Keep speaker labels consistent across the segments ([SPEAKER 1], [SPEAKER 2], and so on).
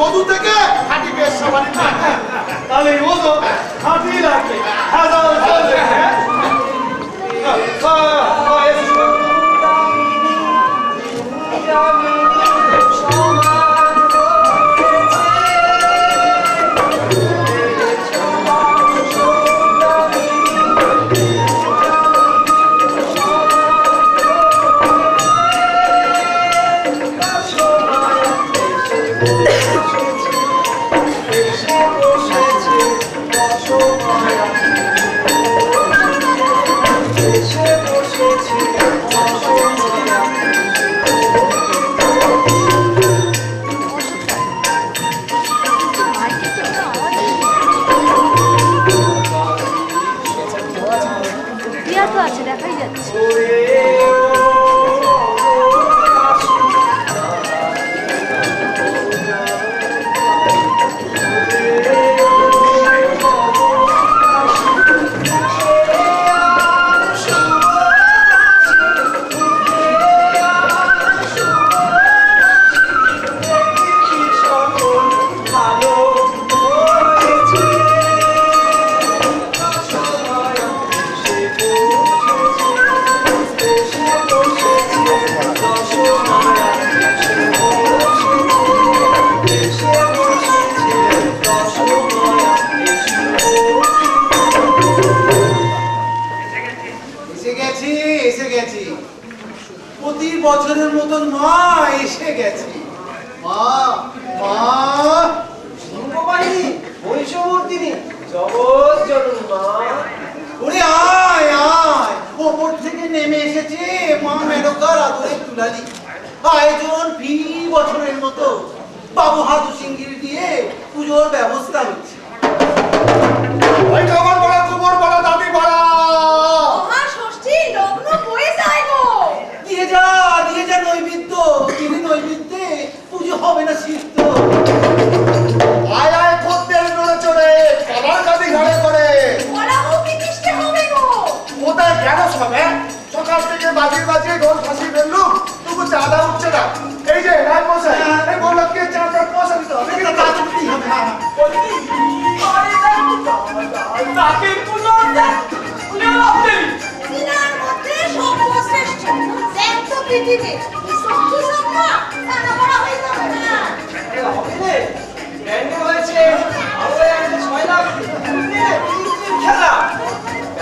[SPEAKER 1] মধু থেকে খাঁটি বেশ সাবানি
[SPEAKER 2] তাহলে এই মধু খাঁটি লাগবে
[SPEAKER 3] বছরের মতন মা এসে গেছে। মা মা
[SPEAKER 4] শিল্পবাহিনী বৈষমূর্তিনী জগৎ জননী মা।
[SPEAKER 3] ওরে আয় আয়, ওপর থেকে নেমে এসেছে মা মেনকার আদরের দুলালি। আয়োজন ফি বছরের মতো বাবু হাতু সিংগির দিয়ে পুজোর ব্যবস্থা হচ্ছে।
[SPEAKER 1] ওই খবর বড়া খবর বড়া দাদি বড়া
[SPEAKER 5] মহাষষ্ঠী লগ্ন হয়ে যায় গো।
[SPEAKER 3] দিয়ে যা নৈবেদ্য, তিনি নৈবেদ্যে পুজো হবে না সিদ্ধ।
[SPEAKER 1] আয় আয় খদ্দের নড়ে চড়ে সবার দাদি ঘরে করে
[SPEAKER 5] বড়া প্রতিষ্ঠা হবে গো।
[SPEAKER 1] কোথায় গেল সবে? সকাল থেকে বাজিয়ে ঢোল ফাঁসি ফেললুম, তবু চাঁদা উঠছে না। এই যে রায় মশাই, এই বলকে চাঁদা পয়সা দিতে হবে।
[SPEAKER 2] তাকে পুজো
[SPEAKER 5] দিনার মধ্যে সর্বশ্রেষ্ঠ জ্যান্ত পৃথিবী সত্যি সম্মা খানা বড়া হয়ে যাবে না।
[SPEAKER 4] হয়েছে খেলা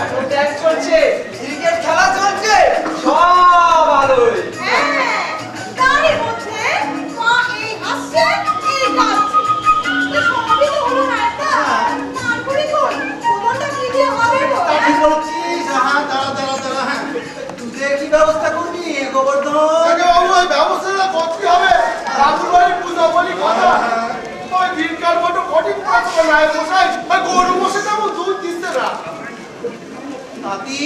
[SPEAKER 4] এখন ট্যাগ চলছে, ক্রিকেট খেলা চলছে, সব আলোয়।
[SPEAKER 5] হ্যাঁ, তারই মধ্যে মা এই হাসছে এই কাঁদছে। সবই তো হলো না একটা। তারপরে কই কোনটা কি দিয়ে হবে গো?
[SPEAKER 3] কি বলছিস? হ্যাঁ দাঁড়া হ্যাঁ, দুধের কি ব্যবস্থা করবি গোবর্ধন?
[SPEAKER 1] বাবু ওই ব্যবস্থাটা করতে হবে। ঠাকুর বাড়ি পূজা বলি কথা। ওই দিনকার মতো কঠিন কাজ করে রায় মশাই, ওই গরু বসে তেমন দুধ দিচ্ছে না।
[SPEAKER 3] নাতি,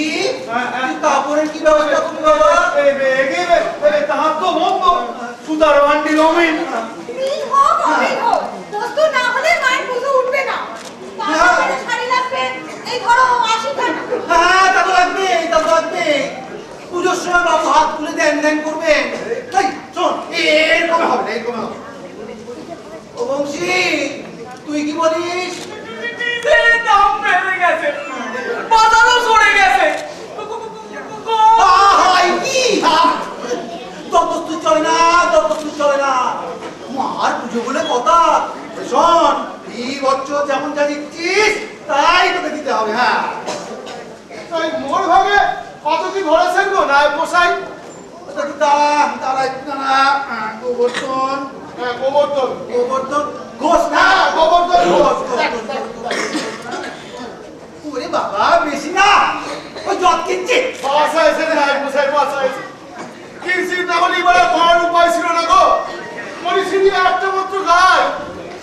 [SPEAKER 3] তুই কাপড়ের কি ব্যবস্থা করবি বাবা?
[SPEAKER 2] তাহার তো মন্দ সুতার বান্ডি রমিন
[SPEAKER 5] মিল হোক অমিল হোক, বস্তু না হলে মায়ের পুজো উঠবে না। তাহলে শাড়ি লাগবে, এই ধরো 80 টাকা।
[SPEAKER 3] হ্যাঁ তা তো লাগবে। পুজোর সময় বাবু হাত তুলে ধ্যান করবে। এই শোন, এরকম হবে না, এরকম হবে। ও বংশী, তুই কি বলিস?
[SPEAKER 2] দাম বেড়ে গেছে, বাজারও সরে গেছে।
[SPEAKER 3] দপ্তর চলে না। মার পুজো বলে কথা। শোন, এই বছর যেমন যা দিচ্ছিস তাই তোকে দিতে হবে। হ্যাঁ,
[SPEAKER 1] তাই মোর ভাগে কত কি ধরেছেন গো নায়ক মশাই?
[SPEAKER 3] তারা একটু না গোবর্ধন
[SPEAKER 1] গোবর্ধন
[SPEAKER 3] ঘোষ না,
[SPEAKER 1] গোবর্ধন ঘোষ।
[SPEAKER 3] ওরে বাবা বেশি না, ওই জট কিনছে।
[SPEAKER 1] বাসা এসে নায়ক মশাই বাসা এসে কিনছি, তাহলে এবার করার উপায় ছিল না গো। মনীষিনী একটা মাত্র গায়,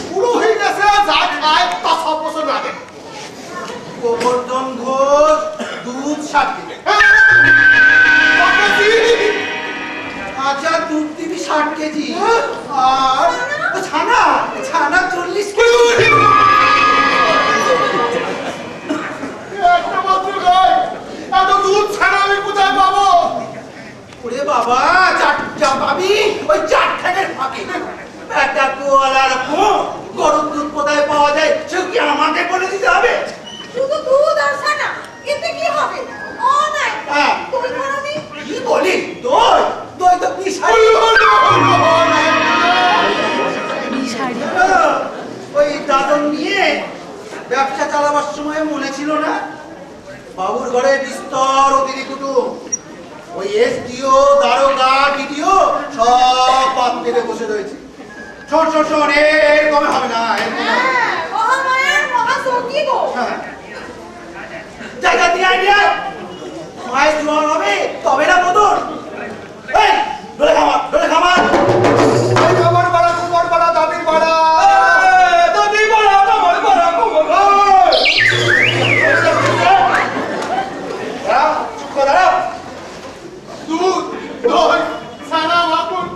[SPEAKER 1] পুরো হয়ে গেছে, যা খায় তা সব বছর লাগে।
[SPEAKER 3] গোবর্ধন ঘোষ দুধ 60 দিবে। আচ্ছা, দুধ দিবি 60 কেজি। আর ছানা 40 কেজি।
[SPEAKER 1] একটা মাত্র গায়, এত দুধ ছাড়া আমি কোথায় পাবো?
[SPEAKER 3] ওরে বাবা, যা পাবি ওই 4 ঠ্যাঙের ফাঁকে। একটা গোয়ালার যাওয়ার সময় মনে ছিল না বাবুর ঘরে বিস্তর অতিথি কুটুম, ওই এসডিও দারোগা ডিডিও সব পাত পেতে বসে রয়েছে। শোন শোন শোন, এরকম হবে না, এরকম হবে না।
[SPEAKER 5] মহামায়ার মহাসখী গো।
[SPEAKER 3] হ্যাঁ। জায়গা দিয়ে আইডিয়া মায়ের জোয়ান হবে তবে না বদল। এই ডলে খামার, ডলে খামার।
[SPEAKER 1] এই আমার পাড়া, কুমার পাড়া, দাদির পাড়া।
[SPEAKER 2] দাদি বড়া তোমার বড়া কুমোর
[SPEAKER 1] চুপ করে দাঁড়াও। দুধ, দই, ছানা, মাখন,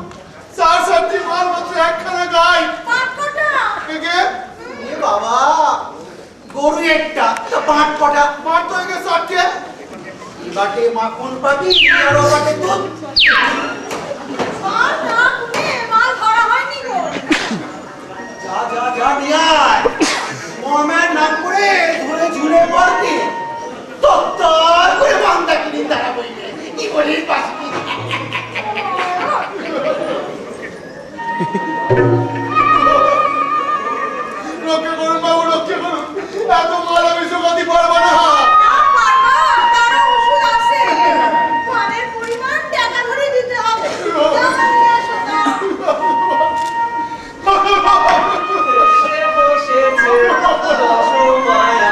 [SPEAKER 1] চার চারটি মাল মাত্র একখানা গাই।
[SPEAKER 5] পাটকটা।
[SPEAKER 1] একে
[SPEAKER 3] এ বাবা, গরু একটা, তা পাঁচ কটা।
[SPEAKER 1] মার তো একে চারটে।
[SPEAKER 3] বাটে মাখন পাবি আর ও বাটে দুধ।
[SPEAKER 5] মাল না কুলে, মাল ধরা হয়নি গো।
[SPEAKER 3] যা যা যা নিয়ে আয়। মোহামের নাম করে ধরে ঝুলে পড়তে তত্তর করে বান্দা কিনে দাঁড়া বইবে। কি বলিস পাশি?
[SPEAKER 1] রক্ষা করুন বাবু, রক্ষা করুন। এত মাল আমি জোগাতে পারবো না।
[SPEAKER 5] না পারবা, তারও ওষুধ আছে। মালের পরিমাণ টাকা ধরে দিতে হবে। যাও নিয়ে আসো, যাও।
[SPEAKER 4] এসে বসেছে দশমায়া,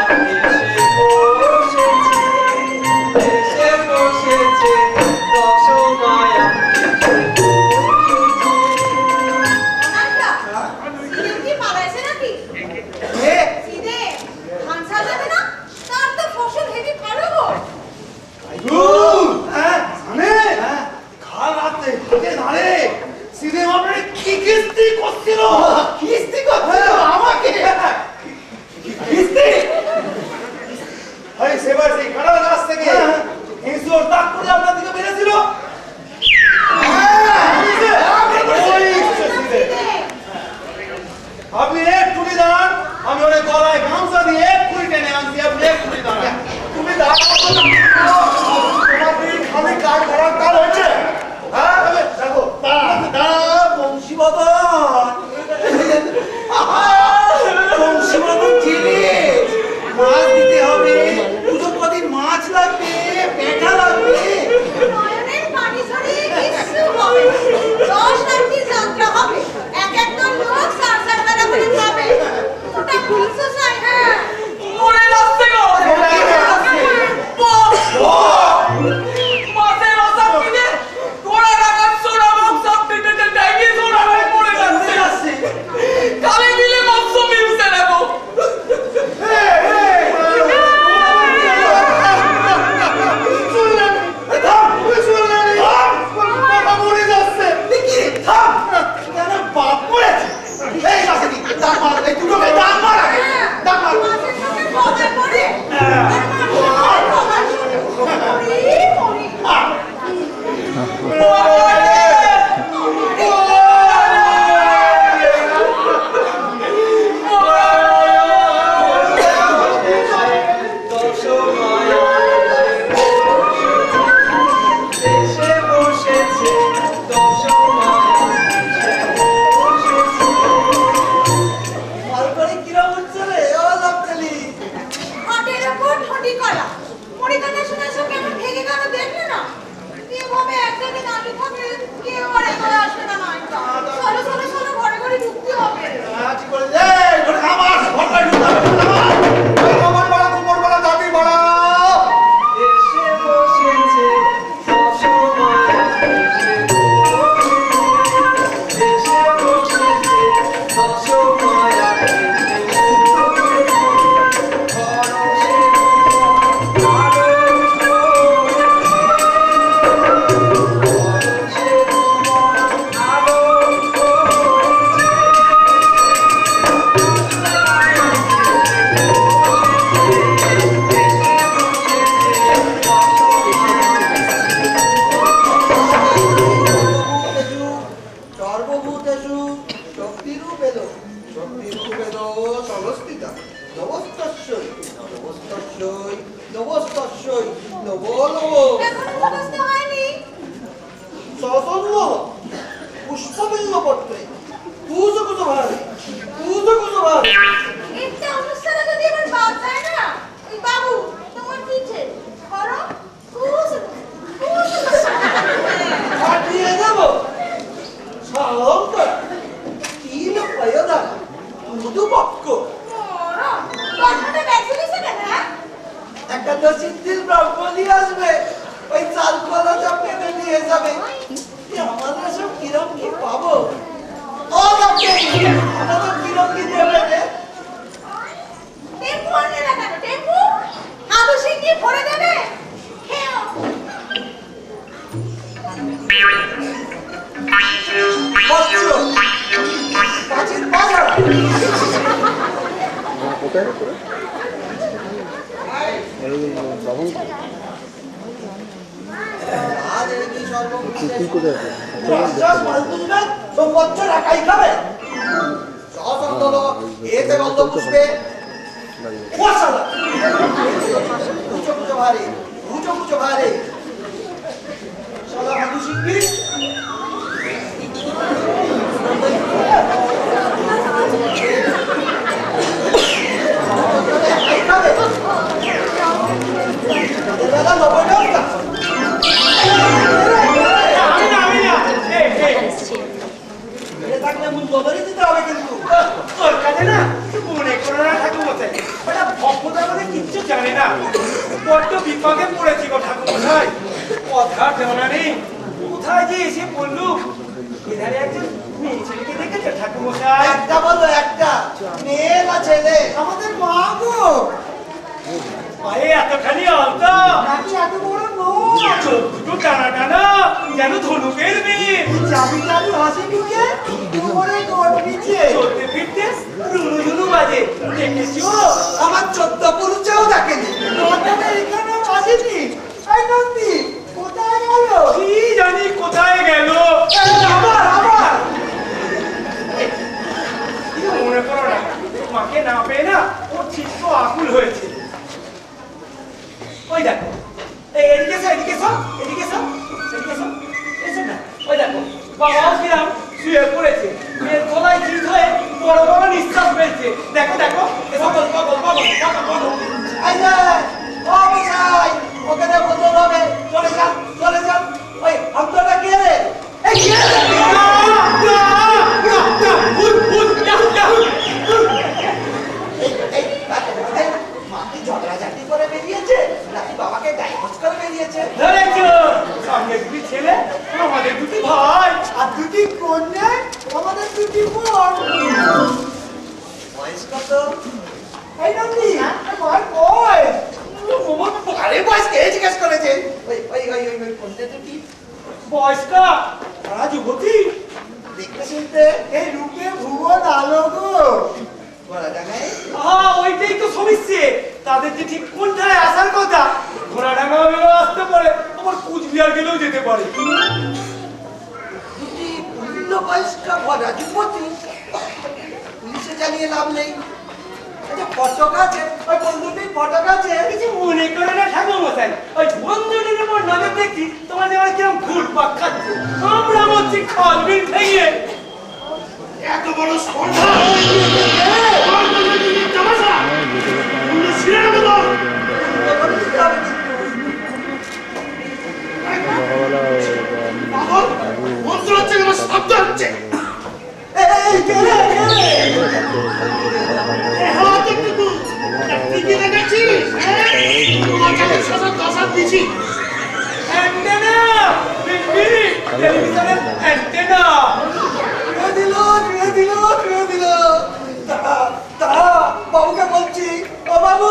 [SPEAKER 4] এসে বসেছে দশমায়া।
[SPEAKER 5] অনামিকা, সিধে কি পালাইছে নাকি?
[SPEAKER 3] এ
[SPEAKER 5] সিধে, ধান সাজাবে না? তার তো ফসল হেবি ভালো গো।
[SPEAKER 3] হ্যাঁ জানে কাল রাতে হাতে ধারে সিধে মামরে কি কিস্তি করছিল। কিস্তি করছিল আমাকে। কিস্তি
[SPEAKER 2] এই সেবার সেই কাটা গাছ থেকে হিংসুর তাক করে আপনার দিকে বেরিয়েছিল।
[SPEAKER 5] সিধে,
[SPEAKER 2] আপনি এক টুলি দাঁড়ান, আমি ওরে গলায় গামছা দিয়ে এক টুলি টেনে আনছি, আপনি এক টুলি দাঁড়ান।
[SPEAKER 1] তুমি দাঁড়াও তো। তোমার কি খালি কাজ করার কাজ হয়েছে? হ্যাঁ দেখো,
[SPEAKER 3] বংশীবদন বংশীবদন ছেলে মাছ দিতে হবে। পুজো কদিন মাছ লাগবে, পেঁঠা লাগবে।
[SPEAKER 5] নয়নের পানি ঝরিয়ে কিচ্ছু হবে না। 10 রাত্রি যাত্রা হবে। এক একটা লোক সার সার বেলা করে খাবে। ওটা খুলছো চাই, হ্যাঁ।
[SPEAKER 2] মরে যাচ্ছে গো। মাছের রসা কিনে ঘোড়া রাখার সোনা মাংস দিতে ডেঙ্গি সোনা হয়ে পড়ে যাচ্ছে। কালে মিলে মাংস মিলছে না গো।
[SPEAKER 5] মাছের সঙ্গে খবর পড়ে। আর মানুষের খবর শুনে। মরি, মরি।
[SPEAKER 4] দশমায়া এসে বসেছে দশমায়া,
[SPEAKER 3] মালবাড়ি কিরম হচ্ছে রে? ও লাপতালি
[SPEAKER 5] হাটের ওপর ঠোঁটি করা। মুড়িখানা শুনে সব কেমন ভেঙে গেল দেখলে না? এভাবে একজনে দাঁড়িয়ে থাকলে কেউ আর এগোয় আসবে না নায়িকা। চলো চলো চলো, ঘরে ঘরে ঢুকতে হবে।
[SPEAKER 3] ঠিক করে দে। ধরে খামার ঘরটা ঢুকতে হবে, খামার।
[SPEAKER 1] এই আমার পাড়া, কুমার পাড়া, দাদির পাড়া।
[SPEAKER 4] এসে বসেছে দশমায়া, এসে বসেছে দশমায়া।
[SPEAKER 3] সর্বভূতেষু শক্তিরূপেদ শক্তি মশাই মধুপক্ষ
[SPEAKER 5] মরণ, তোর সাথে বেঁচে দিছে কেন, হ্যাঁ?
[SPEAKER 3] একটা তো সিদ্ধির ব্রাহ্মণী আসবে, ওই চাল কলা সব পেতে নিয়ে যাবে। আমরা সব কিরম কি পাবো? ও বাপরে, আমরা তো কিরম কি দেবে রে?
[SPEAKER 5] টেম্পু আনলে না কেন, টেম্পু? আলু সিঙ্গি ভরে দেবে? খেও।
[SPEAKER 3] বজ্র, প্রাচীন বাজার। আজ এই কি সর্ববিশেষ? দশ মাল তুলবেন, তো বজ্র রাখাই খাবে। সচন্দন, এতে গন্ধ পুষ্পে কুয়াশালা। উঁচু উঁচু ভারে, উঁচু উঁচু ভারে। সাদা হাঁটু শিখবি?
[SPEAKER 4] বিপাকে পড়েছি গো ঠাকুরমশাই, কথা জানা নেই কোথায় যে এসে পড়লু। এধারে একজন মেয়ে ছেলেকে দেখেছে ঠাকুরমশাই?
[SPEAKER 3] একটা বলো, একটা মেয়ে না ছেলে? আমাদের মা গো।
[SPEAKER 4] পায়ে এতখানি আলতা,
[SPEAKER 3] নাকি এত বড় নয়?
[SPEAKER 4] চোখ দুটো টানা টানা, যেন ধনুকের মেয়ে।
[SPEAKER 3] চাবি চাবি হাসি মুখে, কোমরে কোট নিচে,
[SPEAKER 4] চলতে ফিরতে রুনু ঝুনু বাজে। দেখেছিও?
[SPEAKER 3] আমার 14 পুরুষেও দেখেনি। নটাটা এখানে আসেনি। এই নন্দী কোথায় গেল?
[SPEAKER 4] কি জানি কোথায় গেল।
[SPEAKER 3] আবার
[SPEAKER 4] কিছু মনে করো না, মাকে না পেয়ে না ওর চিত্ত আকুল হয়েছে। ওই দেখো, এদিকে এসো, এদিকে এসো, এদিকে এসো, এদিকে এসো, এসো না। ওই দেখো, বাবাও কিরাম শুয়ে পড়েছে, মেয়ের গলায় চিত হয়ে বড় বড় নিঃশ্বাস ফেলছে। দেখো দেখো, এসো, বল বল বল বল বল বল।
[SPEAKER 3] এই যে ও মশাই, ওকে দেখো তো হবে। চলে যান, চলে যান। ওই অন্তটা কে রে? এই কে রে? মাকে ঝগড়াঝাটি করে বেরিয়েছে নাকি বাবাকে ডাইভোর্স করে বেরিয়েছে?
[SPEAKER 4] ধরেছো, সঙ্গে দুটি ছেলে, আমাদের দুটি ভাই,
[SPEAKER 3] আর দুটি কন্যা, আমাদের দুটি বোন। বয়স কত? এই নন্দী, তোমার বয়স? আরে বয়স কে জিজ্ঞেস করেছে? ওই কন্যা দুটি
[SPEAKER 4] বয়স্কা, তারা যুবতী।
[SPEAKER 3] দেখতে শুনতে এই রূপে ভুবন আলো গো। বলা ডাঙায়
[SPEAKER 4] ওইটাই তো সমস্যে। তাদের যে ঠিক কোনটায় আসার কথা, ঘোড়াডাঙ্গা গেলেও আসতে পারে, আবার কুচবিহার গেলেও যেতে পারে।
[SPEAKER 3] দুটি পূর্ণ বয়স্কা ভরা যুবতী, পুলিশে জানিয়ে লাভ নেই। আচ্ছা ফটক আছে, ওই বন্ধুটির ফটক আছে।
[SPEAKER 4] কিছু মনে করে না ঠাকুর মশাই, ওই বন্ধুটির উপর নজর দেখছি, তোমার যেমন কিরম ঘুরপাক খাচ্ছে, আমরা বলছি খালবিন থেকে।
[SPEAKER 1] এত বড় স্পর্ধা! তামাশা! অন্য ছিঁড়ে নেবে তো! পাগল! মন্ত্র হচ্ছে আমার শব্দ হচ্ছে!
[SPEAKER 3] এই কে রে?
[SPEAKER 1] এ হাওয়া দেখতে তুই! তুই কি দেখেছিস? হ্যাঁ? তোমার কাছে শাসন দশার দিছি!
[SPEAKER 4] অ্যান্টেনা, বিপি, টেলিভিশনের অ্যান্টেনা।
[SPEAKER 3] ছুঁয়ে দিল। তারা বাবুকে বলছি, ও বাবু,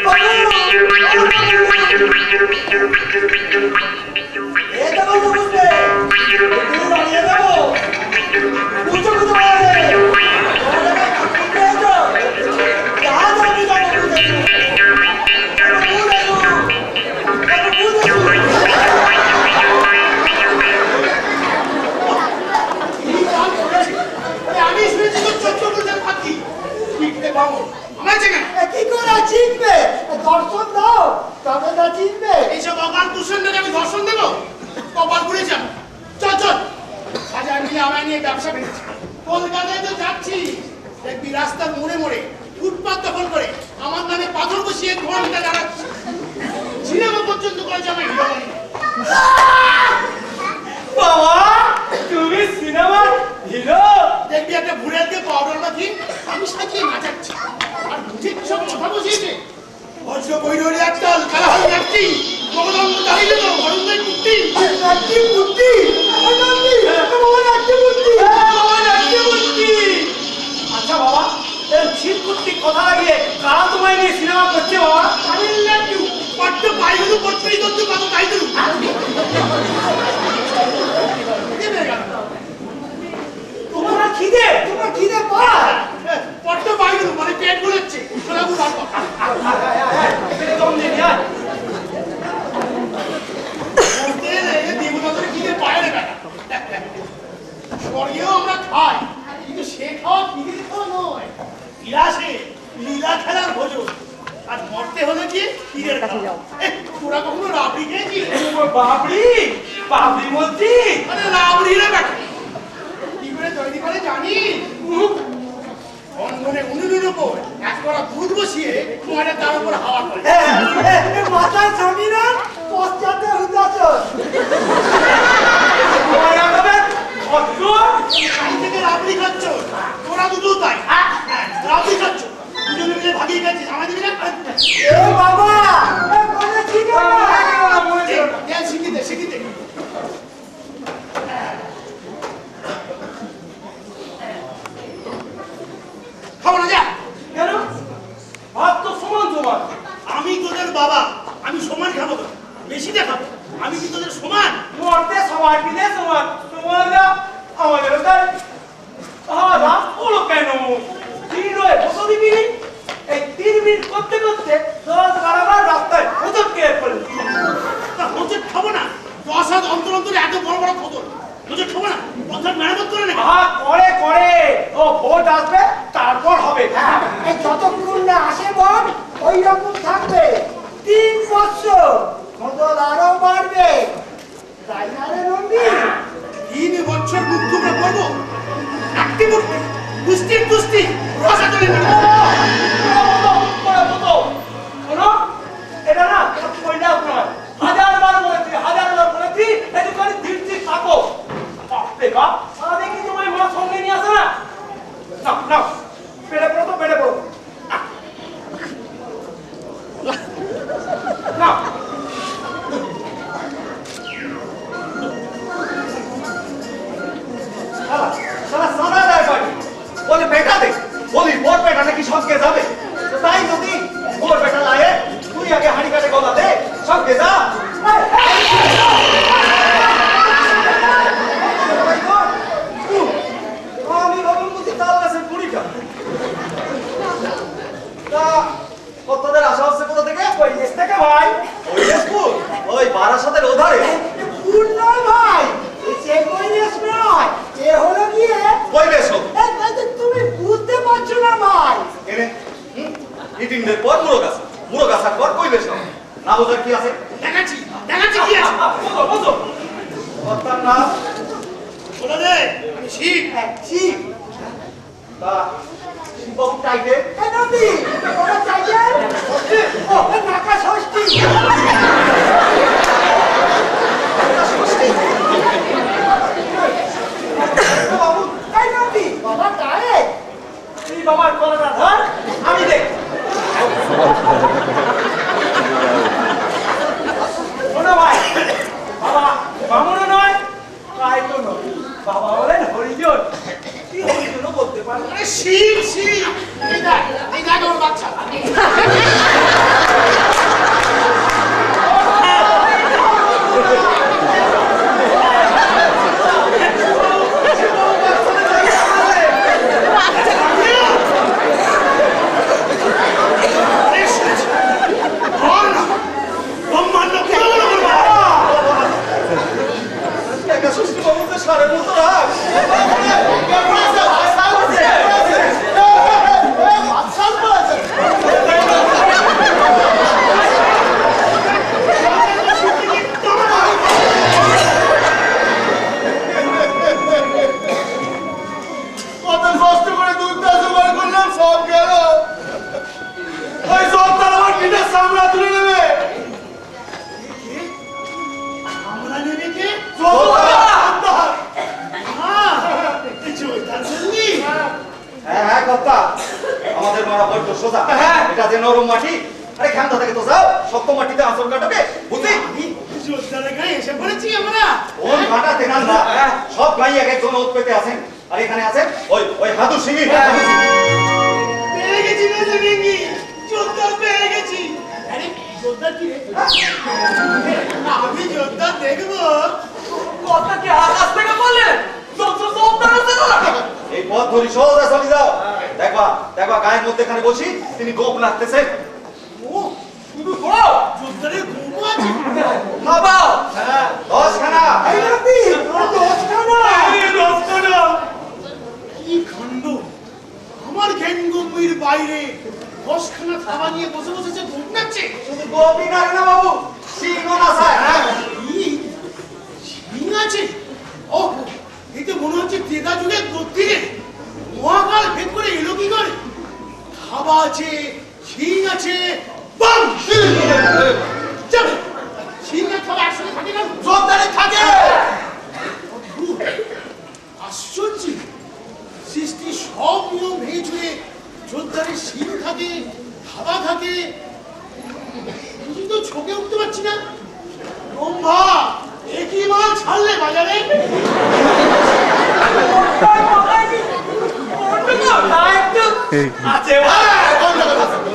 [SPEAKER 3] বাবু। এ দেখো বুঝবে, দাঁড়িয়ে দেবো। বুঝো
[SPEAKER 1] আমি শুনেছি তোর 14 বছর ফাঁকি! ঠিকতে পাবো! আমায় চেনেন?
[SPEAKER 3] কি করে চিনবে? দর্শন দাও, তবে না চিনবে।
[SPEAKER 1] এইসব অকাল কুসন্ডকে আমি ধর্ষণ দেবো? কপাল ঘুরে যান! চল চল! হাজার মিলে আমায় নিয়ে ব্যবসা বেড়েছে। কলকাতায় তো যাচ্ছি, দেখবি রাস্তার মোড়ে মোড়ে ফুটপাত দখল করে আমার নামে পাথর বসিয়ে ঘন্টা দাঁড়াচ্ছে। সিনেমা পর্যন্ত করেছে আমার হিরো বানিয়ে।
[SPEAKER 4] বাবা, তুমি সিনেমার হিরো?
[SPEAKER 1] দেখবি একটা ভুড়ে দিয়ে পাউডার মাখি আমি সাজিয়ে নাচাচ্ছি আর বুঝির সব কথা বসিয়েছে বজ্র বৈরী একটাল খেলা হয় নাচছি মগদন্ড দাঁড়িয়ে তো বরুণদের কুর্তি নাচছি কুর্তি নাচছি বাবা নাচছি কুর্তি
[SPEAKER 4] বাবা নাচতে বলছি। আচ্ছা বাবা, এই ছিটকুট্টি কথা লাগিয়ে কারা তোমায় নিয়ে সিনেমা করছে বাবা?
[SPEAKER 1] আমি লাট্টু পট্ট পাইগুলো পড়তেই তো তুই কত তাই দিলু
[SPEAKER 4] তোমার খিদে পায়?
[SPEAKER 1] পট্ট পাইগুলো মানে পেট গুলোচ্ছে সোনাগুলো ভালো
[SPEAKER 4] এখানে কম দিন আর
[SPEAKER 1] দেবতাদের খিদে পায় রে বেটা স্বর্গেও আমরা খাই কিন্তু সে খাওয়া খিদের খাওয়া নয় বিলাসে লীলা খেলার ভোজন আর মরতে হলে কি খিদের খাওয়া তোরা কখনো রাবড়ি খেয়েছিস
[SPEAKER 4] বাবরি বলছি।
[SPEAKER 1] আরে রাবড়ি রে বেটা কি করে তৈরি করে জানিস অঙ্গনে উনুনের উপর এক কড়া দুধ বসিয়ে তোমাদের তার উপর হাওয়া করে
[SPEAKER 4] মাথায় ছামি না পশ্চাতে হুদাচন
[SPEAKER 1] কাল থেকে রাবড়ি খাচ্ছ তোরা দুটো তাই রাবড়ি খাচ্ছ দুজনে মিলে ভাগিয়ে গেছিস আমায় দিবি না
[SPEAKER 4] বাবা
[SPEAKER 1] শিখিতে শিখিতে খাবো না যা
[SPEAKER 4] কেন? ভাত তো সমান সমান।
[SPEAKER 1] আমি তোদের বাবা আমি সমান খাবো তো বেশি দেখাবো আমি কি তোদের সমান
[SPEAKER 4] মরতে সবার কিনে সমান। তোমার যা আমাদেরও তাই। দাদা বলো কেন? তিন রয়ে বসো দিবি। এই 3 মিনিট করতে করতে 10-12 বার রাস্তায় হোঁচট খেয়ে পড়লি।
[SPEAKER 1] তা হোঁচট খাবো না 10 হাত অন্তর অন্তরে এত বড় বড় খোঁজো হোঁচট খাবো না কথার মেরামত করে না
[SPEAKER 4] করে ও ভোট আসবে তারপর হবে। এই যতক্ষণ না আসে ভোট ওই রকম থাকবে 3 বছর বদল আরো বাড়বে তাই না রে নন্দী?
[SPEAKER 1] 3 বছর মুখ টুকরে পড়বো একটি মূর্তি কুস্তির কুস্তি রসা চলে
[SPEAKER 4] এটা না কইলা নয় 1000 বার বলেছি একটুখানি ধীরস্থির থাকো। বাপরে বাপ সারাদিন কি তোমার মা সঙ্গে নিয়ে আসে না? না পেড়ে পড়ো না
[SPEAKER 3] সারা সারা দেয় বাড়ি বলে বেটা দে বলি ওর বেটা নাকি সঙ্গে যাবে তো তাই যদি ওর বেটা লাগে তুই আগে হাঁড়ি কাটে গলা দে সঙ্গে যা আমি ভাবুন বুঝি তাল গাছের কুড়িটা তা কতদের আশা হচ্ছে কোথা থেকে
[SPEAKER 4] ওই দেশ থেকে ভাই
[SPEAKER 3] ওই স্কুল ওই বারাসাতের ওধারে
[SPEAKER 4] ফুল নয় ভাই সে কই দেশ নয় এ হলো গিয়ে
[SPEAKER 3] ওই বেশ হোক
[SPEAKER 4] তুমি বুঝতে পারছো না ভাই।
[SPEAKER 3] এনে ইটিংদের পর মুরো গাছার পর কই বেশ হোক না বোঝার কি আছে
[SPEAKER 1] দেখাচ্ছি কি আছে
[SPEAKER 4] বসো
[SPEAKER 3] কর্তার নাম
[SPEAKER 1] বলে দে আমি শিখ
[SPEAKER 4] শিব
[SPEAKER 3] তা শিববাবু টাইটে
[SPEAKER 4] এ নদী ওটা চাইছে ও নাকা ষষ্ঠী
[SPEAKER 3] বাবু
[SPEAKER 4] এই নদী বাবা তাই তুই বাবার কলাটা ধর আমি দেখ শোনো ভাই বাবা বামুনও নয় কায়তো নয় বাবা বলেন হরিজন কি হরিজনও বলতে পারো
[SPEAKER 1] আরে শিখ এই দেখ ওর বাচ্চা
[SPEAKER 3] বাবু তো সারের মতো রাখ
[SPEAKER 1] বাচ্চা
[SPEAKER 6] কর্তা আমাদের মারা বড্ড সোজা।
[SPEAKER 4] হ্যাঁ।
[SPEAKER 6] এটা যে নরম মাটি, আরে খান্দা থেকে তো যাও, শক্ত মাটিতে আঁচড় কাটাবে, বুঝলি?
[SPEAKER 1] জোরদারের গায়ে এসে পড়েছি আমরা।
[SPEAKER 6] কোন কাটাতে না না, সব গাই এক একজন ওত পেতে আছেন। আর এখানে আছেন ওই হাদু সিংহি।
[SPEAKER 1] পেয়ে গেছি না জেনেঙ্গি, জোরদার পেয়ে গেছি। আরে জোরদার কি রে? আমি জোরদার দেখবো।
[SPEAKER 2] কথা কি আকাশ থেকে বললেন? জোরদার আছে না?
[SPEAKER 6] এই পথ ধরি সোজা চলে যাও। দেখবা দেখবা গায়ের মধ্যেখানে বসি তিনি গোপ লাগতেছেন।
[SPEAKER 1] ও শুধু গো জোরদারের গল্প আছে।
[SPEAKER 2] বাবা
[SPEAKER 6] 10 খানা।
[SPEAKER 1] কি কাণ্ড! আমার ঘ্যানগম্ভীর বাইরে 10 খানা থাবা নিয়ে বসে বসেছে গোপ নাচছে।
[SPEAKER 6] শুধু গোপই না রে বাবু, সিংহ না স্যার।
[SPEAKER 1] কি? সিং আছে? ও এই তো মনে হচ্ছে তেগা যুগের দক্ষিণে মহাকাল ভেদ করে এলো কি করে? থাবা আছে, সিং আছে, বাম! চল! সিং আর থাবা একসঙ্গে থাকে না?
[SPEAKER 3] জোরদারে থাকে।
[SPEAKER 1] আশ্চর্য! সৃষ্টি সব নিয়ম ভেঙে চুরে যোদ্ধারের সিং থাকে, থাবা থাকে, কিন্তু ছকে উঠতে পারছি না। ব্রহ্মা, একই মাল ছাড়লে বাজারে?
[SPEAKER 4] আছে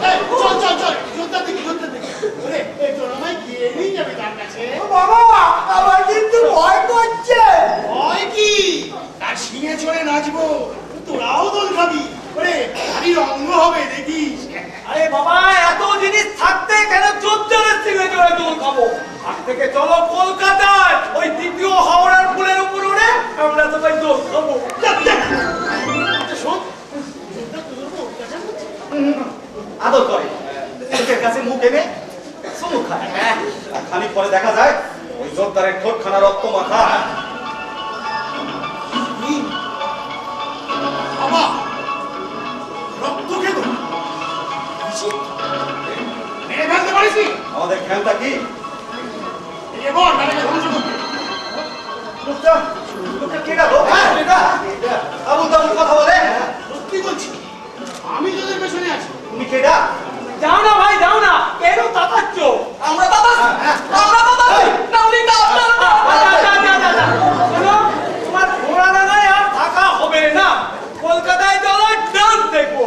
[SPEAKER 1] এই, চল চল চল, যোদ্ধা দেখি যোদ্ধা দেখি। ওরে, এই তোর আমায় গিয়ে নিয়ে যাবে তার কাছে।
[SPEAKER 3] বাবা আমার কিন্তু ভয় করছে।
[SPEAKER 1] ভয় কি? তার সিংহে চড়ে নাচবো, তোরাও দোল খাবি। ওরে, হাড়ির অঙ্গ হবে দেখিস।
[SPEAKER 4] আরে বাবা এত জিনিস থাকতে কেন জোরদারের সিংহে চড়ে দোল খাবো? আজ থেকে চলো কলকাতায় ওই দ্বিতীয় হাওড়ার পুলের উপর উঠে আমরা সবাই দোল খাবো।
[SPEAKER 1] আচ্ছা শোন, যোদ্ধা তোর উপর অত্যাচার করছে।
[SPEAKER 6] আদর করে মুখের কাছে মুখ এনে চুমু খায়। খানিক পরে দেখা যায় ওই জোরদারের ঠোঁটখানা রক্ত মাখা।
[SPEAKER 1] কি? বাবা, রক্ত খেলো? বেশি? মেরে ফেলতে পারিস নি?
[SPEAKER 6] আমাদের খেলটা কি?
[SPEAKER 1] এ বল, মেলাকে ধ্বংস করতে।
[SPEAKER 6] লোকটা লোকটা কে গেল? আবুল তাবুল কথা বলে।
[SPEAKER 1] সত্যি বলছি, আমি তোদের পেছনে আছি।
[SPEAKER 6] তুমি কেডা?
[SPEAKER 4] যাও না ভাই যাও না, কেন তাকাচ্ছ?
[SPEAKER 2] আমরা দাদা আমরা দাদা না উনি না আপনার না।
[SPEAKER 4] শোনো, তোমার ঘোড়া ডাঙায় আর থাকা হবে না। কলকাতায় চলো ডান্স দেখবো।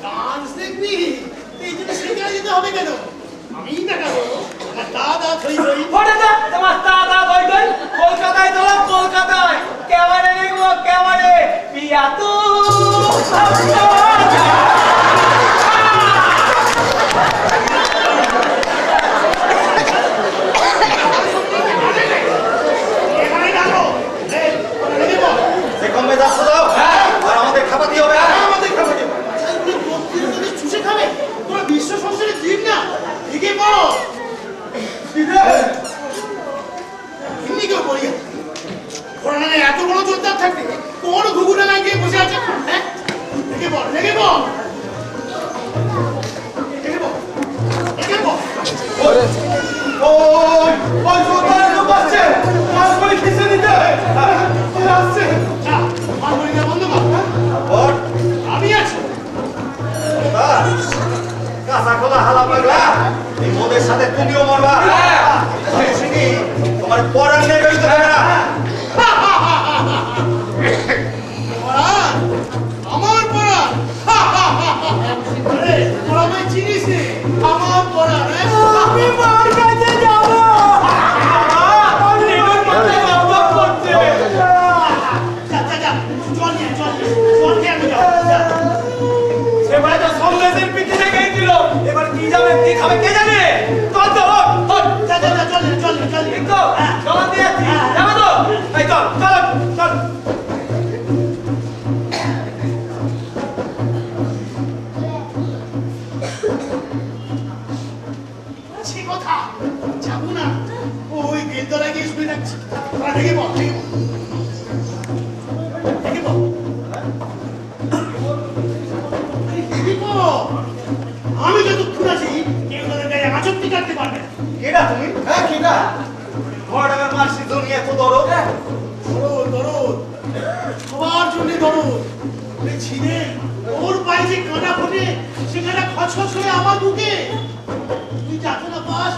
[SPEAKER 1] ডান্স দেখবি? এই জন্য সেখানে যেতে হবে কেন? আমিই দেখাবো। আমার দাদা থই থই।
[SPEAKER 4] ফটে যা তোমার দাদা দই দই। কলকাতায় চলো কলকাতায়, কেবারে দেখবো কেবারে পিয়া তু।
[SPEAKER 1] এখানে ডাকো। এই, তোরা রেডি বল।
[SPEAKER 6] যে কমবে যাচ্ছ দাও আর আমাদের খাবার দিয়ে হবে।
[SPEAKER 1] আমাদের খাবে কে? আচ্ছা, এগুলো দক্ষিণ তোদের চুষে খাবে? তোরা বিশ্ব সংসারে জীব না? এগিয়ে পড়ো। এমনি কেউ বলি ঘোড়ানে এত বড় যোদ্ধার থাকবে কোন ঘুঘুটা না গিয়ে বসে আছে? হ্যাঁ, লেগে বল লেগে বল লেগে বল লেগে বল।
[SPEAKER 3] ওই জোরদারে লোক আসছে। মাছগুলি খিচে নিতে আসছে।
[SPEAKER 1] যা, মারমুড়ি দেওয়া বন্ধ কর।
[SPEAKER 6] ওর
[SPEAKER 1] আমি আছি।
[SPEAKER 6] কাঁচা খোলা হালা পাগলা, এই মোদের সাথে তুমিও মরবা। শুনি তোমার পরাণ নেই বেরোতে হবে না।
[SPEAKER 1] পরাণ? আমার পরাণ? আরে, তোরা আমায় চিনিস নে? আমার পরাণ, হ্যাঁ?
[SPEAKER 3] আমি মার কাছে যাবো।
[SPEAKER 4] নেনুর মাথায় নজর পড়ছে।
[SPEAKER 1] যা, যা, যা, জল নিয়ে আয়, জল নিয়ে আয়। জল খেয়ে আমি যাবো, যা।
[SPEAKER 4] সেবারে তো সন্দেশের পিঠে রেখেই দিল। এবার কি যাবে কি খাবে কে জানে? চল তো হট।
[SPEAKER 1] যা, যা, যা, জল নিয়ে আয়, জল নিয়ে আয়, জল নিয়ে আয়।
[SPEAKER 4] ঠিক তো? চল দিয়ে যাচ্ছি। যাবে তো? এই চল চল চল।
[SPEAKER 1] সে কথা যাবো না, ওই বেলতলা গিয়ে শুনে যাচ্ছি। তোরা লেগে বল, লেগে বল। লেগে বল। লেগে বল। আমি যতক্ষণ আছি কেউ তাদের গায়ে আচরটি কাটতে পারবে না।
[SPEAKER 6] কেডা তুমি? হ্যাঁ কেডা? ঘোড়াটাকে মারছি দুনিয়া তো ধরো।
[SPEAKER 1] দরদ, দরদ, সবার জন্য দরদ। ওই ছিলেন ওর পায়ে যে যে কাঁটা ফোটে সেখানে খচখচ করে আমার বুকে তুই যাতনা পাস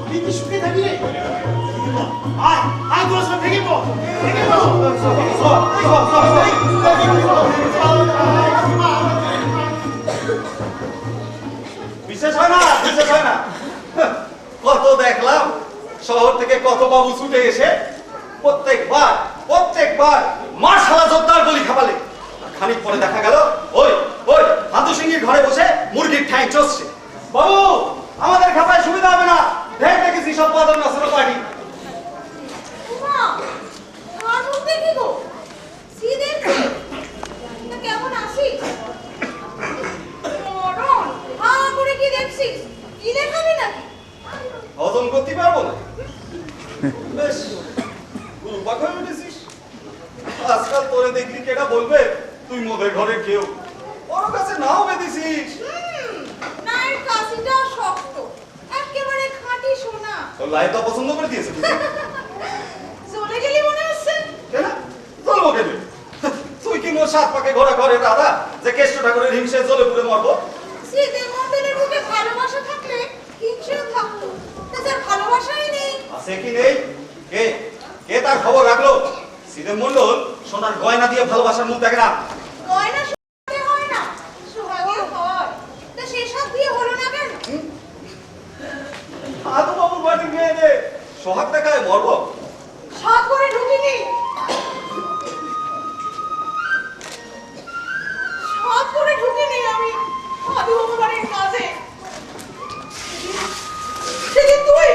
[SPEAKER 1] তুই কি সুখে থাকি রে আয় আয় তোরা সব ভেঙে পড় ভেঙে
[SPEAKER 6] বিশেষ হয় না, বিশেষ হয় না। কত দেখলাম শহর থেকে কত বাবু ছুটে এসে প্রত্যেকবার মার্শালা জোরদার গলি খাবালে। খানিক পরে দেখা গেল ওই ওই হাতু সিংহের ঘরে বসে মুরগির ঠ্যাং চষছে। বাবু আমাদের খাতায় সুবিধা হবে না, ঢেক দেখেছি সব পাদন নাচনো পার্টি।
[SPEAKER 5] মা আর মুখে কি গো সিদের না কেমন আছিস মরণ হা করে কি দেখছিস কি দেখাবি নাকি
[SPEAKER 6] হজম করতে পারবো না। বেশ গুরুপাক হয়ে উঠেছিস। আজকাল তোরে দেখলি কেটা বলবে তুই মোদের ঘরে কেউ, ওর কাছে নাও বেঁধেছিস।
[SPEAKER 5] নাইট কাশিটা শক্ত একেবারে খাঁটি সোনা
[SPEAKER 6] তোর লাইফটা পছন্দ করে দিয়েছে বুঝি?
[SPEAKER 5] চলে গেলি মনে হচ্ছে
[SPEAKER 6] কেন চলবো কেন? তুই কি মোর সাত পাকে ঘোরা ঘরে দাদা যে কেষ্ট ঠাকুরের হিংসে জ্বলে পুড়ে মরবো?
[SPEAKER 5] সিদের মন্দিরের বুকে ভালোবাসা থাকলে হিংসেও থাকতো যার ভালোবাসাই নেই
[SPEAKER 6] আছে কি নেই? কে কে তার খবর রাখলো? সিদেম মন্ডল সোনার গয়না দিয়ে ভালোবাসার মুখ দেখে না।
[SPEAKER 5] গয়না সোহাগে হয় না সোহাগে হয় তা সেসব দিয়ে হলো না কেন
[SPEAKER 6] আদু বাবুর বাড়ি গিয়ে রে সোহাগ দেখায় মরবো।
[SPEAKER 5] সাত করে ঢুকিনি সাত করে ঢুকিনি আমি আদি বাবু বাড়ির কাজে সেদিন তুই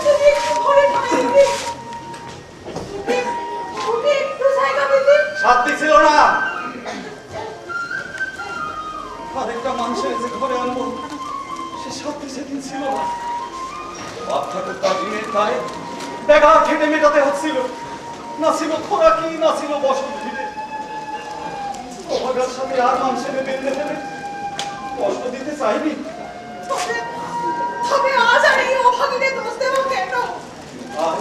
[SPEAKER 5] যদি একটু ঘরে ঢুকে একটু জায়গা পেতে
[SPEAKER 6] শান্তি ছিল না। আরেকটা মানুষের যে ঘরে আনবো সে শান্তি সেদিন ছিল না। অর্থাৎ তার দিনের গায়ে বেগার খেটে মেটাতে হচ্ছিল, না ছিল খোরাকি না ছিল বসত ভিড়ে। অভাগার সাথে আর মানুষের বেঁধে ফেলে কষ্ট দিতে চাইনি।
[SPEAKER 5] তবে আজ আর এই অভাগীদের দোষ দেবো কেন
[SPEAKER 6] আয়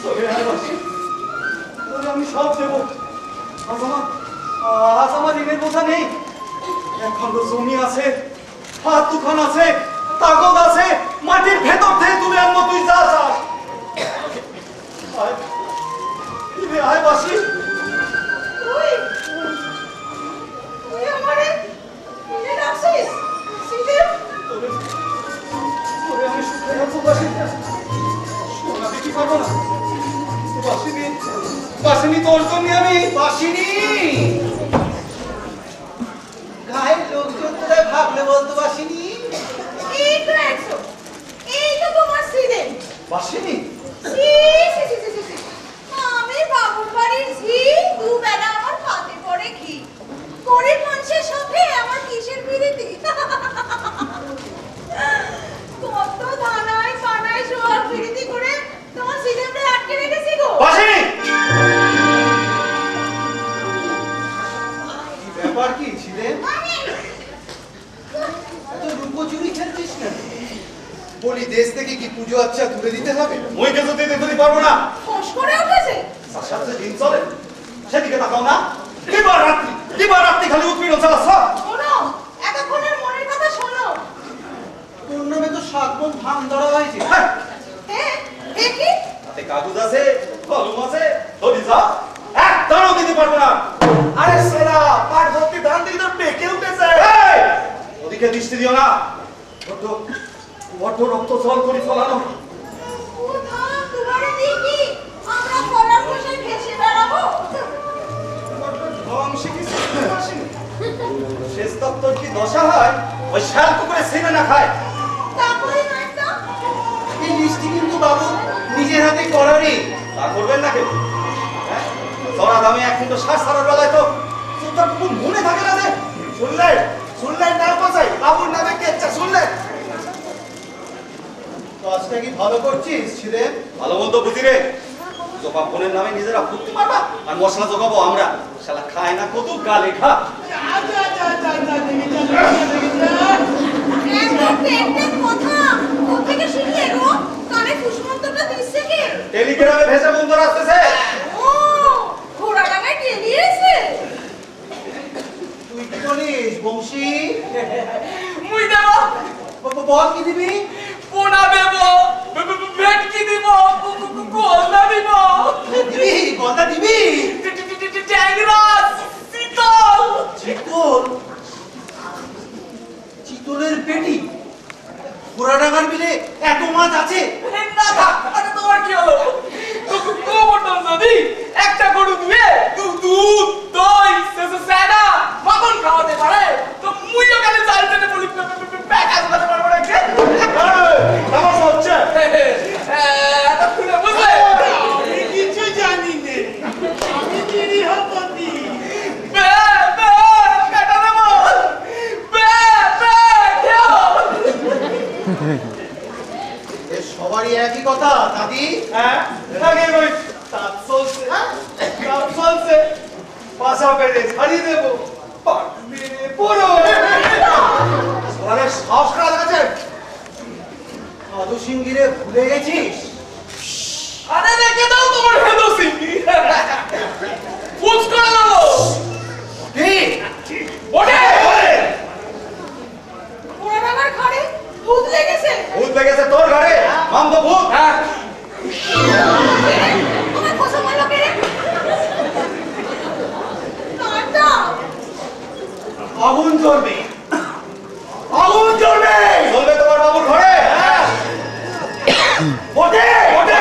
[SPEAKER 6] চলে আয় বাসি, তোরে আমি সব দেবো। আজ আমার ঋণের বোঝা নেই। এক খন্ড জমি আছে, হাত দুখান আছে, তাগদ আছে, মাটির ভেতর থেকে তুলে আনবো তুই যা চাস। আয় ফিরে আয় বাসি।
[SPEAKER 5] তুই তুই আমারে মনে রাখছিস সিদেব
[SPEAKER 6] তোরে তোরে আমি সুখে রাখবো বাসি। সোনা বিক্রি করবো না বাসিনি, বাসিনি তোর জন্য আমি
[SPEAKER 3] বাসিনি গায়ের লোকজন তোরা ভাবলে বলতো বাসিনি
[SPEAKER 5] এই তো একশো এই তো তোমার সিদেব
[SPEAKER 6] বাসিনি।
[SPEAKER 5] সি সি সি সি সি আমি বাবুর বাড়ির ঝি দুবেলা আমার পাতে পড়ে ঘি গরিব মানুষের সাথে আমার কিসের বিরতি কত ধানায় কানায় সোয়ার বিরতি করে তোমার সিদেবরে আটকে রেখেছি গো
[SPEAKER 6] বাসিনি ব্যাপার কি ছিলেন?
[SPEAKER 3] এত লুকোচুরি খেলছিস না
[SPEAKER 7] বলি দেশ থেকে কি পুজো আচ্ছা তুলে দিতে হবে?
[SPEAKER 6] মই কিছু দিতে দিতে পারবো না।
[SPEAKER 5] ফোঁস করে উঠেছে
[SPEAKER 6] তার সাথে দিন চলে সেদিকে তাকাও না। দিবার রাত্রি খালি উৎপীড়ন চালাচ্ছ।
[SPEAKER 5] শোনো এতক্ষণের মনের কথা শোনো
[SPEAKER 3] তোর নামে তো 7 মণ ধান ধরা হয়েছে
[SPEAKER 6] হ্যাঁ,
[SPEAKER 5] হ্যাঁ দেখি
[SPEAKER 6] তাতে কাগজ আছে, কলম আছে, ধরি যা একটাও দিতে পারবো না।
[SPEAKER 7] আরে সেরা পাট ভর্তি ধান দিকে তো পেকে উঠেছে।
[SPEAKER 6] এই, ওদিকে দৃষ্টি দিও না। বড্ড বড্ড রক্ত জল করে ফলানো।
[SPEAKER 5] ও ধান দুবারে দেখি আমরা কলার বসে ভেসে বেড়াবো
[SPEAKER 6] বড্ড ঢং শিখিস বাসিনি। শেষ দপ্তর কি দশা হয় ওই শাল কুকুরে ছিনে না খায়।
[SPEAKER 5] তারপরে নাইটা
[SPEAKER 3] এই লিস্টি কিন্তু বাবু নিজের হাতে করারই
[SPEAKER 6] তা করবেন না কেন? হ্যাঁ? জরা দামে এক কিন্তু শ্বাস ছাড়ার বেলায় তো তোর কুকুর মনে থাকে না যে
[SPEAKER 7] শুনলেন না কোথায় বাবুর নামে কেচ্ছা শুনলেন?
[SPEAKER 3] কাজটা কি ভালো করছিস ছেলে
[SPEAKER 6] ভালো মন্দ বুঝি রে। জবা বোনের নামে নিজেরা ফুটতে পারবা আর মশলা জোগাবো আমরা। শালা খায় না কত গালে খা।
[SPEAKER 1] আচ্ছা আচ্ছা আচ্ছা আচ্ছা দেখি যা
[SPEAKER 5] একদম পেটের কথা কোথেকে শিখলে গো কানে কুসমন্তটা দিচ্ছে কি
[SPEAKER 6] টেলিগ্রামে ভেসে বন্ধুরা আসতেছে।
[SPEAKER 5] ও ঘোড়া ডাঙায় টেলিয়েছে
[SPEAKER 3] তুই করিস বংশী?
[SPEAKER 2] মুই দেব
[SPEAKER 3] বল কি দিবি?
[SPEAKER 2] পোনা দেব ভেটকি দিব গলদা দিব
[SPEAKER 3] দিবি গলদা দিবি?
[SPEAKER 2] ট্যাংরা শীতল
[SPEAKER 3] চিতল? চিতলের পেটি? ঘোড়াডাঙ্গার বিলে এত মাছ আছে?
[SPEAKER 2] না থাক আরে তোমার কি হলো গোবর্ধন যদি একটা গরু দিয়ে দুধ দই সেনা মাখন খাওয়াতে পারে তো মুইও কেন চাল টেনে বলি প্যাকাজ করতে পারবো না
[SPEAKER 6] তামাশা হচ্ছে?
[SPEAKER 2] এটা খুলে বুঝলে
[SPEAKER 1] আমি কিছু জানি নে, আমি গৃহপতি।
[SPEAKER 2] বে বে কেটা দেবো বে বে খেও
[SPEAKER 3] এ সবারই একই কথা দাদি।
[SPEAKER 6] হ্যাঁ আগে ওই তাপ চলছে তাপ চলছে পাশা পেরে ছাড়িয়ে দেবো পাট মেরে পড়ো
[SPEAKER 3] আরে সাহস করা দেখাচ্ছে? সাধু সিংগিরে ভুলে গেছিস?
[SPEAKER 2] আরে রেখে দাও তোমার হেদো সিংহি পুজ করে দাও
[SPEAKER 3] ঠিক
[SPEAKER 2] ওঠে
[SPEAKER 5] ঘোড়াডাঙ্গার ঘরে ভূত লেগেছে।
[SPEAKER 6] ভূত লেগেছে তোর ঘরে মামদ ভূত
[SPEAKER 2] হ্যাঁ
[SPEAKER 5] তোমার কথা বলো কে রে? নাটা
[SPEAKER 3] আগুন জ্বলবে, আগুন জ্বলবে।
[SPEAKER 6] চলবে তোমার বাবুর ঘরে
[SPEAKER 3] ওঠে ওঠে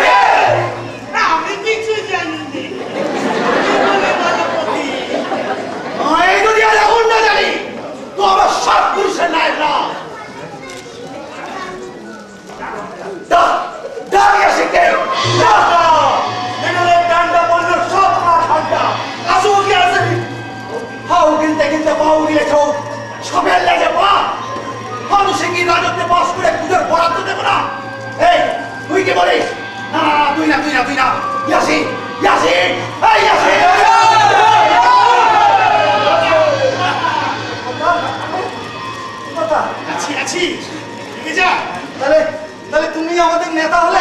[SPEAKER 1] না, আমি কিছু জানি নে, আমি বলে গৃহপতি।
[SPEAKER 3] এই যদি আজ আগুন না জানি তো আমার সব পুরুষের নায়ক না। ডাক ডাক আসিকে ডান্ডা বললো সব ঠান্ডা আসো কি আছে হাও গিলতে গিলতে পাও গিলেছ সবের লেগে পা হানু সিংহী রাজত্বে বাস করে পুজোর বরাদ্দ দেবো না। এই তুই কি বলিস? না না তুই না তুই না তুই না ইয়াসিন ইয়াসিন এই ইয়াসিন
[SPEAKER 1] আছি আছি, ঠিক যা।
[SPEAKER 3] তাহলে তাহলে তুমি আমাদের নেতা হলে?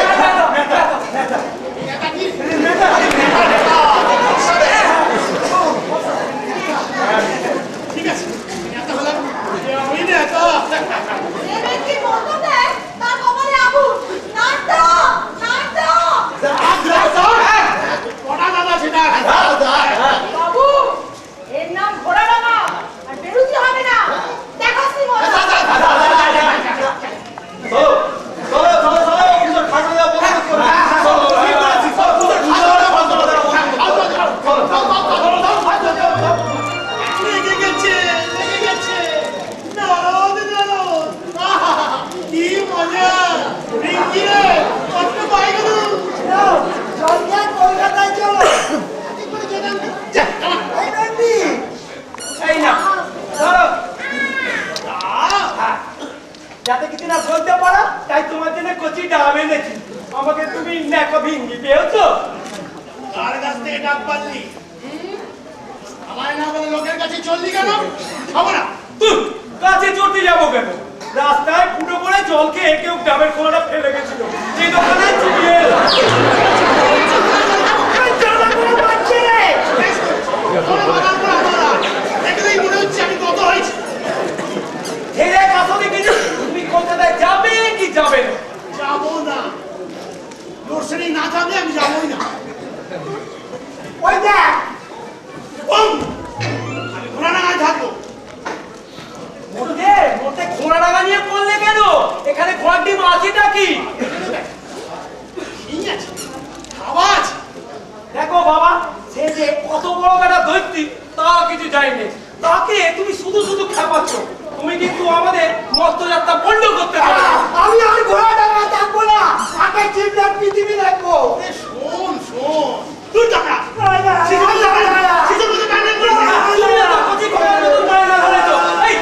[SPEAKER 1] এটা কি? ঠিক আছে, এটা হলাম আমি নেতা।
[SPEAKER 5] এ ব্যক্তি মতো দেয় তার কপালে আগুন। নাটা নাটা
[SPEAKER 1] কটা দাদা সেটা?
[SPEAKER 5] বাবু এর নাম ঘোড়াডাঙ্গা আর বেরুতি হবে না। দেখাচ্ছি মজা।
[SPEAKER 6] চলো চলো চলো চলো পুজোর খাটে দেওয়া বন্ধ করো ঠিক করেছি চলো পুজোর খাটে দেওয়া বন্ধ করো
[SPEAKER 1] লেগে গেছে, লেগে গেছে। নারদ নারদ, আহা, কি মজা। রিঙ্কি রে, কত পাই গেল।
[SPEAKER 3] কলকাতায় চলো।
[SPEAKER 1] কি করে যেতাম? যা, come on।
[SPEAKER 4] এই না ধরো
[SPEAKER 1] আহ,
[SPEAKER 4] যাতে কিছু না বলতে পারো তাই তোমার জন্য কচি ডাব এনেছি আমাকে তুমি নেকো ভিঙ্গি পেয়েছো
[SPEAKER 1] কার কাছ থেকে ডাক পারলি? আমায় না বলে লোকের কাছে চললি কেন? খাবো না।
[SPEAKER 4] তুই কাছে চড়তে যাবো কেন রাস্তায় ফুটো করে জল খেয়ে কেউ ডাবের খোলাটা ফেলে গেছিল সেই দোকানে চুপিয়ে এলাম।
[SPEAKER 1] বেশ করেছিস। তোরা বাগান করা তোরা। দেখলেই মনে হচ্ছে আমি কত হয়েছি।
[SPEAKER 4] ছেলে কাছে দেখেছি তুমি কলকাতায় যাবে কি যাবে না
[SPEAKER 1] যাবো না। লোডশেডিং না থাকলে আমি যাবোই না।
[SPEAKER 3] ওই দেখ
[SPEAKER 1] বম! আমি ঘোড়াডাঙ্গায় থাকবো।
[SPEAKER 4] মোটে ঘোড়া ডাঙা নিয়ে পড়লে কেন এখানে ঘোড়ার ডিম আছেটা কি
[SPEAKER 1] ঠিক আছে, খাওয়া আছে।
[SPEAKER 4] দেখো বাবা সে যে কত বড় একটা দৈত্যি তা কিছু যায়নি তাকে তুমি শুধু শুধু খেপাচ্ছ তুমি কিন্তু আমাদের মস্তযাত্রা বন্ধ করতে পারো
[SPEAKER 3] আমি আর ঘোড়াডাঙ্গা থাকবো না। আগে চিন্তার পৃথিবী দেখবো।
[SPEAKER 1] এ শোন, শোন। তুই টাকা। শিশুর মতো কান্না করিস না।
[SPEAKER 4] তুমি না তো কচি ঘোড়ার মতো দাঁড়িয়ে না ধরেছো এই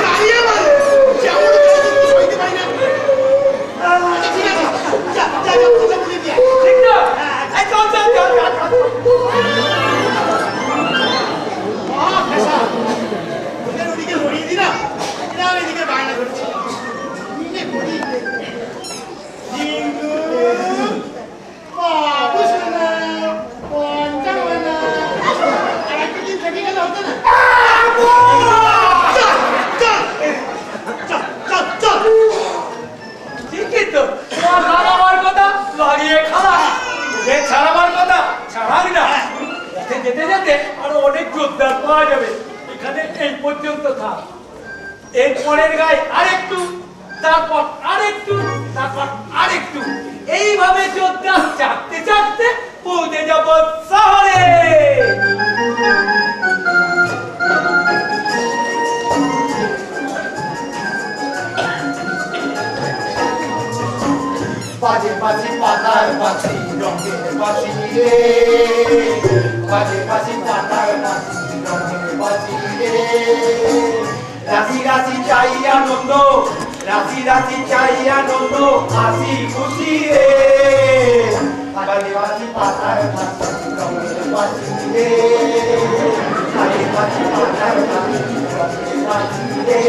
[SPEAKER 1] চালিয়ে মার। যেমন করে তুই সইতে পারি না। আচ্ছা, ঠিক আছে। যা, যা, যা, কথা বলে দিয়ে আয়।
[SPEAKER 4] ঠিক না এই চল চল চল চল আরো অনেক জোরদার পাওয়া যাবে। এখানে এই পর্যন্ত থাক, এর পরের গায়ে আরেকটু, তারপর আরেকটু, তারপর আরেকটু, এইভাবে জোরদার চাপতে চাপতে পৌঁছে যাব শহরে।
[SPEAKER 3] বাজে বাজে পাতার বাজি রঙের বাজি রে, বাজে বাজে পাতার বাজি রঙের বাজি রে, রাজি রাজি চাই আনন্দ, রাজি রাজি চাই আনন্দ, হাসি খুশি রে, বাজে বাজে পাতার বাজি রঙের বাজি রে, বাজে বাজে পাতার বাজি রঙের বাজি রে।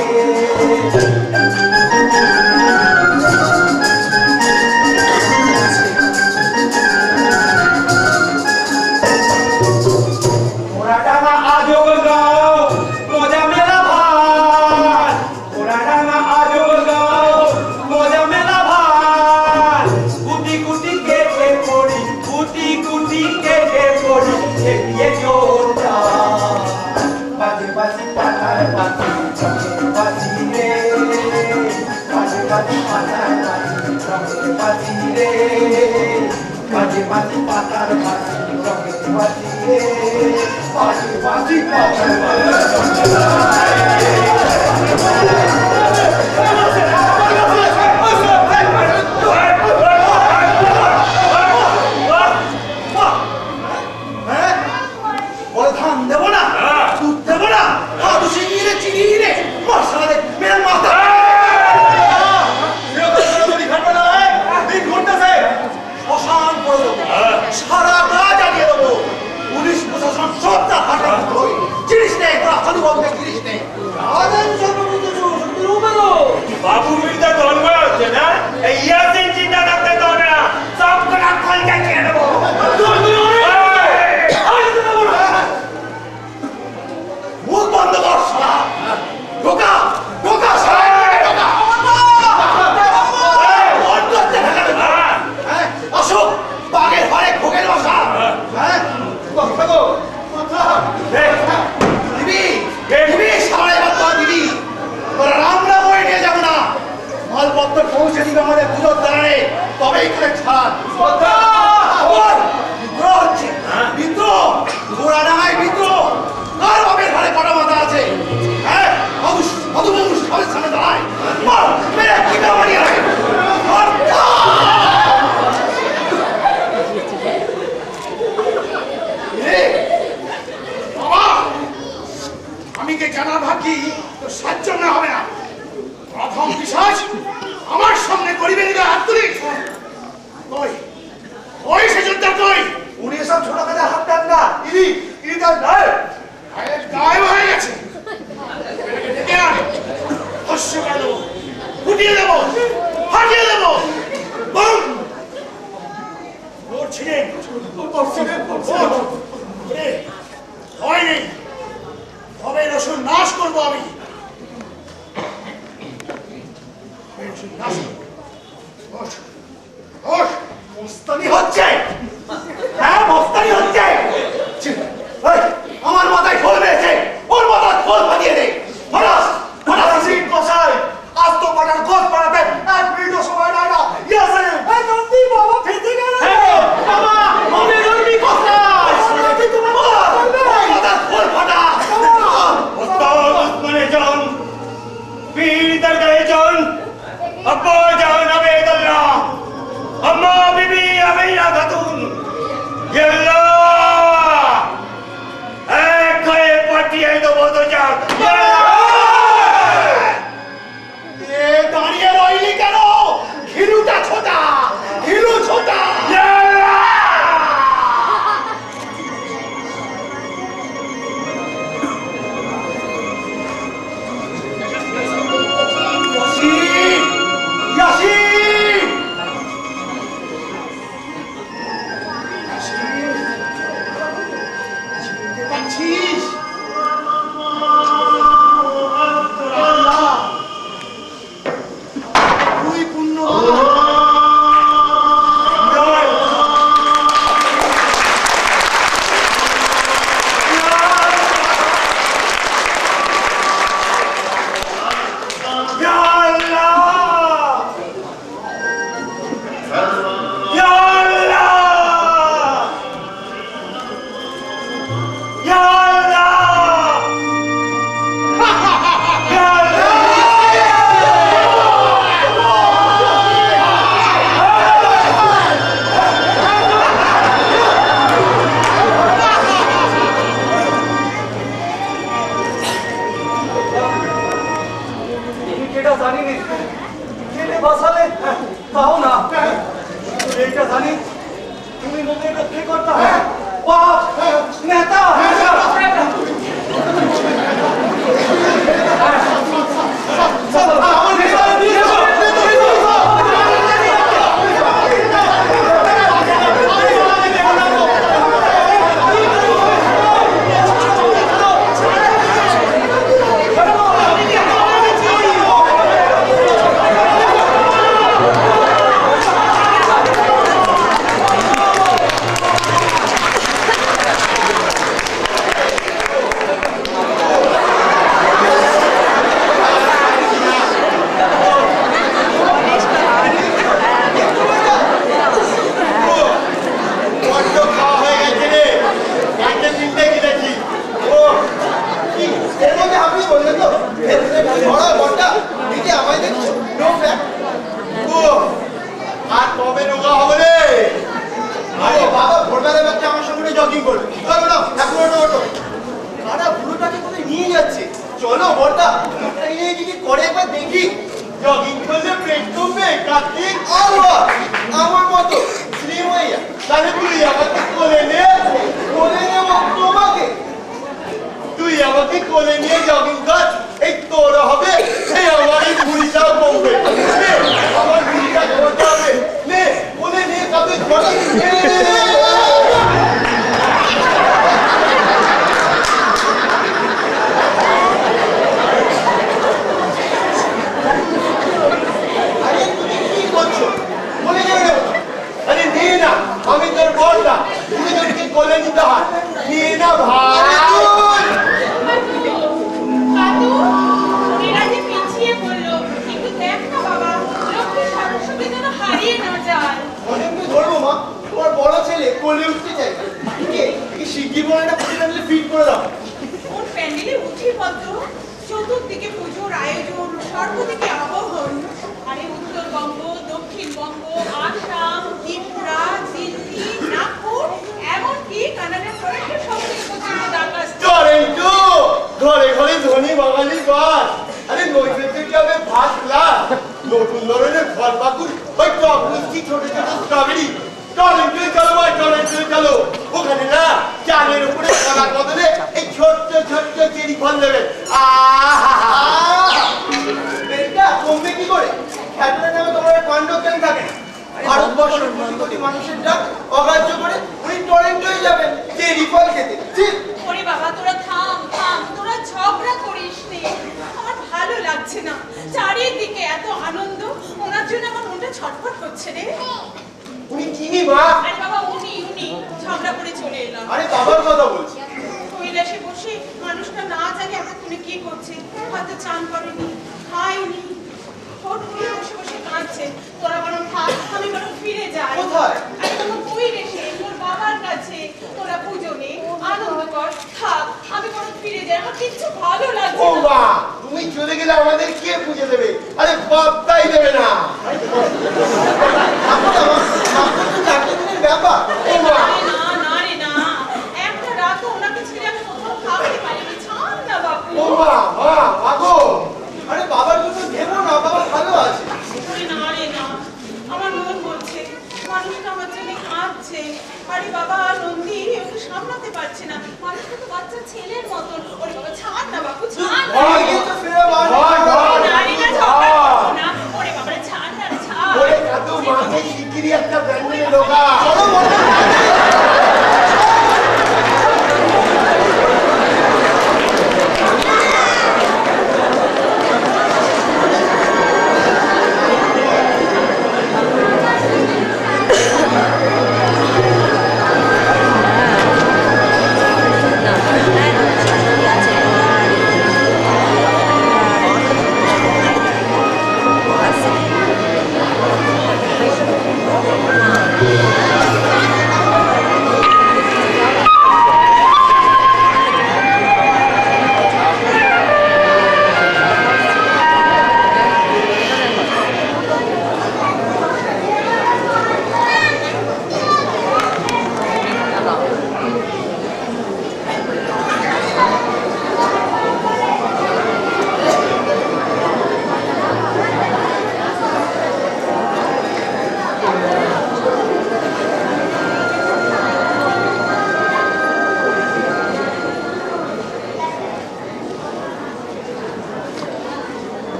[SPEAKER 7] বাবু মির্জা জন্ম হচ্ছে না, এই ইয়াসিন চিন্তা করতে তো না, সব কটা খলকা খেয়ে নেবো।
[SPEAKER 3] মুখ বন্ধ কর শালা, ঢোকা ঢোকা শালা, ঢোকা অশোক বাঘের ঘরে ভোগের বসা। হ্যাঁ দিবি দিবি সারাই বাদ দিবি, তোরা রাম রাম হয়ে নিয়ে যাবো না, মালপত্র পৌঁছে দিবে আমাদের পুজোর দাঁড়ানে, তবেই করে ছাড়। বিদ্রোহ হচ্ছে বিদ্রোহ, ঘোড়া ডাঙায় বিদ্রোহ, কার বাপের ঘরে কটা মাথা আছে? হ্যাঁ মধুবংশ সবের সামনে দাঁড়ায়, মার মেরে টিকা মারিয়ে রাখে।
[SPEAKER 1] আমি কে জানা ভাবি তো সাহায্য না হবে না। প্রথম বিশ্বাস আমার সামনে গরিবের দিকে হাত তুলি। কই ওই সেজনটা কই?
[SPEAKER 3] উনি এসব ছোট কাজে হাত দেন না, ইনি তার নয়,
[SPEAKER 1] গায়েব হয়ে গেছে। ডেকে আন, হস্য গেল, ফুটিয়ে দেবো, ফাটিয়ে দেবো। বল ওর ছিলেন ভয় নেই, তবে রসুন নাশ করবো আমি।
[SPEAKER 3] মস্তানি হচ্ছে, হ্যাঁ মস্তানি হচ্ছে। আমার মাথায় খোল মেরেছে, ওর মাথায় খোল বাঁধিয়ে দে। ফরাস ফরাস কষাই, আজ তো পাটার গোল পাড়াতে 1 মিনিটও সময় নাই না। ইয়াসিন এই নন্দী বাবা ফেটে গেল। বাবা মনে নন্দী কষাই, তোমার মাথার খোল ফাটা।
[SPEAKER 7] ওস্তাদ ওসমানে ইয়া আল্লাহ ইয়া আল্লাহ
[SPEAKER 6] এটা জানি নি কেটে বাঁচালে তাও না এইটা জানি তুমি মনে রক্ষে করতে হবে বাপ নেতা
[SPEAKER 3] আর কবে রোগা হবে রে? আরে বাবা ভোরবেলা বাচ্চা আমার সঙ্গে জগিং করবে। চলো না, এখন ওঠো। আরে বুড়োটাকে কোথায় নিয়ে যাচ্ছে? চলো বড়টা, এই কি করে একবার দেখি। জগিং করলে পেট কমবে, কার্তিক। আমার মতো স্লিম হয়ে যা। তাহলে তুই আমাকে কোলে নে, কোলে নেব তোমাকে। তুই আমাকে কোলে নিয়ে জগিং কর, এই তোর হবে, এই আমার এই ভুঁড়িটাও কমবে। আমার ভুঁড়িটা কমতে হবে। নে, কোলে নিয়ে কাউকে ধরে নে। আরে তুমি কি করছো? কোলে যাবে না? আরে নে না, আমি তোর বল না। তুমি তোকে কোলে নিতে হয়। নিয়ে না ভাই।
[SPEAKER 5] কাতু, এরা যে পিছিয়ে পড়লো। একটু দেখ না বাবা, লক্ষ্মী সরস্বতী যেন হারিয়ে না যায়।
[SPEAKER 3] অনেককে ধরবো মা, তোমার বড় ছেলে কোলে উঠতে চাই। কি শিগগির বলে একটা পুজো টানলে ফিট করে দাও।
[SPEAKER 5] ওর প্যান্ডেলে উঠি পদ্ম, চতুর্দিকে পুজোর আয়োজন, সর্বদিকে আবহন। আরে উত্তরবঙ্গ, দক্ষিণবঙ্গ, আসাম, ত্রিপুরা, দিল্লি, নাগপুর, এমনকি কানাডার টরন্টো শহরে পর্যন্ত ডাক আসছে।
[SPEAKER 3] টরেন্টো, ঘরে ঘরে ধনী বাঙালি বাস। আরে নৈবেদ্যের যাবে ফার্স্ট ক্লাস। নতুন ধরনের ফল পাকুড়, ওই টক মিষ্টি ছোট ছোট স্ট্রবেরি। টরেন্টোয় চলো ভাই, টরেন্টোয় চলো। ওখানে না চালের উপরে কলার বদলে এই ছোট্ট ছোট্ট চেরি ফল দেবে। এটা কমবে কি করে? খ্যাটের নামে তোমার কন্ডক কেন থাকে না? ভারতবর্ষের কোটি কোটি মানুষের ডাক অগ্রাহ্য করে উনি টরেন্টোয় যাবেন চেরি ফল খেতে। ঠিক।
[SPEAKER 5] ওরে বাবা, তোরা থাম থাম, তোরা ঝগড়া করিস নে। আমার ভালো লাগছে না, চারিদিকে এত আনন্দ, ওনার জন্য আমার মনটা ছটফট করছে রে।
[SPEAKER 3] উনি চিনি মা।
[SPEAKER 5] আরে বাবা, উনি ঝগড়া করে চলে এলাম।
[SPEAKER 3] আরে বাবার কথা বলছি।
[SPEAKER 5] কৈলাসে বসে মানুষটা না জানে এতক্ষণে কি করছে, হয়তো চান করেনি, খায়নি, ঠোঁট ফুলে বসে বসে কাঁদছে। তোরা বরং থাক, আমি বরং ফিরে যাই।
[SPEAKER 3] কোথায়?
[SPEAKER 5] আরে তোমার বই রেখে তোর বাবার কাছে। তোরা পুজো নে, আনন্দ কর, থাক, আমি বরং ফিরে যাই। আমার কিচ্ছু ভালো লাগছে
[SPEAKER 3] ও
[SPEAKER 5] না।
[SPEAKER 3] মা, তুমি চলে গেলে আমাদের কে পুজো দেবে? আরে বাপটাই দেবে না। ব্যাপার। ও মা,
[SPEAKER 5] না না রে না, একটা রাতও ওনাকে ছেড়ে আমি কোথাও থাকতে পারিনি। ছাড় না বাপু।
[SPEAKER 3] ও মা, মা, মাগো। আরে বাবার জন্য ভেবো না, বাবা ভালো আছে।
[SPEAKER 5] না রে না, আমার মন বলছে মানুষটা আমার জন্য কাঁদছে। আরে বাবা, নন্দী ওকে সামলাতে পারছে না। মানুষটা তো বাচ্চা ছেলের মতন। ওরে বাবা, ছাড় না বাপু, ছাড় না।
[SPEAKER 3] ভয় কিন্তু ফিরে বার। ভয়, ভয়।
[SPEAKER 5] না রে না, ঝগড়া করো না। ওরে বাবা, ছাড় না রে, ছাড়।
[SPEAKER 3] ওরে এত মাকে শিগগিরই একটা ব্যান্ডেলে ঢোকা। চলো বলো।
[SPEAKER 8] Thank you.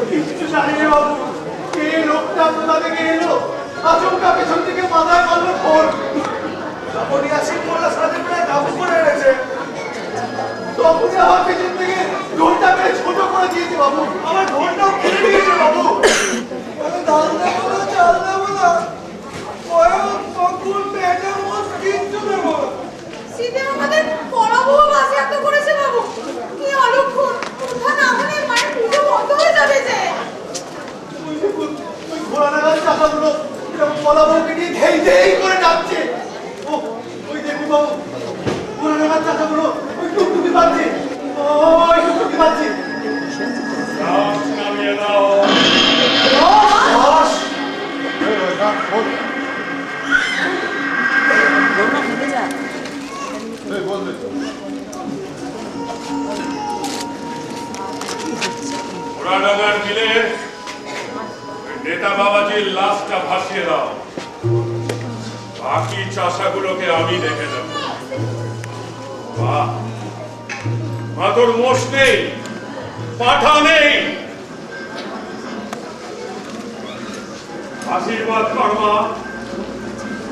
[SPEAKER 3] কিচ্ছু জানি না বাবু, কে লোকটা কোথা থেকে এলো, আচমকা পেছন থেকে মাথায় মারলো ফোন। তখনই আসি মোল্লা সাথে প্রায় কাবু করে রয়েছে। তখনই আমার পেছন থেকে ঢোলটা মেরে ছোট করে দিয়েছে বাবু, আমার ঢোলটাও কেড়ে নিয়েছে বাবু। আমি ধান দেবো না, চাল দেবো না, বয়স বকুল পেটে মোট কিচ্ছু দেবো না।
[SPEAKER 5] শীতে আমাদের পড়াবো বাসিয়াত করেছে বাবু। কি অলক্ষণ, কোথা না হলে মায়ের পুজো বন্ধ হয়ে যাবে যে।
[SPEAKER 3] ওই ঘোড়া নাগাল চাকাগুলো এরকম কলা বউকে নিয়ে ধেই ধেই করে ডাকছে। ও ওই দেখুন বাবু, ঘোড়া নাগাল চাকাগুলো ওই টুকটুকি বাজছে, ওই টুকটুকি বাজছে।
[SPEAKER 7] শ্বাস নামিয়ে দাও। ঘোড়াডাঙ্গার মিলে নেতা বাবাজির লাশটা ভাসিয়ে দাও। বাকি চাষাগুলোকে আমি দেখে নেব। মা তোর মোষ নেই, পাঠা নেই, আশীর্বাদ কর মা,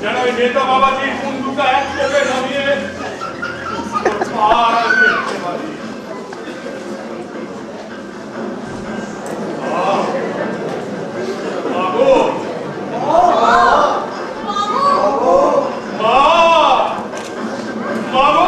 [SPEAKER 7] যেন ওই নেতা বাবাজির বন্দুকটা এক চোখে নামিয়ে তোর পায়ে দেখতে পারি। মাগো, মা, মাগো,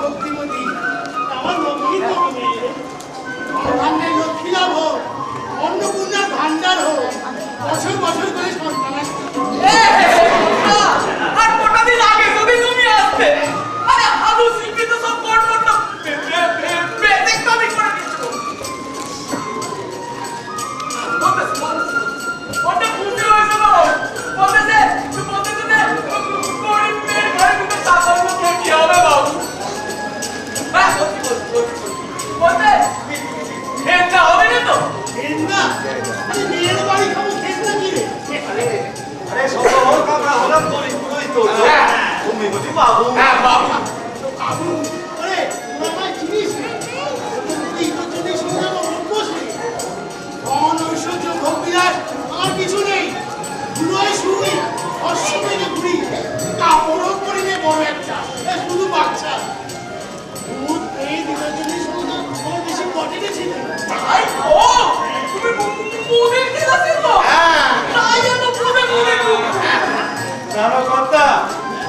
[SPEAKER 1] শক্তিমতী, আমার লক্ষ্মী তুমি ভান্ডার লক্ষ্মী লাভ হোক, অন্নপূর্ণার ভান্ডার হোক, বছর বছর করে সন্তান আসবে।
[SPEAKER 2] আর কটা দিন আগে যদি তুমি আসতে, আরে হালু সিংকে তো সব কোট করতে বেসিক কপি করে দিচ্ছ। ওটা খুশি হয়েছে তো বলতেছে গরিব মেয়ের ঘরে কিন্তু চাকর মুখে কি হবে বাবু? হ্যাঁ বলতে খেলতে হবে না তো?
[SPEAKER 1] খেস না, আরে মেয়ের বাড়ি খাবো, খেস না কি রে?
[SPEAKER 6] আরে সব আমরা হলাম দরিদ্রই তো। তুমি বুঝি বাবু?
[SPEAKER 2] হ্যাঁ বাবু।
[SPEAKER 1] বাবু, আরে তোরা আমায় চিনিস না? তুই তো যদি শুনে আমার অভ্যাস নেই। ধন, ঐশ্বর্য, ভোগ বিলাস আমার কিছু নেই। ধুলোয় শুই, অশ্বমেধে ঘুরি, কাপড়ও পরি নে বড় একটা, শুধু বাচ্চা। ভূত পেয়ে দিনের জন্য শুধু আমার বেশি পটে গেছিল।
[SPEAKER 2] তাই তো তুমি মুদির কি আছে তো?
[SPEAKER 1] হ্যাঁ।
[SPEAKER 2] তাই এত পুরো মুদির
[SPEAKER 6] জানো কর্তা,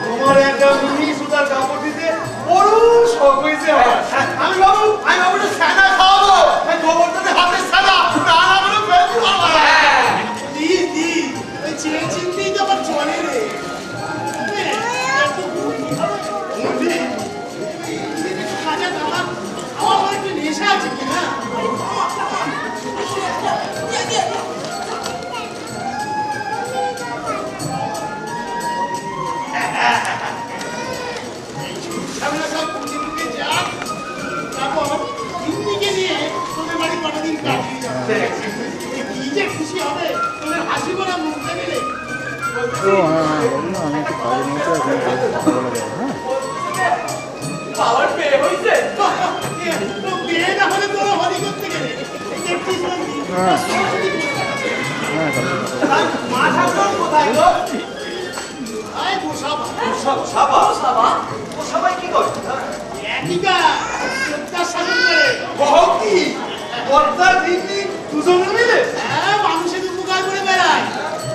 [SPEAKER 6] তোমার একটা মিনি সুতার কাপড় দিতে বড় শখ হয়েছে আমার।
[SPEAKER 3] আমি বাবুটা ছানা খাওয়াবো, আমি গোবর্ধনের হাতের ছানা, তা না বলে বেশ খাওয়া।
[SPEAKER 1] দিস দিস, ওই চেয়ে চিনতেই তো আবার চলে রে। এত বুদ্ধি হবে। খাজা দাদা, আমার একটু নেশা আছে কি না? সামনে সব পুঁজি পুঁজি যাক, তারপর হিন্দিকে নিয়ে তোদের বাড়ি কটা দিন কাটিয়ে যাবে। কি যে খুশি হবে, তোদের হাসি ভরা মুখ দেখলে।
[SPEAKER 2] পাওয়ার পে হইছে।
[SPEAKER 1] তো বিয়ে না হলে তোরা হলি করতে গেলে দেখছিস না কি?
[SPEAKER 3] মা ঠাকুর কোথায় গো?
[SPEAKER 1] আয় বসাবা,
[SPEAKER 6] সাবা
[SPEAKER 2] বাবা
[SPEAKER 6] ও সবাই কি করে?
[SPEAKER 1] একই কাজ, চোখটা শাসন করে।
[SPEAKER 6] কি কর্তা দিদি দুজনে মিলে?
[SPEAKER 1] হ্যাঁ, মানুষের উপকার করে বেড়ায়।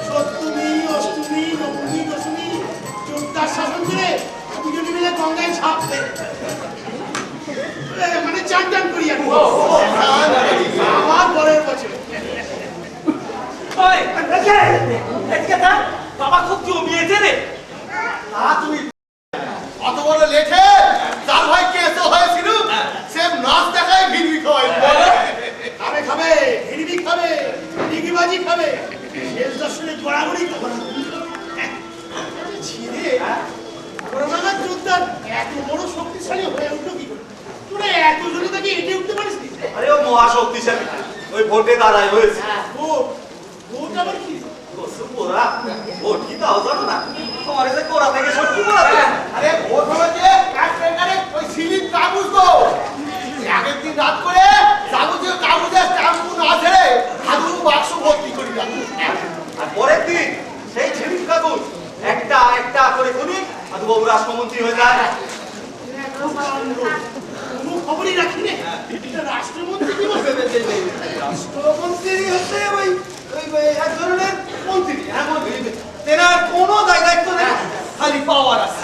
[SPEAKER 1] সপ্তমী, অষ্টমী, নবমী, দশমী, চোখটা শাসন করে দুজনে মিলে গঙ্গায় ঝাঁপ দেয়। মানে চান টান করি আর কি। আমার পরের বছর
[SPEAKER 4] ওই এদিকে তা বাবা খুব জমিয়েছে রে।
[SPEAKER 3] তুমি অত বড় লেঠে, তার ভাই কেস হয়েছিল, সে নাচ দেখায় ভিড়ি খাওয়াই।
[SPEAKER 1] খাবে খাবে, হিড়িবি খাবে, ডিগিবাজি খাবে, শেষ দর্শনে গড়াগড়ি খাবে। ছিঁড়ে করোনার যোদ্ধার এত বড় শক্তিশালী হয়ে উঠলো কি করে? তোরা এত জনে তাকে এটে উঠতে পারিস নি?
[SPEAKER 6] আরে ও মহাশক্তিশালী, ওই ভোটে দাঁড়ায় হয়েছে।
[SPEAKER 1] ভোট, ভোট আবার কি?
[SPEAKER 6] পোড়া ভোট কি তাও জানো না? তোমার এসে কোরা থেকে সত্যি পোড়াতে।
[SPEAKER 3] আরে ভোট হয়েছে কাঠপেকারে ওই সিলিপ কাগজ তো আগের দিন রাত করে কাগজের স্ট্যাম্প না ছেড়ে হাদু বাক্স ভর্তি করি না।
[SPEAKER 6] আর পরের দিন সেই ছিলিপ কাগজ একটা একটা করে খুনি সাধু বাবু রাষ্ট্রমন্ত্রী হয়ে যায়।
[SPEAKER 1] কোনো খবরই রাখি নে। এটা রাষ্ট্রমন্ত্রী কি বলবে?
[SPEAKER 3] রাষ্ট্রমন্ত্রী হচ্ছে ওই এক ধরনের মন্ত্রী। হ্যাঁ, মন্ত্রী। তেনার কোনো দায়িত্ব নেই, খালি পাওয়ার আছে।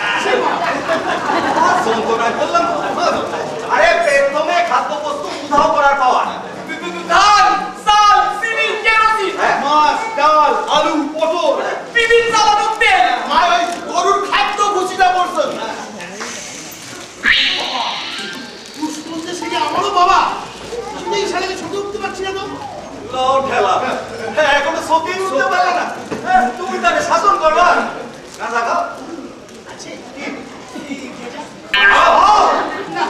[SPEAKER 6] যন্ত্রণায় বললাম তো। আরে প্রথমে খাদ্যবস্তু উধাও করার পাওয়া,
[SPEAKER 2] ধান চাল চিনি কেরোসিন
[SPEAKER 3] মাছ, ডাল, আলু, পটল,
[SPEAKER 2] বিভিন্ন চালানোর তেল
[SPEAKER 3] মা ওই গরুর খাদ্য ভুষিটা পড়ছে।
[SPEAKER 1] দুষ্কর্মে সে কি আমারও বাবা? আমি এই শালাকে ছোট উঠতে পারছি না তো।
[SPEAKER 6] লাও ঠেলা। হ্যাঁ, এখনো চোখে উঠতে পারে না। হ্যাঁ, তুমি তাকে শাসন করবা। গাঁজা খাও।
[SPEAKER 1] আছে কি? গেজা?
[SPEAKER 6] আহ!
[SPEAKER 1] না,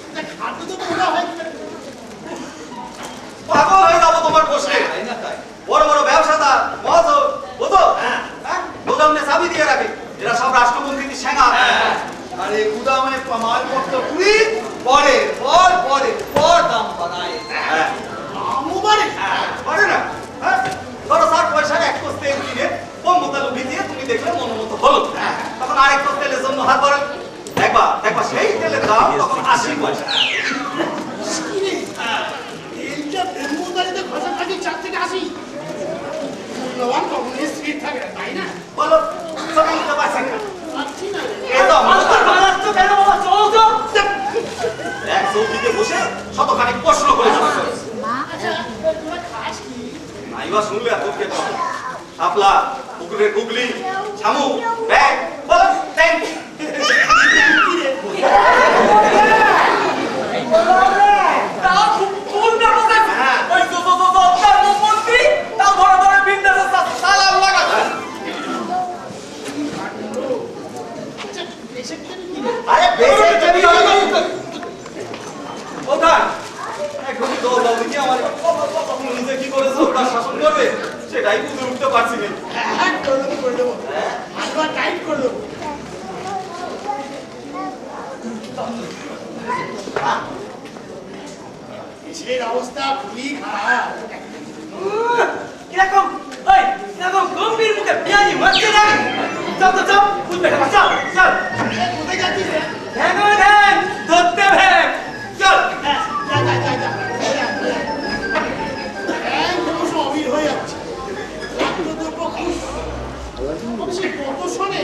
[SPEAKER 1] এটা খাদ্য তো মোটা হয় কি?
[SPEAKER 6] পাগল হয়ে যাবো তোমার বসে। বড় বড় ব্যবসাদার, মহাজন, বুঝো? হ্যাঁ, গোদামে চাবি দিয়ে রাখে। এরা সব রাষ্ট্রমন্ত্রীর সেনা।
[SPEAKER 3] আরে গুদামে মালপত্র পুরি পরে পর দাম বাড়ায়।
[SPEAKER 6] হ্যাঁ,
[SPEAKER 1] আমও বাড়ে।
[SPEAKER 6] পারে না? হ্যাঁ, ধরো 60 পয়সার এক কোষ তেল কিনে কম মতালু ভিজিয়ে তুমি দেখলে মনোমতো হলো। তখন আরেক কোষ তেলের জন্য হাত বাড়ান। দেখবা সেই তেলের দাম তখন 80 পয়সা।
[SPEAKER 1] কি রে? তেলটা ব্রহ্মচারীতে খরচা থাকে 4 থেকে 80। মূল্যবান কখনোই স্থির থাকে না, তাই না?
[SPEAKER 6] বলো, সবাই উঠতে পারছে না।
[SPEAKER 1] পাচ্ছি না রে।
[SPEAKER 6] এই তো
[SPEAKER 4] মাস্টার মারাত্মক কেন বাবা, চল
[SPEAKER 6] শতখানিক প্রশ্ন করে যাচ্ছে
[SPEAKER 1] আচ্ছা তোরা খাস কি?
[SPEAKER 6] নাইবা শুনলে এত কে শাপলা পুকুরের গুগলি ছামু ব্যাগ বল ট্যাঙ্ক
[SPEAKER 2] তাও ফুল না বসে ওই তার মন্ত্রী তাও ধরে ধরে বিন্দাসের সালাম লাগাচ্ছে
[SPEAKER 1] আচ্ছা এসে কি জানি কি রে?
[SPEAKER 3] আরে বেঁচে যাবি
[SPEAKER 6] কোথায় এখনই তো বলবি কি আমার নিজে কি করেছে ওটা শাসন করবে সেটাই বুঝে উঠতে পারছি না
[SPEAKER 1] হ্যাঁ করে দেবো আবার টাইট করে দেবো দেশের অবস্থা খুবই খারাপ
[SPEAKER 4] কিরকম ওই কিরকম গম্ভীর মুখে পেঁয়াজি মারছে না চল তো চল বুঝবে না চল চল
[SPEAKER 1] কোথায় যাচ্ছিস রে?
[SPEAKER 4] ভ্যান ভ্যান ধরতে ভ্যান চল
[SPEAKER 1] হ্যাঁ, যা। ক্রমশ অবির হয়ে যাচ্ছে। রাত্রদ্রব্য খুশ। অবশ্যই কত শোনে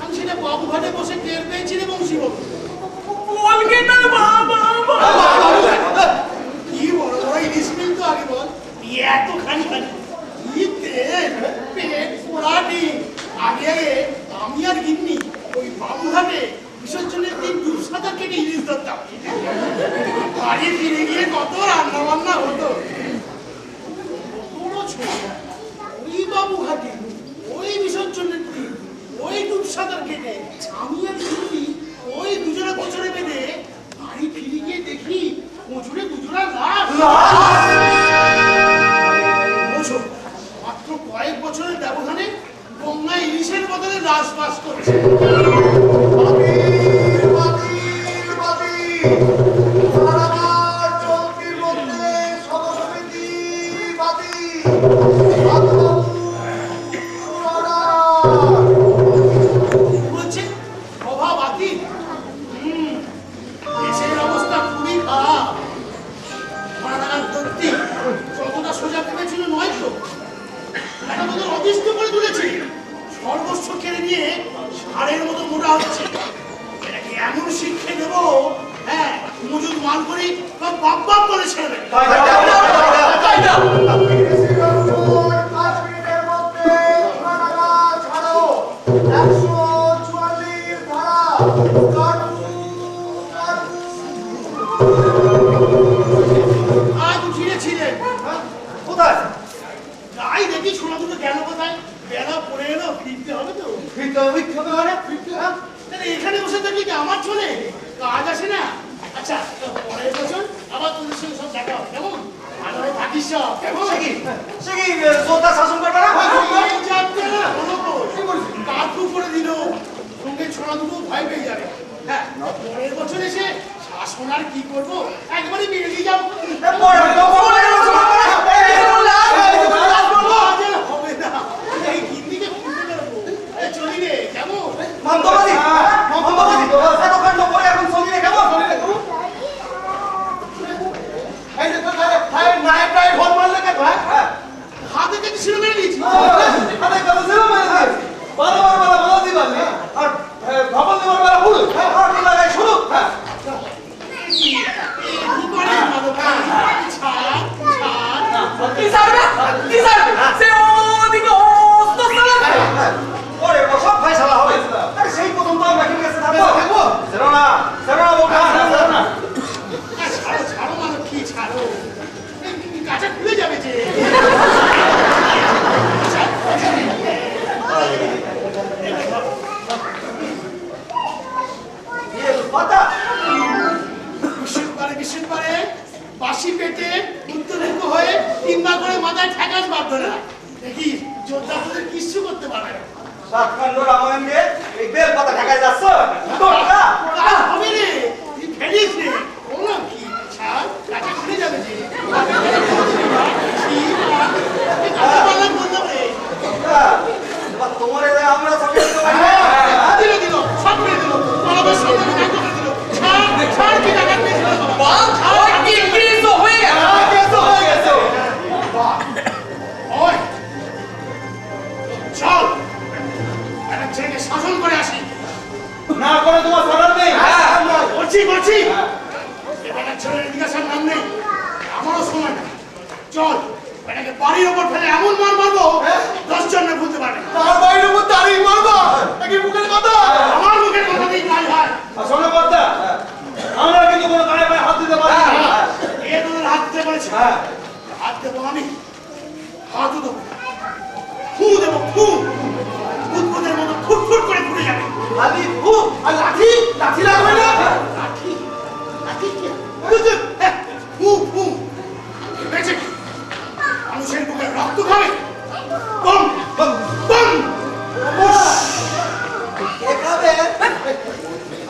[SPEAKER 1] আমি সেটা বাবুঘাটে বসে টের পেয়েছি রে বংশীবাবু।
[SPEAKER 2] বলকে না বাবা
[SPEAKER 1] কি বড় বড় ইলিশ মিল তো আগে বল। এতখানি কি তেল, পেট পোড়াটি। আগে আমি আর গিন্নি ওই বাবুঘাটে বিসর্জনের দিন 2,000 কেটে ইলিশ ধরতাম। বাড়ি ফিরে গিয়ে কত রান্না বান্না হতো। বড় ছোট ওই বাবুঘাটে ওই বিসর্জনের দিন ওই 2,000 কেটে আমি আর গিন্নি ওই দুজনে বছরে বেঁধে বাড়ি ফিরে গিয়ে দেখি মজুরে দুজনা লাশ। বোঝো, মাত্র কয়েক বছরের ব্যবধানে গঙ্গা ইলিশের বদলে লাশ বাস করছে। বলছে সভা বাতিল। দেশের অবস্থা খুবই খারাপ। মারানার দত্তি যতটা সোজা ভেবেছিল নয় তো, এটা আমাদের অতিষ্ঠ করে তুলেছে। সর্বস্ব কেড়ে নিয়ে ষাঁড়ের মতো মোটা হচ্ছে। এটাকে এমন শিক্ষা দেবো, হ্যাঁ মজুদ মাল করে বাপ বাপ করে ছেড়ে দেবে। আজ ফিরেছিলেন
[SPEAKER 3] কোথায়
[SPEAKER 1] যাই দেখি শোনা দুটো গেল কোথায়। বেলা পড়ে এলো, ফিরতে হবে তো। তাহলে এখানে বসে থাকলে কি আমার চলে? কাজ আসে না। আচ্ছা পরের বছর আবার তোদের সঙ্গে সব দেখা হবে, কেমন? ভালোভাবে থাকিস সব, কেমন?
[SPEAKER 3] সে কি জোরদার শাসন করবে না
[SPEAKER 1] এই যাচ্ছে না, হলো কই? কাকু করে দিল, সঙ্গে ছোড়া দুটো ভয় পেয়ে যাবে। হ্যাঁ, পরের বছর এসে শাসন আর কি করবো, একবারই বেরিয়ে যাবো। আজ আর হবে না, এই গিন্নিকে খুঁজে বেরোবো। এই চলি রে, কেমন? হাতে থেকে ছিল মেরে দিয়েছি। কি করে ভালো করে? ছাড়।
[SPEAKER 2] কি সারবে সে ওদিকে অস্ত চালাচ্ছে
[SPEAKER 3] সেই প্রথম তো আমরা কি কাছে থাকবো সেরোনা বলটা
[SPEAKER 1] ছাড়ো মানে কি ছাড়ো? এই কাঁচা খুলে যাবে যে। বিশুদ্ধবারে বাসি পেটে উত্তরমুখ হয়ে 3 বার করে মাথায় ঠেকাস বাধ্য না। দেখি যোদ্ধা তোদের কিচ্ছু করতে পারবে না।
[SPEAKER 3] সাতখণ্ড রামায়ণ দিয়ে এই বেল পাতা ঢাকায় যাচ্ছ
[SPEAKER 1] কাজ হবে রে, তুই ফেলিস রে। কোনো কি ছাড়, কাঁচা খুলে যাবে যে।
[SPEAKER 3] তোমার আমরা
[SPEAKER 1] দিল সব মেরে দিল, আমাদের সামনে নাটক করে দিল। ছাড় কি টাকা পেয়েছিল বাবা?
[SPEAKER 2] ওই কি তো হয়ে গেছে
[SPEAKER 1] ওই চল, একটা ছেলেকে শাসন করে আসি।
[SPEAKER 3] না করে তোমার করার নেই
[SPEAKER 1] বলছি এবার ছেলের জিজ্ঞাসার নাম নেই, আমারও সময় নেই। চল এটাকে বাড়ির ওপর ফেলে এমন মার মারবো 10 জন না ভুলতে পারবে না।
[SPEAKER 6] তার বাইরে উপর দাঁড়িয়ে মারবা নাকি মুখের কথা?
[SPEAKER 1] আমার মুখের কথা নেই কাজ হয়।
[SPEAKER 6] শোনো কথা, আমরা কিন্তু কোনো গায়ে গায়ে হাত দিতে পারি না।
[SPEAKER 1] এ তোদের হাত দিতে বলেছে,
[SPEAKER 6] হ্যাঁ,
[SPEAKER 1] হাত দেবো আমি, হাতও দেবো, ফু দেবো, ফু উদ্ভুতের মতো ফুটফুট করে ফুটে যাবে।
[SPEAKER 3] খালি ফু আর লাঠি, লাঠি লাগবে না?
[SPEAKER 1] লাঠি লাঠি কি? হ্যাঁ, ফু ফু বেঁচে কি? মানুষের বুকে রক্ত খাবে। Bomb bomb bomb.
[SPEAKER 3] কে খাবে?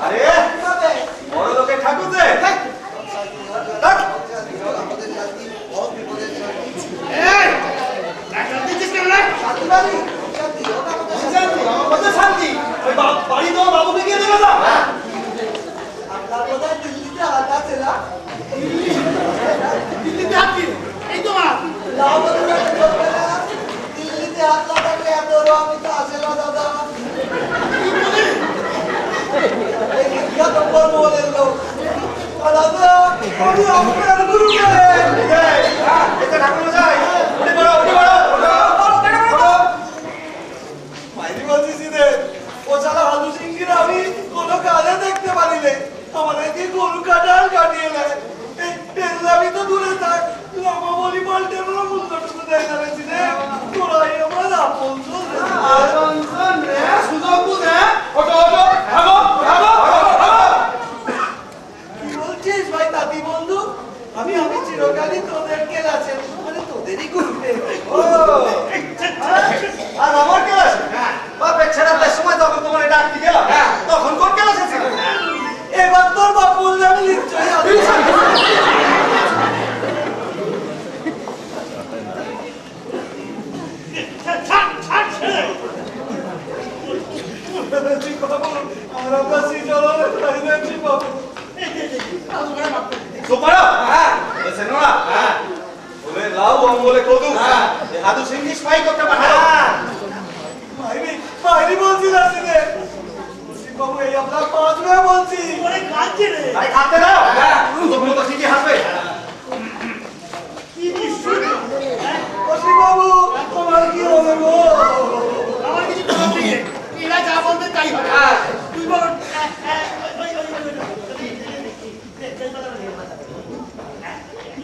[SPEAKER 6] আরে
[SPEAKER 3] খাবে?
[SPEAKER 6] বড় লোকের ঠাকুর যে
[SPEAKER 3] আমাদের জাতি বহুত বিপদের জাতি।
[SPEAKER 1] এই একটা দিচ্ছিস কেন রে?
[SPEAKER 3] জাতি বাড়ি, জাতি, ওটা আমাদের জাতি।
[SPEAKER 6] আমাদের শান্তি। ওই বাড়ি তো বাবুকে গিয়ে দেবে না।
[SPEAKER 3] আপনার বোধহয় দিল্লিতে হাত আছে না?
[SPEAKER 1] দিল্লিতে হাত কি? এই তো মার।
[SPEAKER 3] লাউ বলে রাখতে চলবে না। দিল্লিতে হাত না থাকলে এত রঙ তো আসে না দাদা। এই বিখ্যাত বর্মনের লোক। আর দাদা, আমি আপনার গুরু বলে।
[SPEAKER 6] এটা ঠাকুর মশাই, উঠে পড়ো, উঠে পড়ো।
[SPEAKER 3] মাইরি বলছিস রে, ও শালা হাদু সিংহির আমি কোনো কাজে দেখতে পারিলে আমাদের কি গরু কাটাল কাটিয়ে নেয়। এই টেনলামি তো দূরে থাক, লামা বলি পাল্টে আমরা মুন্ডটুকু দেখা গেছি রে। তোরাই আমার আপন
[SPEAKER 6] সুযোগ বুঝে ওটো ওটো ভাগো ভাগো ভাগো।
[SPEAKER 3] কি বলছিস ভাই তাঁতি বন্ধু? আমি চিরকালই তোদের কেলাছে, মানে তোদেরই গুরুতে।
[SPEAKER 6] আর আমার ক্লাস বাপের ছেড়াতে সময় যখন তোমার ডাকতে গেলাম তখন কোন ক্লাসে ছিল?
[SPEAKER 3] এবার তোর বাপ বললে আমি নিশ্চয়ই আসবো।
[SPEAKER 1] ছাড় ছাড় ছেড়ে।
[SPEAKER 3] আমরা কাছে চলো প্রাইভেট বাবু।
[SPEAKER 1] আজ করে মাপ করে দে।
[SPEAKER 6] সুপারো হ্যাঁ বলেছেন না হ্যাঁ বলে লাউ বলে কদু হ্যাঁ হাদু সিংহি স্পাই করতে পাঠাও।
[SPEAKER 3] মাইরি বলছি না রে। বাবু এই আমরা 5 মেয়ে বলছি।
[SPEAKER 1] ওরে কাঁদছে রে।
[SPEAKER 6] আরে খাতে দাও হ্যাঁ সুযোগ মতো ঠিকই হাসবে।
[SPEAKER 1] কি নিশ্চয়
[SPEAKER 3] ওসি বাবু তোমার কি হবে গো?
[SPEAKER 1] আমার কিছু করার নেই রে। এরা যা বলবে তাই হবে। তুই বল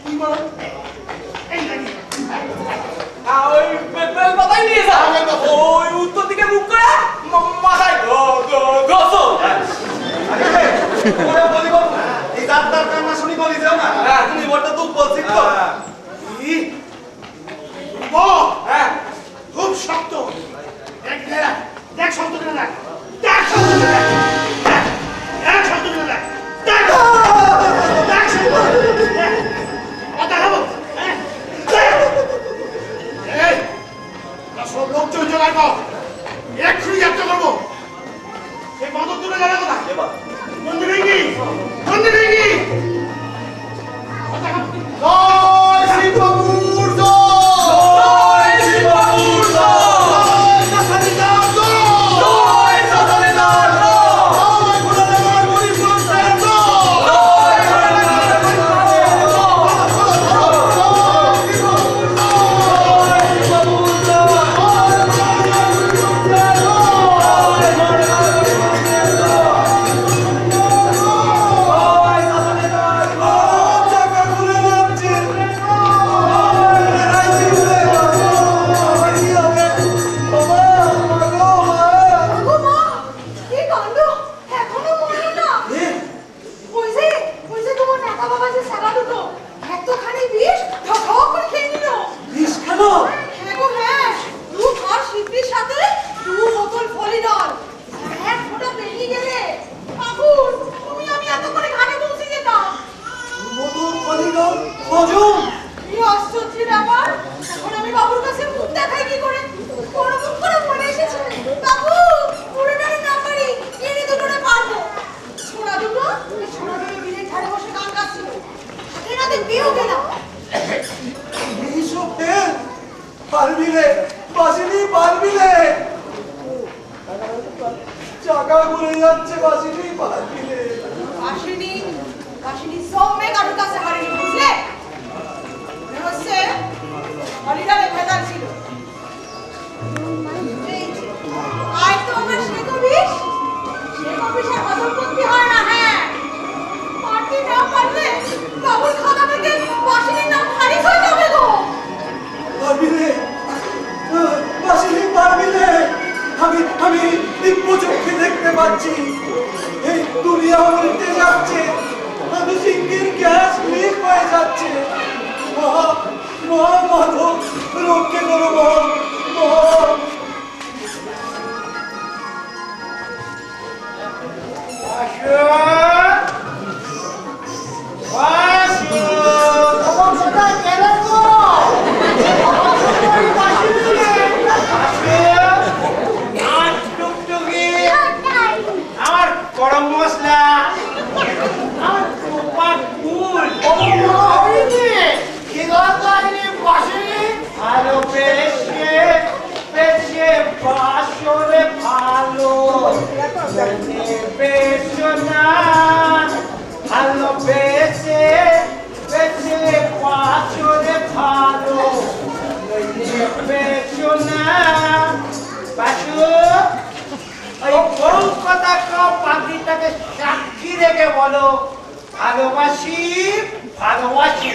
[SPEAKER 1] তুই বল এই নাকি
[SPEAKER 2] ওই বেল পাতাই নিয়ে যা। ওই উত্তর দিকে মুখ করে মাথায় ঘষো।
[SPEAKER 6] আরে ওরে বলি বাবু এই ডাক্তার কান্না শুনি বলি যাও না তুমি বড় দুঃখ বলছিস তো।
[SPEAKER 1] কি বল
[SPEAKER 2] হ্যাঁ
[SPEAKER 1] খুব শক্ত। দেখ দেখ দেখ শক্ত করে দেখ দেখ শক্ত করে দেখ দেখ শক্ত করে দেখ দেখ দেখ শক্ত করে দেখ কথা খাবো এই সব লোক চলে জোগাড় কর এক্ষুনি যাত্রা করবো। এই বাঁদর তুলে যাবে কোথায়? মন্দিরে কি মন্দিরে কি কথা খাবো।
[SPEAKER 6] জয় শ্রী বাবুর জয় শ্রী বাবুর জয় সাসারিদার জয় সাসারিদার জয় গুরুদেবার গুরি পুরস্কার জয়
[SPEAKER 3] চাকা ঘুরে যাচ্ছে। কি হবে? বাবা, মাগো, মা।
[SPEAKER 5] ও মা, কি কাণ্ড! এখনো মরলো না। ওই যে তোমার টাকা বাবা যে সারা দুটো এতখানি বিষ ঠকাও করে খেয়ে নিল।
[SPEAKER 3] বিষ কেন?
[SPEAKER 5] হ্যাঁ গো হ্যাঁ, 2 ঘর সিদ্ধির সাথে 2 বোতল ফলিডল। এক ফোঁটা বেরিয়ে গেলে ঠাকুর তুমি আমি এত করে ঘাটে পৌঁছে যেতাম।
[SPEAKER 3] মধুর কলিডল হজম।
[SPEAKER 5] কি আশ্চর্যের ব্যাপার! এখন আমি বাবুর কাছে মুখ দেখাই কি করে? বড় মুখ করে মনে এসেছে বাবু পুরোটারে নাম্বারই এনে দুটোরে পারবো। ছোড়া দুটো বিলের ধারে বসে গান গাচ্ছিল। এনাদের বিয়েও গেলাম।
[SPEAKER 3] এইসব তেল পারবি রে, বাসিনি পারবি রে। চাকা ঘুরে যাচ্ছে, বাসিনি পারবি রে।
[SPEAKER 5] কাশিনী সব মেয়ে কারোর কাছে হারিয়ে বুঝলে? হলিডারে ভেজাল ছিল। এই যে, আজ তো আমার শেখ অফিস হজম করতে হয় না। হ্যাঁ, পারতে না পারলে বাবুর খাতা থেকে বাসিনীর নাম খারিজ হয়ে যাবে গো।
[SPEAKER 3] পারবিলে বাসিনি পারবিলে আমি দিব্য চোখে দেখতে পাচ্ছি এই দুনিয়া উল্টে যাচ্ছে আমি সিংহের গ্যাস লিক হয়ে যাচ্ছে মাধব রক্ষে করো
[SPEAKER 4] আমার গরম মশলা আমার তোপার ফুল ভালো বেশে বেশে বাসরে ভালো বেশো না ভালো বেশে বেশে বাসরে ভালো বেশো না বাসু ওই কোন কথা কাও পাখিটাকে সাক্ষী রেখে বলো ভালোবাসি ভালোবাসি।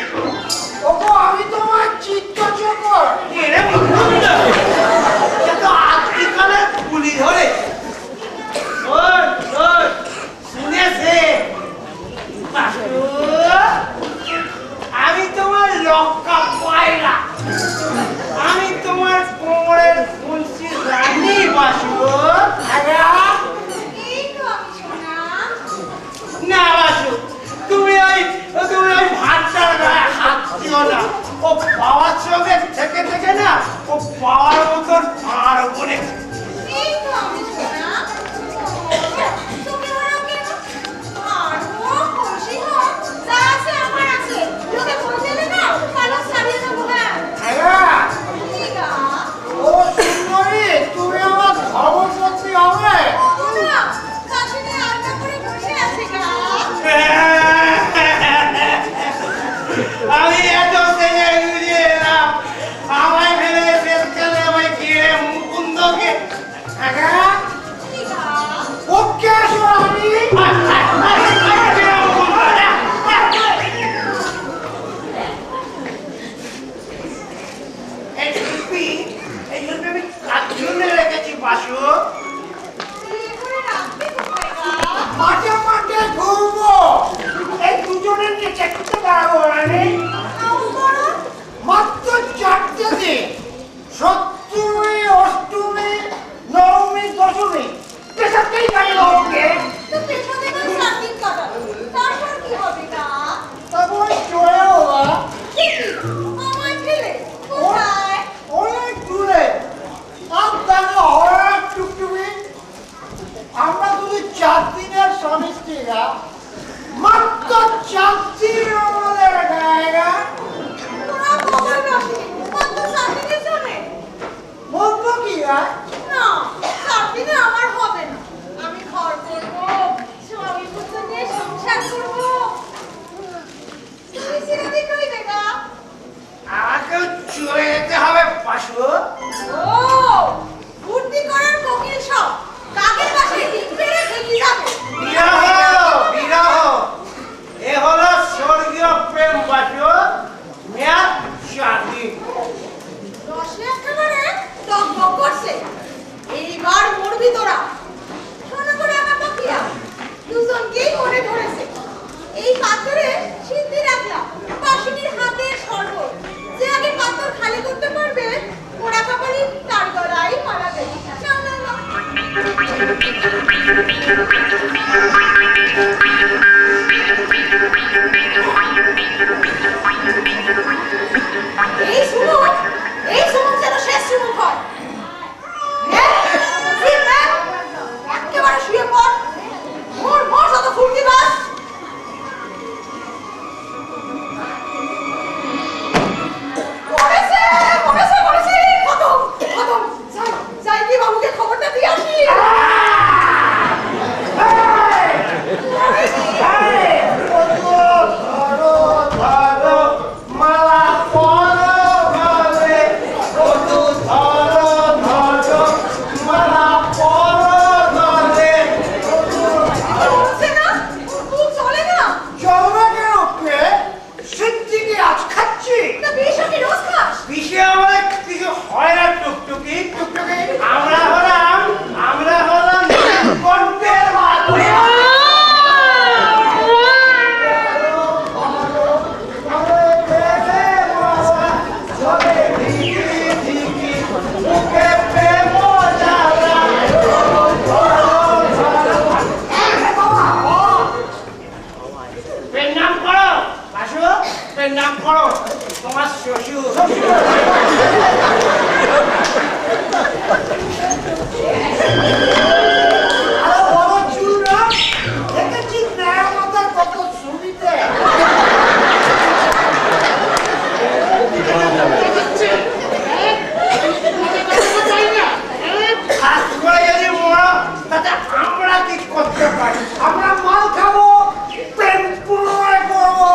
[SPEAKER 4] ওগো আমি তোমার চিত্ত চকর এরে মুন্ডা এত আজকালে পুলি ধরে শোন শোন শুনেছে বাসু আমি তোমার লক্কা পায়রা আমি তোমার কোমরের ফুলসি রানী বাসু।
[SPEAKER 5] এই তো আমি সোনা।
[SPEAKER 4] না বাসু তুমি ওই ভাতটার গায়ে হাত দিও না ও পাওয়ার সঙ্গে থেকে থেকে না ও পাওয়ার মতন আর বলে
[SPEAKER 5] এই তো আমি সোনা। তুমি ওরা কেন? আর ও খুশি হোক, যা আছে আমার আছে। লোকে বলছিলে না, কালো সারিয়ে দেবো। হ্যাঁ, ঠিক আছে।
[SPEAKER 4] ও সুন্দরী তুমি আমার খবর করতে হবে।
[SPEAKER 5] না, শাশুড়ি আলগা করে বসে আছে গা।
[SPEAKER 4] আমি এত সেজে গুজে এলাম আমায় ফেলে ফের খেলে আমায় গিয়ে মুকুন্দকে
[SPEAKER 5] ঠিক আছে।
[SPEAKER 4] ওকে আসো আমি এই আমি কাজ জন্য রেখেছি বাসু
[SPEAKER 5] বিয়ে করে রাখবে কোথায় গা?
[SPEAKER 4] মাঝে মাঝে ঘুরবো এই দুজনের নিচে করতে পারবো আমি
[SPEAKER 5] আউল করো।
[SPEAKER 4] মাত্র 4টে দিন সপ্তমী অষ্টমী নবমী দশমী পেশাতেই গাড়ি হোকে
[SPEAKER 5] তো পেছনে গা 7 দিন কাটাবে। তারপর কি হবে গা?
[SPEAKER 4] তখন চলে ওরা
[SPEAKER 5] ঠিকই, আমায় ফেলে কোথায়?
[SPEAKER 4] অনেক দূরে আর দেখো হঠাৎ টুকটুকি আমরা যদি 4 দিনের স্বামী স্ত্রীরা মাত্র 4 দিন আমাদের জায়গা
[SPEAKER 5] তোরা খবর রাখি, কত 7 দিনের জন্যে?
[SPEAKER 4] বলবো কি আর
[SPEAKER 5] না, 7 দিনে আমার হবে না। আমি ঘর করবো, স্বামী পুত্র নিয়ে সংসার করবো। তুমি চিরদিন রইবে গা?
[SPEAKER 4] আমাকেও চলে যেতে হবে পাশু
[SPEAKER 5] ও, বুদ্ধি করার কোকিল সব কাকের বাসায় ডিম পেড়ে থেকে যাবে।
[SPEAKER 4] বিরহ এ হলো স্বর্গীয় প্রেম বাসু মেয়াদ 4 দিন
[SPEAKER 5] রসে একেবারে টকবক করছে।
[SPEAKER 4] এর নাম করো বাসু, এর নাম করো তোমার শ্বশুর।
[SPEAKER 8] আরে বড় চুলরা দেখেছিস না আমাদের কত সুবিধে।
[SPEAKER 4] হাত করে যদি মরো তাতে আমরা কি করতে পারি? আমরা মাল খাবো, প্রেম পুনরায় করবো।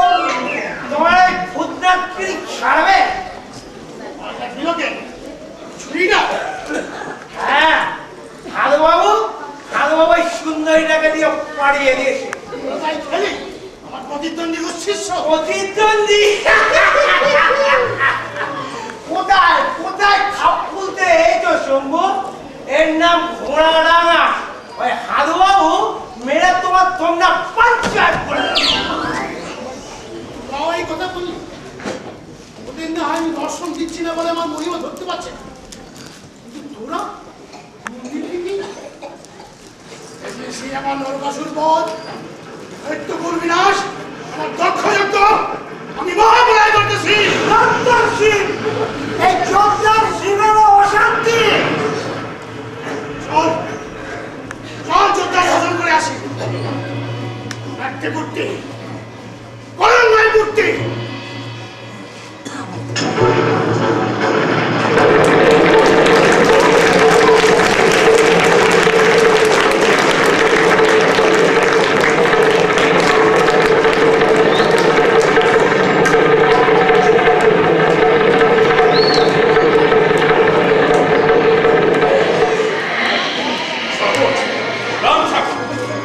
[SPEAKER 4] তোমার এই ভূতরাত্রি ছাড়বে? হ্যাঁ, হাদু বাবু এই সুন্দরীটাকে দিয়ে পাড়িয়ে দিয়েছে।
[SPEAKER 1] আমার প্রতিদ্বন্দ্বী উচ্ছিষ্ট
[SPEAKER 4] প্রতিদ্বন্দ্বী কোথায় কোথায় খাপ খুলতে এই তো শম্ভু, এর নাম ঘোড়াডাঙ্গা। ওই হাদু বাবু মেরে তোমার তোমরা পাঞ্চার করে
[SPEAKER 1] তাও এই কথা বললি। ওদের না হয় আমি দর্শন দিচ্ছি না বলে আমার মহিমা ধরতে পারছে না। কিন্তু তোরা মন্দির ফিরবি না। এই যে সে আমার নরকাসুর পদ, দৈত্যকুল বিনাশ, আমার দক্ষ যজ্ঞ আমি মহাবলয় করতেছি।
[SPEAKER 8] এই চোদ্দার শিবের অশান্তি।
[SPEAKER 1] চল চল যোদ্ধা ভজন করে আসি। একটা মূর্তি করঙ্গায় মূর্তি।
[SPEAKER 7] রাম ঠাকুর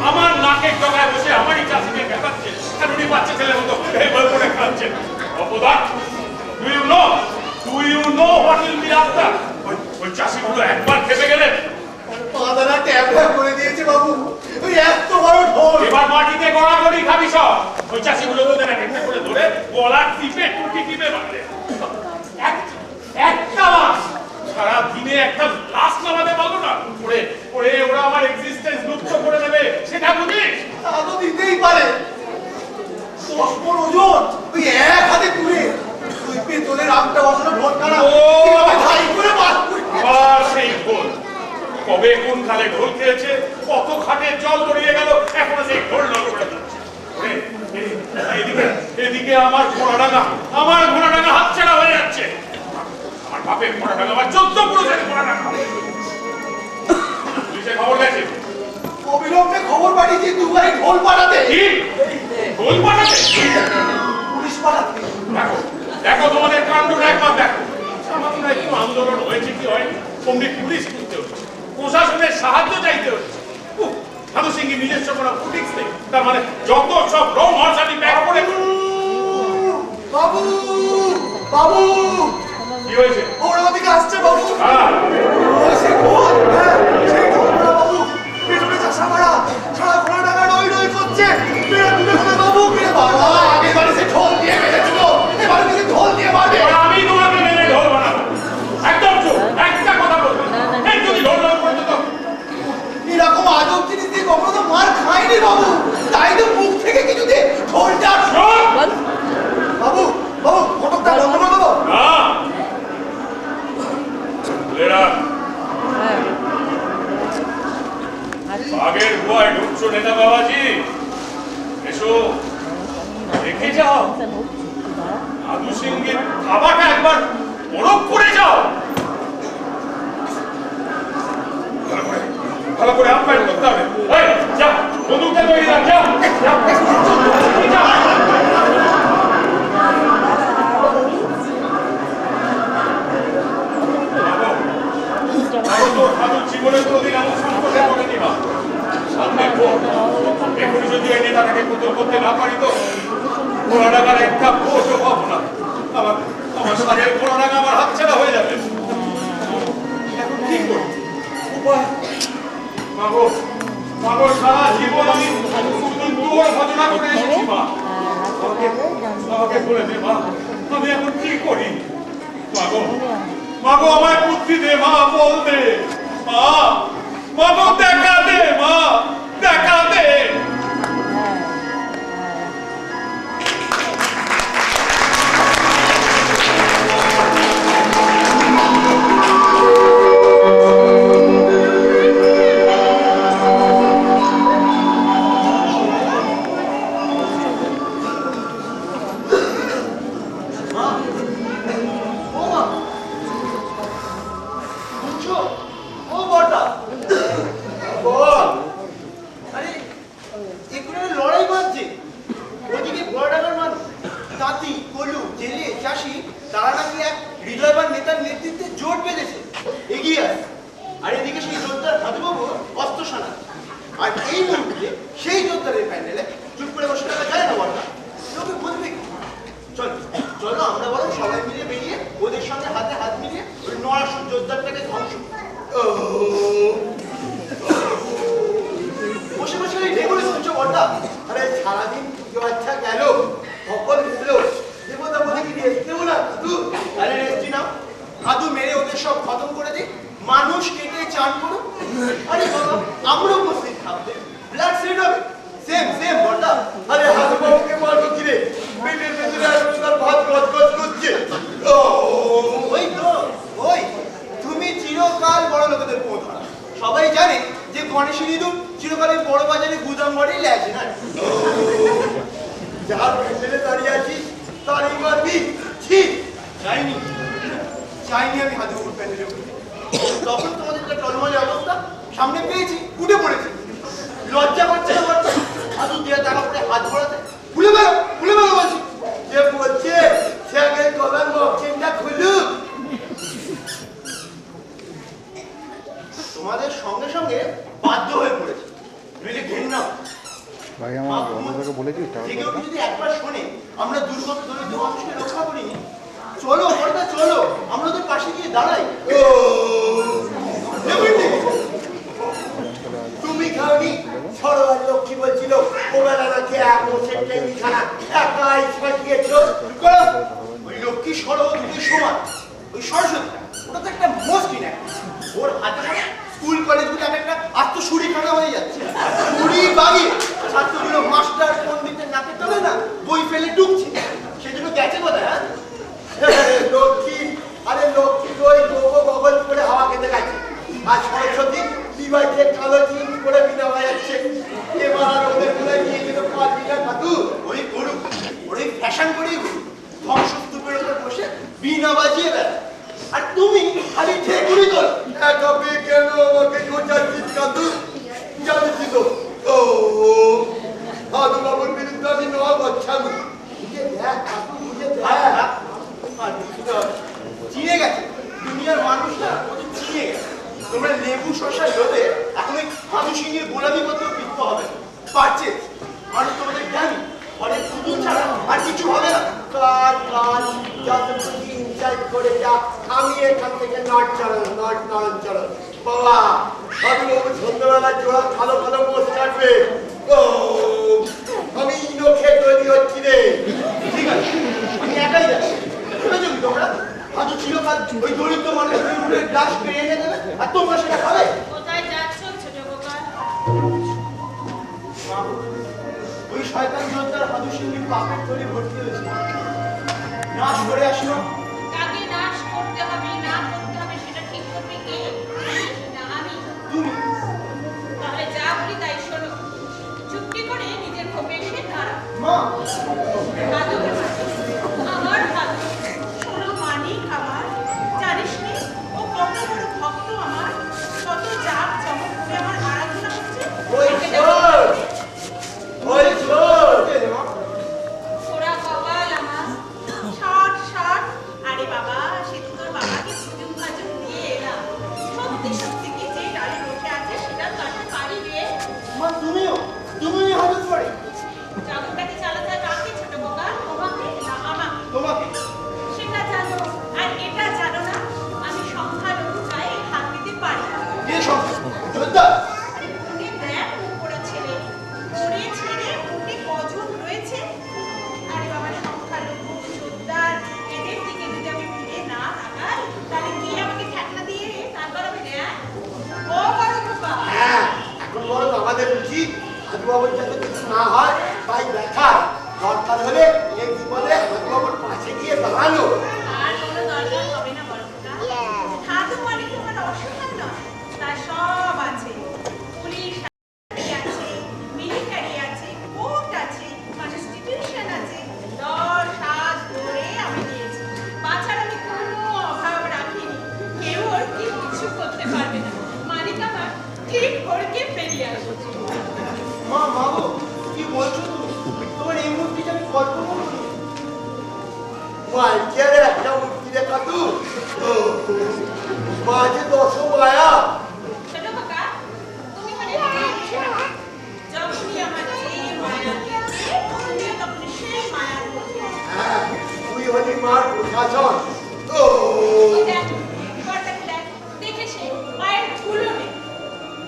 [SPEAKER 7] আমার নাকের ডগায় বসে আমারই চাষিকে দেখাচ্ছে আর উনি বাচ্চা ছেলের মতো এবার করে খাচ্ছেন। অপদার্থ, do you know what will be after? ওই চাষিগুলো একবার খেপে গেলেন,
[SPEAKER 3] পাদারা ট্যাবলেট করে দিয়েছে বাবু। ওই এত বড় ঢোল।
[SPEAKER 7] এবার মাটিতে গড়াগড়ি খাবি সব। ওই চাষিগুলো তোদের একটা করে ধরে গলা টিপে টুটি টিপে মারলে। একটা মাস সারা দিনে একটা লাশ নামাতে পারলো না। ওরা আমার এক্সিস্টেন্স লুপ্ত করে দেবে, সেটা বুঝিস?
[SPEAKER 3] তা তো দিতেই পারে। 10 মণ ওজন, ওই এক হাতে তুলে ওই পেতলের আমটা বসানো ঢোলখানা কিভাবে ধাই করে বার করে।
[SPEAKER 7] আবার সেই ঢোল। কবে কোন খালে ঢোল খেয়েছে, কত খাটের জল গড়িয়ে গেল, এখনো সেই ঢোল নড়ে যাচ্ছে। এদিকে আমার ঘোড়াডাঙ্গা হাতছাড়া হয়ে যাচ্ছে। আমার বাপের ঘোড়াডাঙ্গা আমার 14 পুরুষের ঘোড়াডাঙ্গা। পুলিশে খবর গেছে,
[SPEAKER 3] অবিলম্বে খবর পাঠিয়েছি দুবাই ঢোল পাঠাতে।
[SPEAKER 7] কি ঢোল পাঠাতে?
[SPEAKER 3] পুলিশ পাঠাতে।
[SPEAKER 7] দেখো তোমাদের কাণ্ডটা একবার দেখো। সামান্য একটু আন্দোলন হয়েছে কি হয়নি, অমনি পুলিশ খুঁজতে হচ্ছে, প্রশাসনের সাহায্য চাইতে হচ্ছে। সাধু সিংহ নিজস্ব কোনো ফুটিক্স নেই, তার মানে যত সব রং হর্ষানি ব্যাগ করে।
[SPEAKER 3] বাবু বাবু
[SPEAKER 7] কি হয়েছে?
[SPEAKER 3] ওরা ওদিকে আসছে বাবু।
[SPEAKER 7] হ্যাঁ,
[SPEAKER 3] ও সেই ঢোল, হ্যাঁ সেই ঢোলটা বাবু। পেছনে চাষা মারা সারা ঘোড়াডাঙ্গা রই রই করছে। মেরে তুলে ফেলে বাবু। বাবা আগের বারে সে ঢোল দিয়ে মেরেছিল, এবারে কিন্তু ঢোল দিয়ে মারবে।
[SPEAKER 7] এবার আমি তোমাকে মেরে ঢোল বানাবো। একদম চুপ, একটা কথা বলবে না। এই যদি ঢোল ঢোল করতে তো
[SPEAKER 3] এরকম আজব জিনিস দিয়ে কখনো তো মার খায়নি বাবু। তাই তো মুখ থেকে কিছু দিয়ে ঢোলটা।
[SPEAKER 7] চুপ!
[SPEAKER 3] বাবু বাবু ফটকটা বন্ধ করে দেবো।
[SPEAKER 7] না, লেরা আগের ভয় ঢুকছো নেতা বাবাজি। এসো দেখে যাও, সাধু সিংহের খাবারটা একবার বরফ করে যাও। ভালো করে আপ্যায়ন করতে হবে। এই, যাও, বন্দুকটা তৈরি রাখ, যাও। যাও, যাও। জীবনের কোনদিন এমন সংকটে পড়েনি মা। সামনে এখনই যদি এই নেতাটাকে কতল করতে না পারি তো ঘোড়াডাঙ্গার একটা ভোটও পাবো না। আমার সাথে ঘোড়াডাঙ্গা আমার হাতছাড়া হয়ে যাবে। এখন কি করি? উপায় মাগো সারা জীবন আমি শুধু তোর ভজনা করে এসেছি মা। আমাকে বলে দে মা, আমি এখন কি করি? মাগো আমায় বুদ্ধি দে মা, বল দে মা। মাগো দেখা দে মা, দেখা দে।
[SPEAKER 3] তাঁতি, কলু, জেলে, চাষি তারা নাকি এক হৃদয়বান নেতার নেতৃত্বে জোট বেঁধেছে, এগিয়ে আসে। আর এদিকে সেই যোদ্ধার হাতবাবু অস্ত্র সানা। আর এই মুহূর্তে সেই যোদ্ধারের প্যান্ডেলে চুপ করে বসে থাকা যায় না বল না, লোকে বলবে কি? চলো চলো আমরা বরং সবাই মিলে বেরিয়ে ওদের সঙ্গে হাতে হাত মিলিয়ে ওই নরাসুর যোদ্ধারটাকে ধ্বংস করি। বসে বসে ওই রেগুলো শুনছো বড়দা? আরে সারাদিন পুজো আচ্ছা গেল, সকল মিললো, দেবতা বলে কি রেস্ট দেবো না? আরে রেস্টি নাও, আদু মেরে ওদের সব খতম করে দিই, মানুষ কেটে চান করো। আরে বাবা আমরা উপস্থিত থাকবে, ব্লাড সেট হবে, সেম সেম বড়দা। আরে হাত বাবুকে মারবো কি রে? পেটের ভেতরে আর ভাত গজ গজ করছে। ওই তো ওই, তুমি চিরকাল বড় লোকেদের পথ হারা। সবাই জানে যে গণেশের ইঁদুর চিরকালে বড় বাজারে গুদাম বাড়ি লেছে না। যার পেছনে দাঁড়িয়ে আছি তারই মারবি? ঠিক চাইনি, চাইনি আমি হাতে উপর প্যান্ডেলে উঠে। তখন তোমাদের যে টলমলে অবস্থা সামনে পেয়েছি, উঠে পড়েছি। লজ্জা করছে না বলছে? হাতু দিয়ে টাকা পড়ে হাত ভরাতে ভুলে বেরো বলছি। যে বলছে সে আগে গলার মকচেনটা খুলুক। তোমাদের সঙ্গে সঙ্গে বাধ্য হয়ে পড়েছে, নইলে ঘেন্না।
[SPEAKER 9] ভাই আমার বন্ধুকে বলেছি
[SPEAKER 3] যে কেউ যদি একবার শোনে আমরা দুর্গত দরিদ্র মানুষকে রক্ষা করিনি, চলো বড়দা চলো, আমরা ওদের পাশে গিয়ে দাঁড়াই। তুমি খাওনি? সরোয়ার লক্ষ্মী বলছিল ওবেলা নাকি খানা একাই সাজিয়েছ। ওই লক্ষ্মী সরো দুটি সমান, ওই সরস্বতী ওটা তো একটা মস্তি না। ওর হাতে হাতে স্কুল কলেজগুলো একটা আত্মসুরিখানা হয়ে যাচ্ছে। চুরি বাগিয়ে ছাত্রগুলো মাস্টার পণ্ডিতের নাকে তলে না বই ফেলে ডুবছে। সেজন্য গেছে কোথায়? হ্যাঁ লক্ষ্মী, আরে লক্ষ্মী ওই বগল করে হাওয়া খেতে গেছে। আর সরস্বতী বিবাহিতে কালো চিন করে বিনা বাজাচ্ছে। এবার ওদের মনে নিয়ে যেতে পারবি না কাতু। ওই করুক, ওই ফ্যাশন করেই করুক, ধ্বংসস্তূপের উপর বসে বিনা বাজিয়ে বেড়ায়। আর তুমি খালি ঠেকুরি তোল। একাবে কেন আমাকে গোচাচ্ছিস কাতু? জানিস তো ও আদু বাবুর বিরুদ্ধে আমি নয়া বচ্ছামি। বুঝে দেখ কাতু, বুঝে দেখ। আর বুঝতে হবে, চিনে গেছে দুনিয়ার মানুষরা, ওদের চিনে গেছে। তোমরা লেবু শশা লোভে এখন ওই হাদু সিংহের গোলামি মতো বৃত্ত হবে পারছে। মানুষ তোমাদের জ্ঞানী, অনেক পুতুল ছাড়া আর কিছু হবে না। কাজ কাজ যত খুশি ইনসাইড করে যা, আমি এখান থেকে নট চলো বাবা। হাদু বাবু সন্ধ্যাবেলা জোড়া ভালো ভালো মোষ কাটবে। ও আমি ইনোখে তৈরি হচ্ছি রে। ঠিক আছে আমি একাই যাচ্ছি, বুঝেছো কি তোমরা? হাদু চিরকাল ওই দরিদ্র মানুষের উঠে গ্লাস পেয়ে এনে দেবে আর তোমরা সেটা খাবে।
[SPEAKER 5] কোথায় যাচ্ছ ছোট বোকা?
[SPEAKER 3] ওই শয়তান যোদ্ধার হাদু সিংহের পাপের থলি ভর্তি হয়েছে, নাশ করে আসলো।
[SPEAKER 5] কাকে নাশ করতে হবে না করতে হবে সেটা ঠিক করবে কে? না আমি।
[SPEAKER 3] তুমি
[SPEAKER 5] তাহলে যা বলি তাই শোনো, চুপটি করে নিজের ক্ষোভে এসে দাঁড়াও।
[SPEAKER 3] মা
[SPEAKER 5] হাদু, আমার হাদু, শোনো মানিক আমার, জানিস নি ও কত বড় ভক্ত আমার, কত জাপ চমক করে আমার আরাধনা করছে।
[SPEAKER 3] ওই চোর, ওই চোর।
[SPEAKER 5] ওরা কপাল আমার, ষাট ষাট। আরে বাবা, সে তো তোর বাবাকে সুজুম ভাজুম দিয়ে এলাম। সত্যি সত্যি কি যে ডালে বসে আছে সেটা কাটতে পারি রে?
[SPEAKER 3] মা তুমিও হাদু পড়ে
[SPEAKER 5] জাদুটাকে চালাতে হয় কাকে ছোট বোকা? তোমাকে না আমাকে?
[SPEAKER 3] তোমাকে।
[SPEAKER 5] সেটা জানো আর এটা জানো না, আমি সংখ্যালঘু গায়ে হাত দিতে পারি না।
[SPEAKER 3] কে সংখ্যা? যোদ্ধা।
[SPEAKER 5] আরে মনে দেখ ওরা ছেলে, ওরে ছেড়ে ওকে কজন রয়েছে? আরে বাবা, সংখ্যালঘু যোদ্ধার এদের দিকে যদি আমি ফিরে না তাকাই, তাহলে কি আমাকে ঠেকনা দিয়ে তারপর আমি দেয়? ও বড় বোকা,
[SPEAKER 3] হ্যাঁ এখন বরং আমাদের উচিত হাদু বাবুর যাতে কিছু না হয় তাই দেখা। দরকার হলে এই বিপদে হাদু বাবুর পাশে গিয়ে দাঁড়ানো।
[SPEAKER 5] আর কোনো দরকার হবে না বড় বোকা। হাতু মানে তোমার অসহায় নয়, তার সব আছে। পুলিশ আছে, মিলিটারি আছে, কোর্ট আছে, কনস্টিটিউশন আছে, 10 হাত ধরে আমি দিয়েছি। বাছার আমি কোনো অভাব রাখিনি, কেউ ওর কিছু করতে পারবে না। মালিক আমার ঠিক ভরকে বেরিয়ে আসছে।
[SPEAKER 3] মা গো কি বলছো তুমি? তোমার এই মুহূর্তে আমি কল্পনা
[SPEAKER 8] মাইকের একটা উঠি রে কাতু মাঝে 10 মায়া
[SPEAKER 5] ছোট কাকা তুমি মানে যখনই আমার এই মায়া দিয়েছে তুমি তখন সেই মায়া
[SPEAKER 8] হ্যাঁ তুই হলি মার প্রশাসন
[SPEAKER 5] দেখ দেখে সে মায়ের ভুলো নেই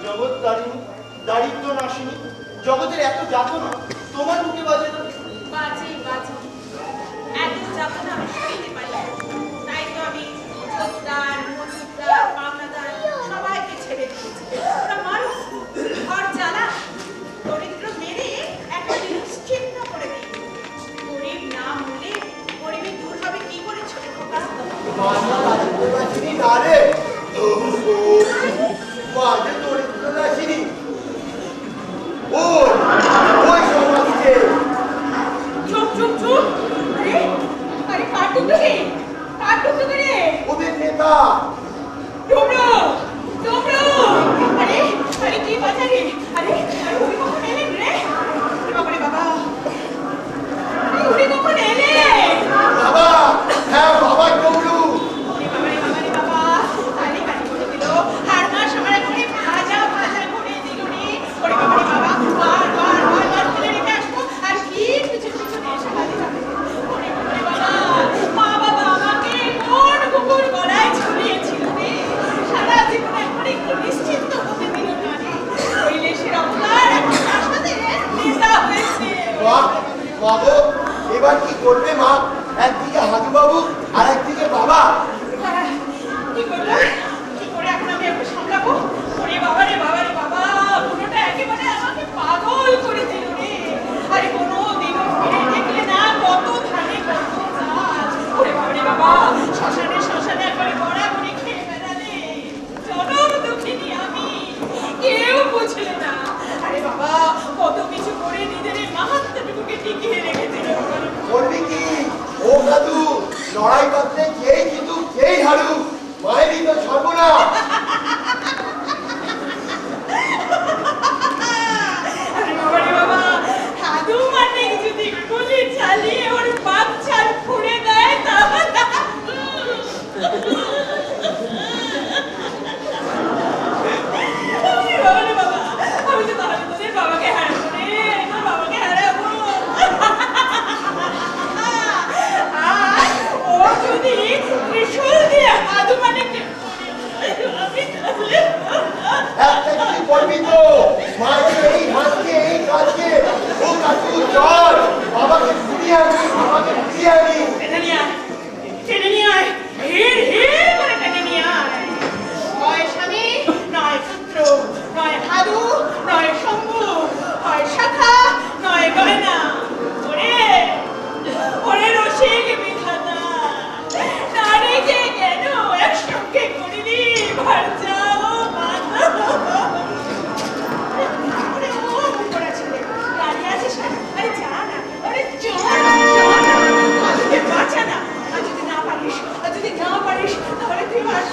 [SPEAKER 3] জগৎ দারিদ্র নাশিনী জগতের এত যাতনা তোমার মুখে বাজে না
[SPEAKER 5] বাজে বাজে এত যাতনা আমি সইতে পারি না। তাই তো আমি জোরদার মজুদার পাওনাদার সবাইকে ছেড়ে দিয়েছি ওরা মানুষ ঘর জ্বালা দরিদ্র মেরে একটা জিনিস চিহ্ন করে দিই গরিব না হলে গরিবের দূর হবে কি করে ছোট খোকা
[SPEAKER 8] মাঝে দারিদ্র নাশিনী না রে মাঝে দরিদ্র নাশিনী ওই সমাজকে
[SPEAKER 5] চুপ চুপ চুপ আরে কাটুক রে
[SPEAKER 8] ওদের নেতা
[SPEAKER 5] ডোমরো আরে আরে কি বাজা রে আরে উনি কখন এলেন রে বাবারে বাবা উনি কখন এলেন
[SPEAKER 8] বাবা হ্যাঁ বাবা ডমরু
[SPEAKER 5] বাবারে বাবা আরে কাটি করে দিল আর মাস আমার করে ভাজা করে দিল রে ওরে বাবারে বাবা বার ফেলে রেখে আসবো আর কি কিছু এসে গালি যাবে ওরে বাবা মা বাবা আমাকে কোন কুকুর গলায় ঝুলিয়েছিল রে সারা জীবন এখন একটু নিশ্চিন্ত হতে দিল না রে ওই লেশের অবতার এখন তার সাথে নেশা হয়েছে
[SPEAKER 8] বাবু এবার কি করবে মা একদিকে হাজু বাবু আর একদিকে বাবা
[SPEAKER 5] কি করবো কি করে এখন আমি একটু সামলাবো ওরে বাবারে বাবা পুরোটা একেবারে আমাকে পাগল করে দিল রে আরে কোনো দিন ফিরে দেখলে না কত ধানে কত চাল ওরে বাবা শ্মশানে একবারে বড়া করে খেয়ে বেড়ালে চরম দুঃখিনী আমি কেউ বুঝলে না আরে বাবা কত কিছু করে নিজের এই মাহাত্ম্যটুকুকে টিকিয়ে রেখেছিল
[SPEAKER 8] করবি কি ও দাদু লড়াই করতে যেই জিতু যেই হারু মায়েরই তো সর্বনাশ
[SPEAKER 5] আরে বাবা হাদু মানে যদি গুলি চালিয়ে ওর বাচ্চার ফুড়ে দেয় তাহলে বাবা আমি তো তাহলে তোদের বাবাকে হারাবো রে তোর বাবাকে হারাবো আর ও যদি ত্রিশূল দিয়ে হাদু মানে আমি তাহলে
[SPEAKER 8] একটা কিছু করবি তো মাকে এই হাতকে এই কাজকে ও কাকু চল বাবাকে ফিরিয়ে আনি
[SPEAKER 5] টেনে নিয়ে আয় হিড় করে টেনে নিয়ে আয় নয় স্বামী নয় পুত্র নয় হাদু নয় শম্ভু নয় শাখা নয় গয়না ওরে রসিক বিধাতা নারীকে কেন একসঙ্গে করিলি ভার যাও মাতা ওরে ও মুখরা ছেলে দাঁড়িয়ে আছিস না আরে যা না ওরে চল আজকে বাঁচা না আর যদি না পারিস তাহলে তুই মার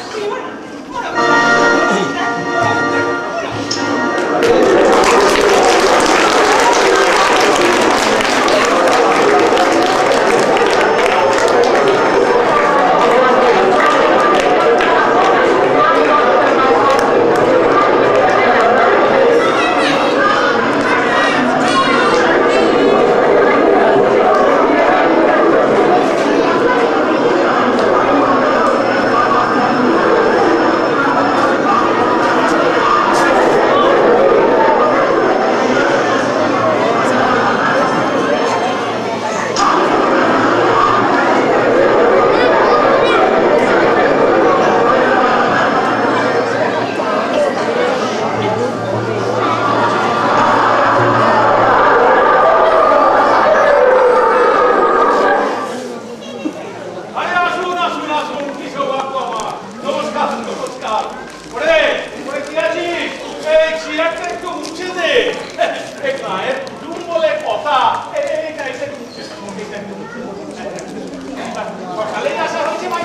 [SPEAKER 7] সকালেই আসা হয়েছে ভাই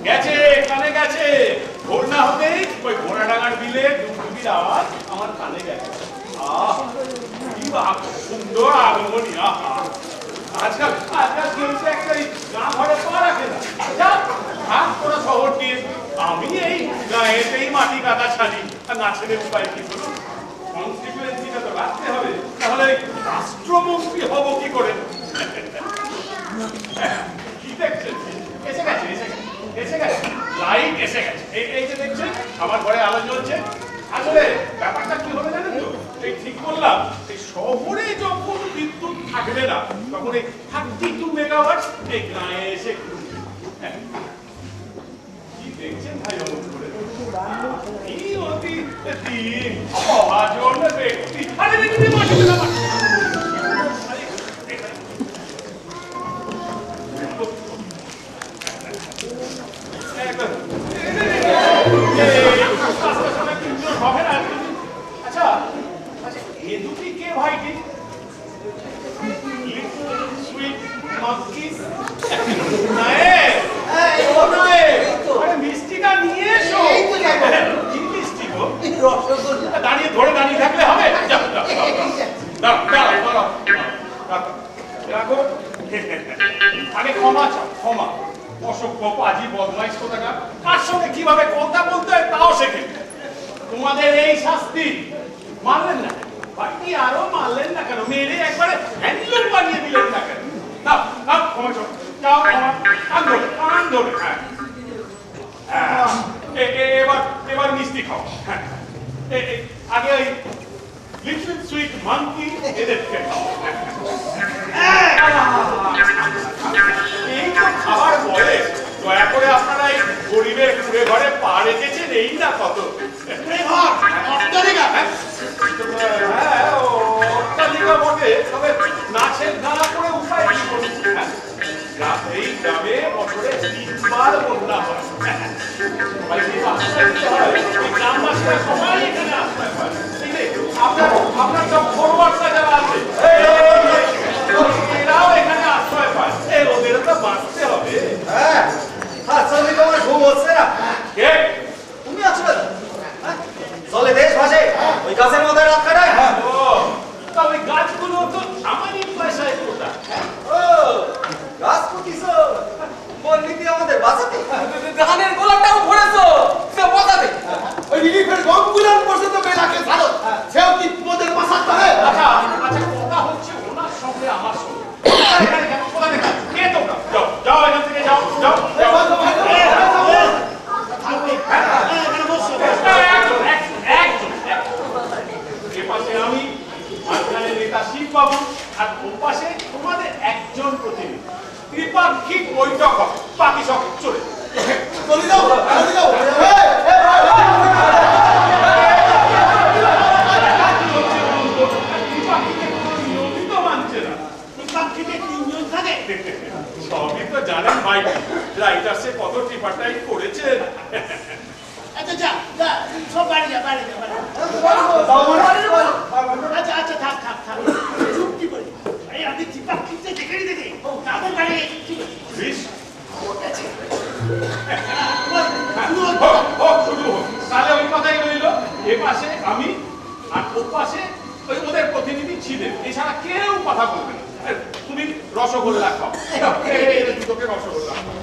[SPEAKER 7] গেছে কানে গেছে ভোর না হতেই ওই ঘোড়াডাঙ্গার বিলে ডুবডুবির আওয়াজ আমার কানে গেছে কি সুন্দর আগমনী আজকাল কেউ তো একটা গা ঘরে পা রাখে না। যাও থাক তোরা শহর দিয়ে, আমি এই গায়েতেই মাটি কাদা ছাড়ি, আর না ছেড়ে উপায় কি হলো? কনস্টিটিউয়েন্সিটা তো রাখতে হবে, তাহলে রাষ্ট্রমন্ত্রী হব কি করে? কি দেখছেন? এসে গেছে, এসে গেছে, লাইট এসে গেছে। এই যে দেখছেন আমার ঘরে আলো জ্বলছে। আসলে ব্যাপারটা কি হবে জানেন তো? এই ঠিক বললাম, এই শহরে যখন বিদ্যুৎ থাকবে না, তখন এই 32 মেগাওয়াট এই গায়ে এসে কি দেখছেন ভাই অমন করে? কি অতি দিন মহাজন ব্যক্তি। আরে দেখি মাটি না আচ্ছা এ দুটি কে ভাইটি? সুইট মাস্কিস মিষ্টিটা নিয়ে এসো। কি মিষ্টি গো? দাঁড়িয়ে ধরে দাঁড়িয়ে থাকলে হবে? রাখো। আগে ক্ষমা চাও, ক্ষমা। অসভ্য পাজি বদমাইশ কোথাকার, কার সঙ্গে কিভাবে কথা বলতে হয় তাও শেখে। তোমাদের এই শাস্তি মানলেন না, বাকি আরো মানলেন না কেন? মেরে একবারে হ্যান্ডলুম বানিয়ে দিলেন না কেন? না না, ক্ষমা চাও, যাও ক্ষমা। কান ধরে, কান ধরে। হ্যাঁ, এবার মিষ্টি খাও। হ্যাঁ, আগে ওই লিটল সুইট মাঙ্কি এদেরকে খাও। এই তো খাবার বলে, দয়া করে আপনারা এই গরিবের কুড়ে ঘরে পা রেখেছেন, এই না কত। অট্টালিকা বটে, তবে নাচের গানা করে উপায় কি করুন? এই গ্রামে বছরে 3 বার বন্যা হয়। গ্রামবাসীরা সবাই এখানে আশ্রয় পায়। আপনার সব ফরওয়ার্ডরা যারা আছে এরাও এখানে আশ্রয় পায়। ওদের তো বাঁচতে হবে।
[SPEAKER 6] হ্যাঁ, আসলে তোমার ঘুম হচ্ছে না।
[SPEAKER 7] কে
[SPEAKER 6] তুমি আছো না? চলে দেশ ভাসে ওই গাছের মাথায় রাত কাটায়।
[SPEAKER 7] ও তা ওই গাছগুলো তো আমারই পয়সায় তোটা।
[SPEAKER 6] ও গাছ পুতিছ বলনীতি আমাদের বাঁচাতে।
[SPEAKER 2] ধানের গোলাটাও ভরেছো সে বাঁচাতে।
[SPEAKER 8] ওই রিলিফের গমগুলোর পর্যন্ত বেলাকে ছাড়ো, সেও কি তোমাদের বাঁচাতে হবে?
[SPEAKER 7] আচ্ছা কথা হচ্ছে ওনার সঙ্গে আমার সঙ্গে। এখানে কেন? কোথায় দেখা? কে তোমরা? যাও যাও, এখান থেকে যাও যাও যাও। এপাশে আমি, মাঝখানে নেতা শিববাবু, আর ওপাশে তোমাদের একজন প্রতিনিধি। ত্রিপাক্ষিক বৈঠক হবে, বাকি সব চলে
[SPEAKER 8] চলে যাও, চলে যাও।
[SPEAKER 7] নিয়মিত মানছে না।
[SPEAKER 1] ত্রিপাক্ষিকে 3 জন থাকে।
[SPEAKER 7] সবই তো জানেন ভাই, রাইটার্সে কত টিপাটাই করেছেন।
[SPEAKER 1] আচ্ছা যা যা, সব বাড়ি যা, বাড়ি যা, বাড়ি যা। আচ্ছা আচ্ছা, থাক থাক থাক, চুপটি করে। এই আমি ত্রিপাক্ষিকতে দেখে দেখে তাদের বাড়ি ঠিক আছে।
[SPEAKER 7] বেশ,
[SPEAKER 1] হোক,
[SPEAKER 7] শুরু হোক। তাহলে ওই কথাই রইল, এ পাশে আমি আর ও পাশে ওই ওদের প্রতিনিধি ছিলেন, এছাড়া কেউ কথা বলবে না। তুমি রসগোল্লা খাও, দুটোকে রসগোল্লা খাও।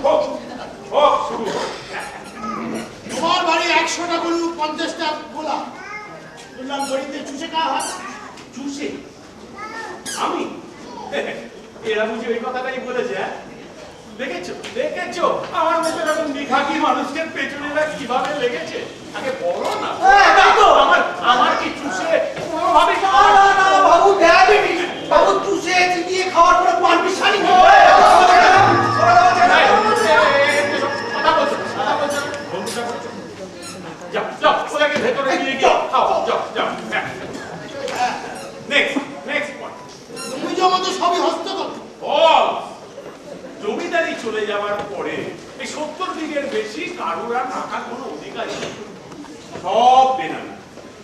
[SPEAKER 7] হোক হোক, শুরু হোক।
[SPEAKER 1] তোমার বাড়ি 100টা গরু, 50টা গোলা। বললাম গরিবদের চুষে খাওয়া হয়।
[SPEAKER 7] চুষে? আমি? এরা বুঝি ওই কথাটাই বলেছে। হ্যাঁ, দেখেছো দেখেছো আমার মতো এরকম নিখাকি মানুষের পেছনে কিভাবে লেগেছে? আগে বলো না। আমার কি চুষে কোনোভাবে
[SPEAKER 8] বাবু ডায়াবেটিস, বাবু চুষে চিবিয়ে খাওয়ার পরে পারমিশনই নেই।
[SPEAKER 7] কথা বলছো বন্ধুটা করছো। যাও যাও, ওদেরকে ভেতরে নিয়ে গিয়ে খাও, যাও যাও। Next point.
[SPEAKER 1] তুমি জমা তো সবই হস্তগত।
[SPEAKER 7] জমিদারি চলে যাওয়ার পরে এই 70 বিঘের বেশি কারুর আর টাকার কোনো অধিকার নেই, সব বেনামি।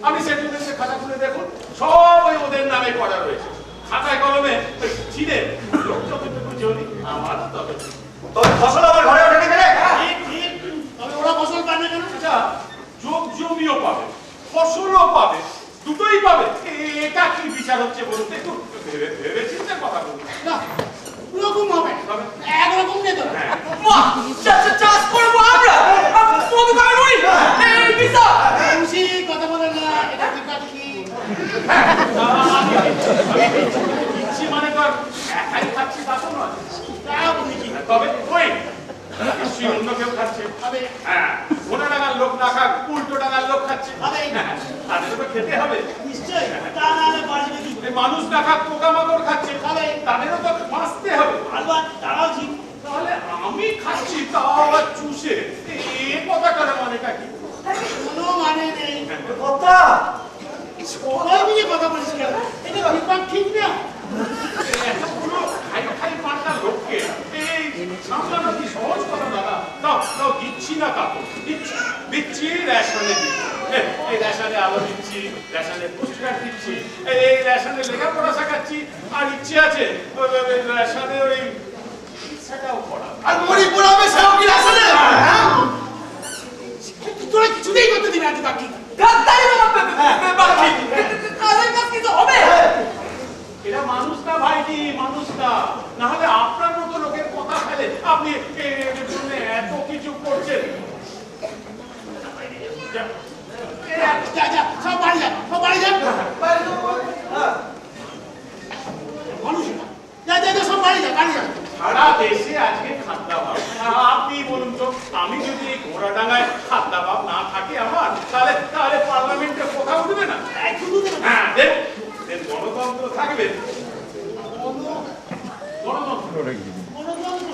[SPEAKER 7] আপনি সেটেলমেন্টের খাতা খুলে দেখুন, সব ওই ওদের নামে করা রয়েছে। খাতায় কলমে ছিঁড়ে যতটুকু জমি আমারও তবে।
[SPEAKER 6] তোর ফসল আমার ঘরে ওঠেনি কেন?
[SPEAKER 1] ঠিক ঠিক, তবে ওরা ফসল পায় না কেন?
[SPEAKER 7] আচ্ছা, জমিও পাবে, ফসলও পাবে, দুটোই পাবে। এটা কি বিচার হচ্ছে বলুন? একটু ভেবে চিন্তে কথা বলুন।
[SPEAKER 1] না ওরকম হবে না। একরকম নেই তো
[SPEAKER 2] মা চাষ করবো আমরা মধু খাবেন উনি এই বিশা
[SPEAKER 1] খুশি কথা বলে না এটা দ্বিপাক্ষী
[SPEAKER 7] ইচ্ছি মানে তো আর একাই খাচ্ছি তা তো নয়।
[SPEAKER 1] তা বলি কি
[SPEAKER 7] তবে ওই নিশ্চয়ই অন্য কেউ খাচ্ছে।
[SPEAKER 1] হবে
[SPEAKER 7] হ্যাঁ, ঘোড়া ডাঙার লোক না খাক, উল্টো ডাঙার লোক খাচ্ছে।
[SPEAKER 1] হবে।
[SPEAKER 7] হ্যাঁ, তাদেরও তো খেতে হবে।
[SPEAKER 1] নিশ্চয়ই তা নাহলে বাঁচবে কি
[SPEAKER 7] এই মানুষ না খাক, পোকামাকড় খাচ্ছে,
[SPEAKER 1] হবে।
[SPEAKER 7] তাদেরও তো বাঁচতে হবে।
[SPEAKER 1] আলবাত তারাও ঠিক
[SPEAKER 7] তাহলে আমি খাচ্ছি তাও আবার চুষে, এ কথাটার মানেটা কি?
[SPEAKER 1] কোনো মানে নেই
[SPEAKER 3] কথা
[SPEAKER 1] সবাই নিয়ে কথা বলিস কেন এটা দ্বিপাক্ষিক না
[SPEAKER 7] এতগুলো খাই খাই পান্তা লোককে এই সামলানো কি সহজ কথা দাদা? দাও দাও, দিচ্ছি না কাপড়, দিচ্ছি রেশনে দিচ্ছি। এই রেশনে আলো দিচ্ছি, রেশনে পুরস্কার দিচ্ছি, এই রেশনে লেখাপড়া শেখাচ্ছি, আর ইচ্ছে আছে রেশনে ওই ইচ্ছাটাও করা।
[SPEAKER 1] আর মরি পোড়াবে সেও কি আসলে হ্যাঁ তোরা কিছুতেই করতে দিবি না দ্বিপাক্ষিক
[SPEAKER 2] গাদ্দারি বাকি কাজের কাজ কিছু হবে
[SPEAKER 7] এরা মানুষ না ভাইটি, মানুষ না। না হলে আপনার মতো লোকের কথা ফেলে আপনি এর জন্য এত কিছু করছেন।
[SPEAKER 1] যা যা সব বাড়ি যা সব বাড়ি যা মানুষ না যা যা যা সব বাড়ি যা বাড়ি যা
[SPEAKER 7] সারা দেশে আজকে খাদ্যাভাব। আপনি বলুন তো, আমি যদি এই ঘোড়াডাঙ্গায় খাদ্যাভাব না থাকে আমার, তাহলে তাহলে পার্লামেন্টে কথা উঠবে না। হ্যাঁ, দেন গণতন্ত্র থাকবে। গণতন্ত্র
[SPEAKER 1] গণতন্ত্র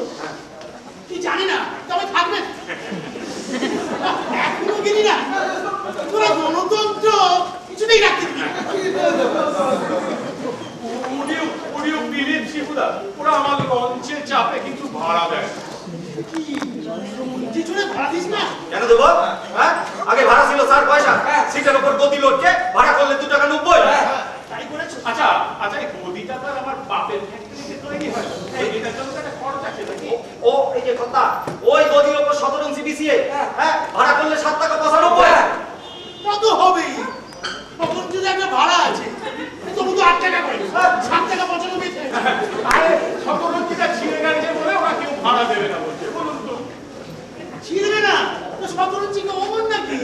[SPEAKER 1] তুই জানি না তবে থাকবে এখনো গেলি না তোরা গণতন্ত্র কিছুতেই রাখতে দিবি না
[SPEAKER 7] উড়িও বিরিপ শিবুদা, ওরা আমার লঞ্চে চাপে কিন্তু ভাড়া দেয়।
[SPEAKER 1] কিছুতে ভাড়া দিস না
[SPEAKER 3] কেন দেবো? হ্যাঁ, আগে ভাড়া ছিল 4 পয়সা, সিটের উপর গদি লটকে ভাড়া করলে 2 টাকা 90।
[SPEAKER 1] তাই করেছো
[SPEAKER 7] আচ্ছা আচ্ছা, এই গদিটা তো আমার বাপের ফ্যাক্টরিতে তৈরি হয়, এটার জন্য তো একটা খরচ আছে নাকি?
[SPEAKER 3] ও এই যে কথা, ওই গদির উপর 17 ইঞ্চি বিছিয়ে হ্যাঁ ভাড়া করলে 7 টাকা 95।
[SPEAKER 1] তা তো হবেই তখন যদি একটা ভাড়া আছে তবু তো 8 টাকা করে 7 টাকা 95
[SPEAKER 7] আরে শতরঞ্জিটা ছিঁড়ে গেছে বলে ওরা কেউ ভাড়া দেবে না বলছে। বলুন তো,
[SPEAKER 1] ছিড়বে না তো শতরঞ্জিকে অমন নাকি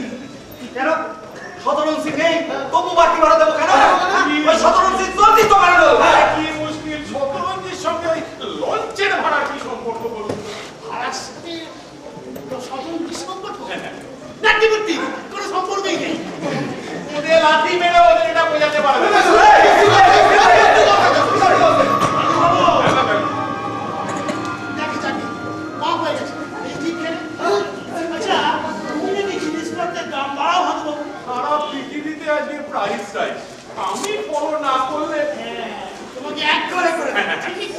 [SPEAKER 3] কেন 17 ইঞ্চি নেই তবু বাকি ভাড়া দেবো কেন? ওই 17 ইঞ্চি জলদি তো বাড়ালো।
[SPEAKER 7] কি মুশকিল, শতরঞ্জির সঙ্গে ওই লঞ্চের ভাড়া কি সম্পর্ক বলুন তো?
[SPEAKER 1] ভাড়ার সাথে তো শতরঞ্জির সম্পর্ক নাকি বুদ্ধি কোনো সম্পর্কই নেই
[SPEAKER 7] ওদের লাঠি মেরে ওদের এটা বোঝাতে পারবে না।
[SPEAKER 1] দেখে যাকে কম হয়ে গেছে এই ঠিক খেলে আচ্ছা তুমি যদি জিনিসপত্রের দাম বাড়াও ভাবো
[SPEAKER 7] সারা পৃথিবীতে আজকে প্রাইস রাইজ, আমি ফলো না করলে
[SPEAKER 1] তোমাকে এক করে করে ঠিক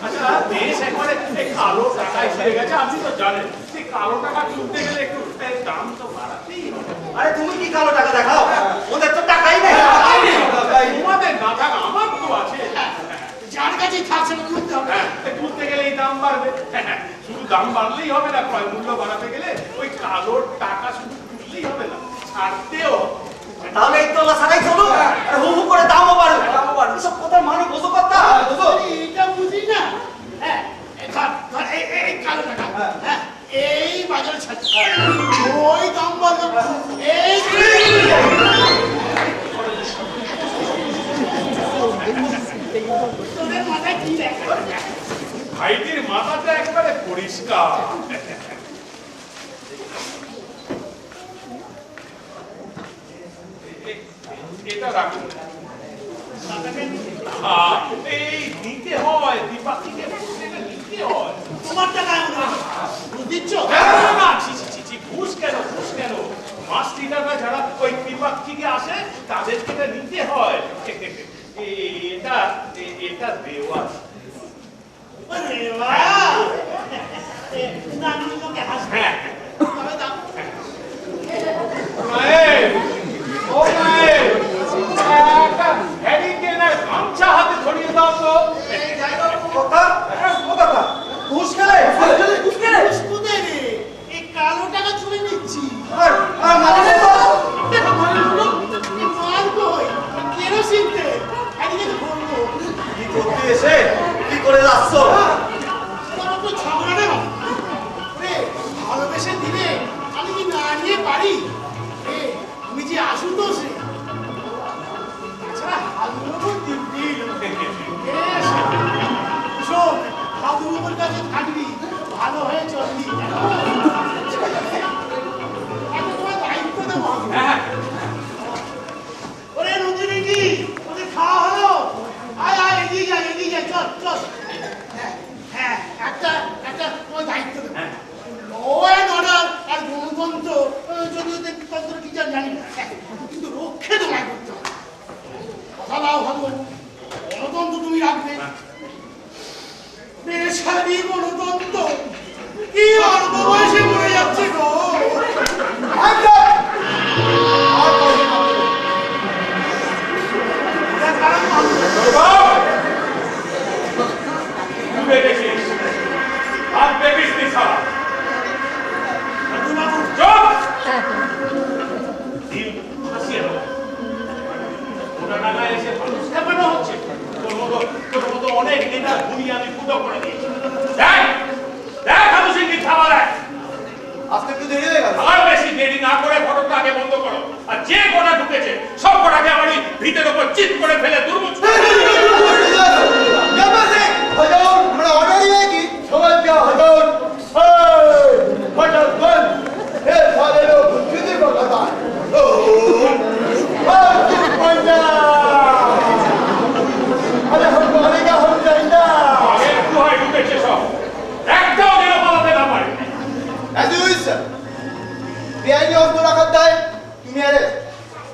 [SPEAKER 7] আচ্ছা দেশ একবারে এই কালো টাকায় ছেড়ে গেছে। আপনি তো জানেন যে কালো টাকা তুলতে গেলে একটু দাম তো বাড়াতেই হবে।
[SPEAKER 3] আরে তুমি কি কালো টাকা দেখাও? ওদের তো টাকাই নেই।
[SPEAKER 7] তোমাদের না থাক, আমার তো আছে।
[SPEAKER 1] যার কাছেই থাকছে না তুলতে হবে
[SPEAKER 7] হ্যাঁ, তুলতে গেলে এই দাম বাড়বে। শুধু দাম বাড়লেই হবে না, ক্রয় মূল্য বাড়াতে গেলে ওই কালোর টাকা শুধু তুললেই হবে না, ছাড়তেও হবে।
[SPEAKER 3] তাহলে এই তোলা ছাড়াই চলো আর হু হু করে দামও বাড়বে। এসব কথা মানে বোঝো কথা বোঝো?
[SPEAKER 1] এটা বুঝি না হ্যাঁ ধর এই কালো টাকা হ্যাঁ এই বাজারে ছাড়ছে ওই দাম বলতো এই তোদের মাথায় কি দেখা
[SPEAKER 7] ভাইটির মাথাটা একেবারে পরিষ্কার। এটা রাখুন। এই দিতে হয়, দ্বিপাক্ষিকে নিতে হয়।
[SPEAKER 1] তোমার টাকা দিচ্ছ
[SPEAKER 7] না, ছি, ছি, ছি, ছি, ঘুষ কেন, ঘুষ কেন? মাস্টাররা যারা ওই দ্বিপাক্ষিকে আসে তাদেরকে এটা নিতে হয়। এটা দেওয়া।
[SPEAKER 1] আরে বাহ না আমি তোকে হাসি
[SPEAKER 7] হ্যাঁ,
[SPEAKER 1] তবে দাও
[SPEAKER 7] মায়ের, ও মায়ের, একটা হ্যারিকেনের গামছা হাতে ধরিয়ে দাও তো।
[SPEAKER 3] কথা ও কথা ঘুষ খেলে
[SPEAKER 1] বুঝতে রে এই কালো টাকা চুরি নিচ্ছি
[SPEAKER 3] আর মানে তো
[SPEAKER 1] মারবো কেরোসিন তেল একদিকে বলবো পেশারি গণতন্ত্র কি অল্প বয়সে মরে যাচ্ছে গো।
[SPEAKER 7] ডুবে গেছিস, হাত দেখিস নি সারা। চুপ! দিন হাসিয়ে দাও। ওটা নাগায় এসে মানুষ খেপানো হচ্ছে। তোর মতো অনেক নেতা ঘুমিয়ে আমি ফুটো করে দিয়েছি। দেখ, দেখ হাদু সিংহীর থাবা দেখ।
[SPEAKER 8] আজকে একটু দেরি হয়ে গেল।
[SPEAKER 7] আর বেশি দেরি না করে ফটোটা আগে বন্ধ করো। আর যে কটা ঢুকেছে সব কটাকে আমার এই ভিতের উপর চিৎ করে ফেলে দুর্মুখ
[SPEAKER 8] আমরা অর্ডারই হয়ে কি সবাই হাজার फटाफट हे सारे लोग सीधे को लगा ओ पंजा अरे हम मारेगा हम जाएगा
[SPEAKER 7] আগে গুহায় ঢুকেছে সব একটাও যেন পালাতে না পারে।
[SPEAKER 8] এত হইছে বেআইনি অস্ত্র রাখার দায় তুমি আরে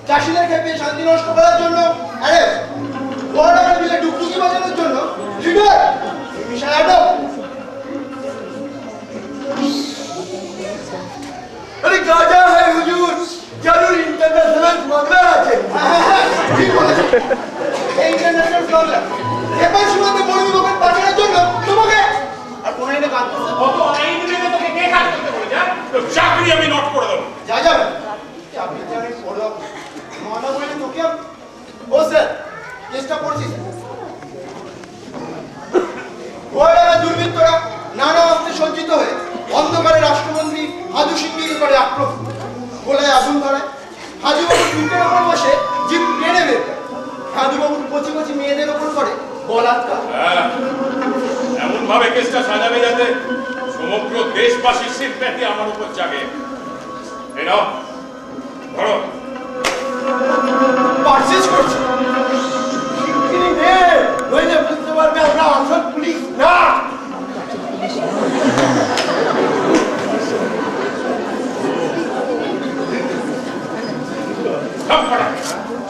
[SPEAKER 8] চাষিদের ক্ষেত্রে শান্তি নষ্ট করার জন্য আরে বড় টাকা মিলে ডুকটুকি বাজানোর জন্য লিডার তুমি সারাটো अरे गाजा है हुजूर जरूर इंटरनेशनल स्मगलर আছে ঠিক বলেছো এই ইন্টারন্যাশনাল স্মগলর এবার সীমান্তে বড় লোকের পাঠানোর জন্য তোমাকে আর কোন আইনে কাজ করতে
[SPEAKER 7] কত আইন মেনে তোকে কে কাজ করতে বলে যা তো চাকরি আমি নট করে দেবো।
[SPEAKER 8] যা যাবে আপনি জানেন পড়ো মানা বলে তোকে ও স্যার চেষ্টা করছি ওরা দুর্বৃত্তরা নানা অস্ত্রে সজ্জিত হয়ে অন্ধকারে রাষ্ট্রমন্ত্রী হাজু সিংহীর উপরে আক্রমণ গোলায় আগুন ধরায় হাজুবাবু টুইটের ওপর বসে জিপ টেনে বের করে হাজুবাবুর কচি কচি মেয়েদের ওপর করে বলাৎকার
[SPEAKER 7] এমন ভাবে কেসটা সাজাবে যাতে সমগ্র দেশবাসীর সিম্প্যাথি আমার উপর জাগে। এই নাও ধরো।
[SPEAKER 8] পারচেজ করছে শিগগিরই নে নইলে বুঝতে পারবে আমরা আসল পুলিশ না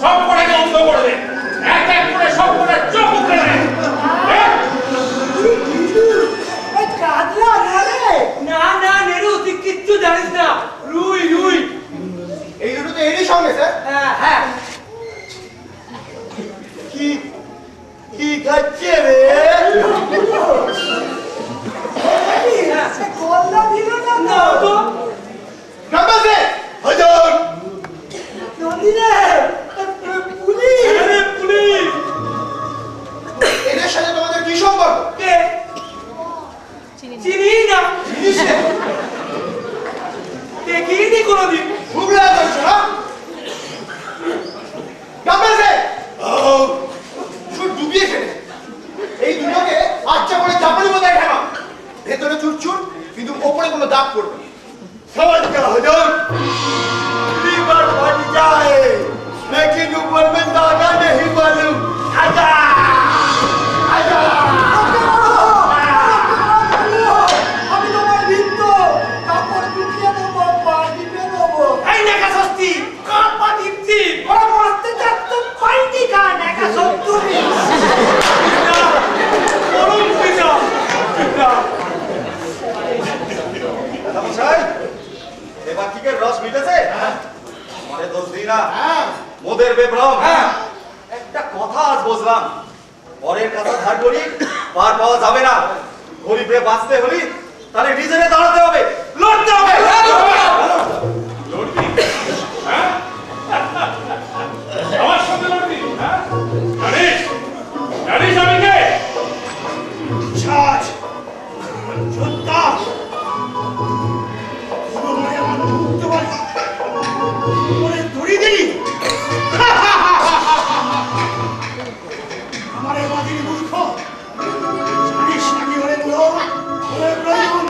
[SPEAKER 7] সব কটাকে অন্ধ করে দে, এক এক করে সব কটা চোখ উঠে দেয়।
[SPEAKER 4] না না নেরু তুই কিচ্ছু জানিস না রুই রুই
[SPEAKER 8] এই দুটো তো এরই সঙ্গে স্যার
[SPEAKER 4] হ্যাঁ
[SPEAKER 8] কি কি খাচ্ছে রে
[SPEAKER 4] না তো
[SPEAKER 8] নাম্বারে হাজার
[SPEAKER 4] পুলিশ পুলিশ
[SPEAKER 8] এদের সাথে তোমাদের কি সম্পর্ক
[SPEAKER 4] কে চিনি না
[SPEAKER 8] জিনিসে
[SPEAKER 4] দেখিনি কোনোদিন
[SPEAKER 8] ভুগলা করছো না নাম্বারে শুধু ডুবিয়ে খেলে এই দুটোকে আচ্ছা করে চাপানি বোধহয় ঠেকা ভেতরে চুরচুর কিন্তু ওপরে কোনো দাগ পড়বে समझ गया हुजूर लीवर फट जाए लेकिन ऊपर में दागा नहीं मालूम आजा आजा
[SPEAKER 4] আমি তোমার ভিত্ত কাপড় টুকিয়ে দেবো পা টিপে দেবো এই নেকা সস্তি কার পা টিপছি ওরা মারতে যাচ্ছ পাইনি কা নেকা সস্তুরি বলুন পিতা পিতা
[SPEAKER 6] মশাই এবার কি রস মিটেছে আমারে দোষ দিই না মোদের বেভ্রম একটা কথা আজ বুঝলাম পরের কথা ধার করি পার পাওয়া যাবে না গরিবরে বাঁচতে হলি তাহলে নিজেরে দাঁড়াতে হবে লড়তে হবে
[SPEAKER 7] লড়বি? হ্যাঁ? আমার সাথে লড়বি? হ্যাঁ? জানিস? জানিস আমি কে?
[SPEAKER 1] ছাজ যোদ্ধা পুরো আমার মুক্ত বাড়ি মনে ধরি দিলি আমার এই বাদিনী মূর্খ জানিস নাকি ওরে বলো ওরে প্রয়োজন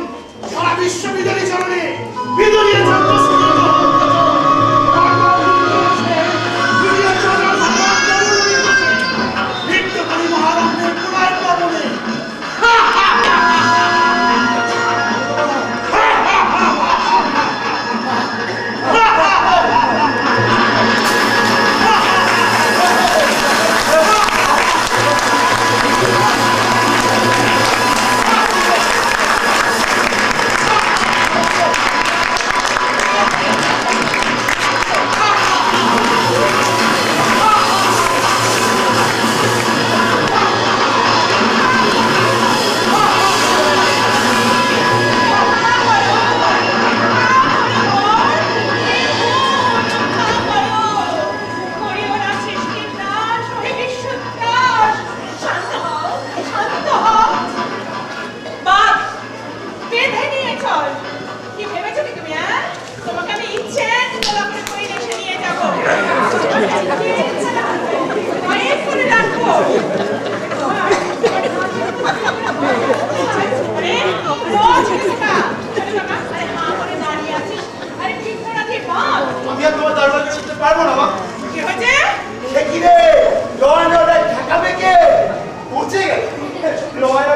[SPEAKER 1] সারা বিশ্ববিদ্যালয় চরণে বিদলীয় ছাত্র নিত্যকালী মহারণ্যের পুরায় পাবনে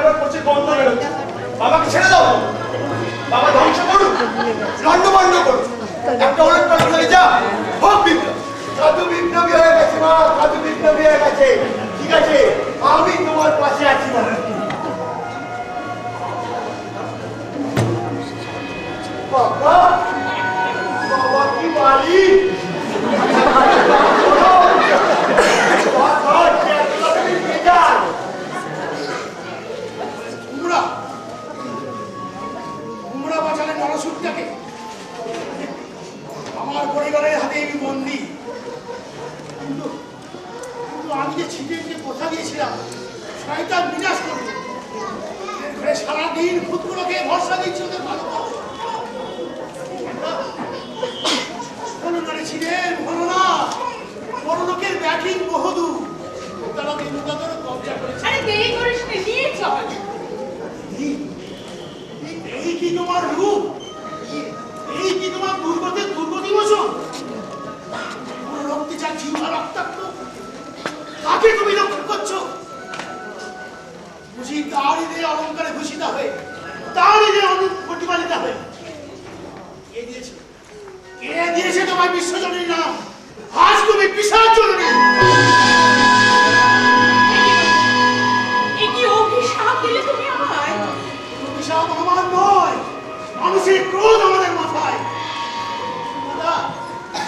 [SPEAKER 8] ব্যাপার করছে, গন্ধ বেরোচ্ছে। বাবাকে ছেড়ে দাও। বাবা ধ্বংস করুন, লন্ডভন্ড করুন, একটা ওলট পালট হয়ে যা, হোক বিপ্লব। সাধু বিপ্লবী হয়ে গেছে মা, সাধু বিপ্লবী হয়ে গেছে। ঠিক আছে, আমি তোমার পাশে আছি মা। বাবা, বাবা কি বাড়ি?
[SPEAKER 1] কুমড়া বাঁচালে নরসুরটাকে আমার পরিবারের হাতে আমি বন্দি। কিন্তু আমি যে ছিটে কথা দিয়েছিলাম শয়তান বিনাশ করবে, ঘরে সারাদিন খুদগুলোকে ভরসা দিচ্ছি ওদের ভালো ছিলেন বলো না, বড় লোকের ব্যাটিং বহুদূর, তারা বিনোদনের কবজা করেছে।
[SPEAKER 5] আরে দেরি করিস না, নিয়ে চল।
[SPEAKER 1] এই কি তোমার রূপ? এই কি তোমার দুর্গতি মোচন? রক্তে যা জিহ্বা রক্তাক্ত, কাকে তুমি রক্ষা করছো? বুঝি তারই দিয়ে অলঙ্কারে ভূষিতা হয়ে, তারই দিয়ে প্রতিপালিতা হয়ে কে দিয়েছে তোমার বিশ্বজনীর নাম? আজ তুমি পিশাচ জননী।
[SPEAKER 5] কি অভিশাপ দিলে তুমি আমায়?
[SPEAKER 1] অভিশাপ আমার নয়, মানুষের ক্রোধ আমাদের মাথায়।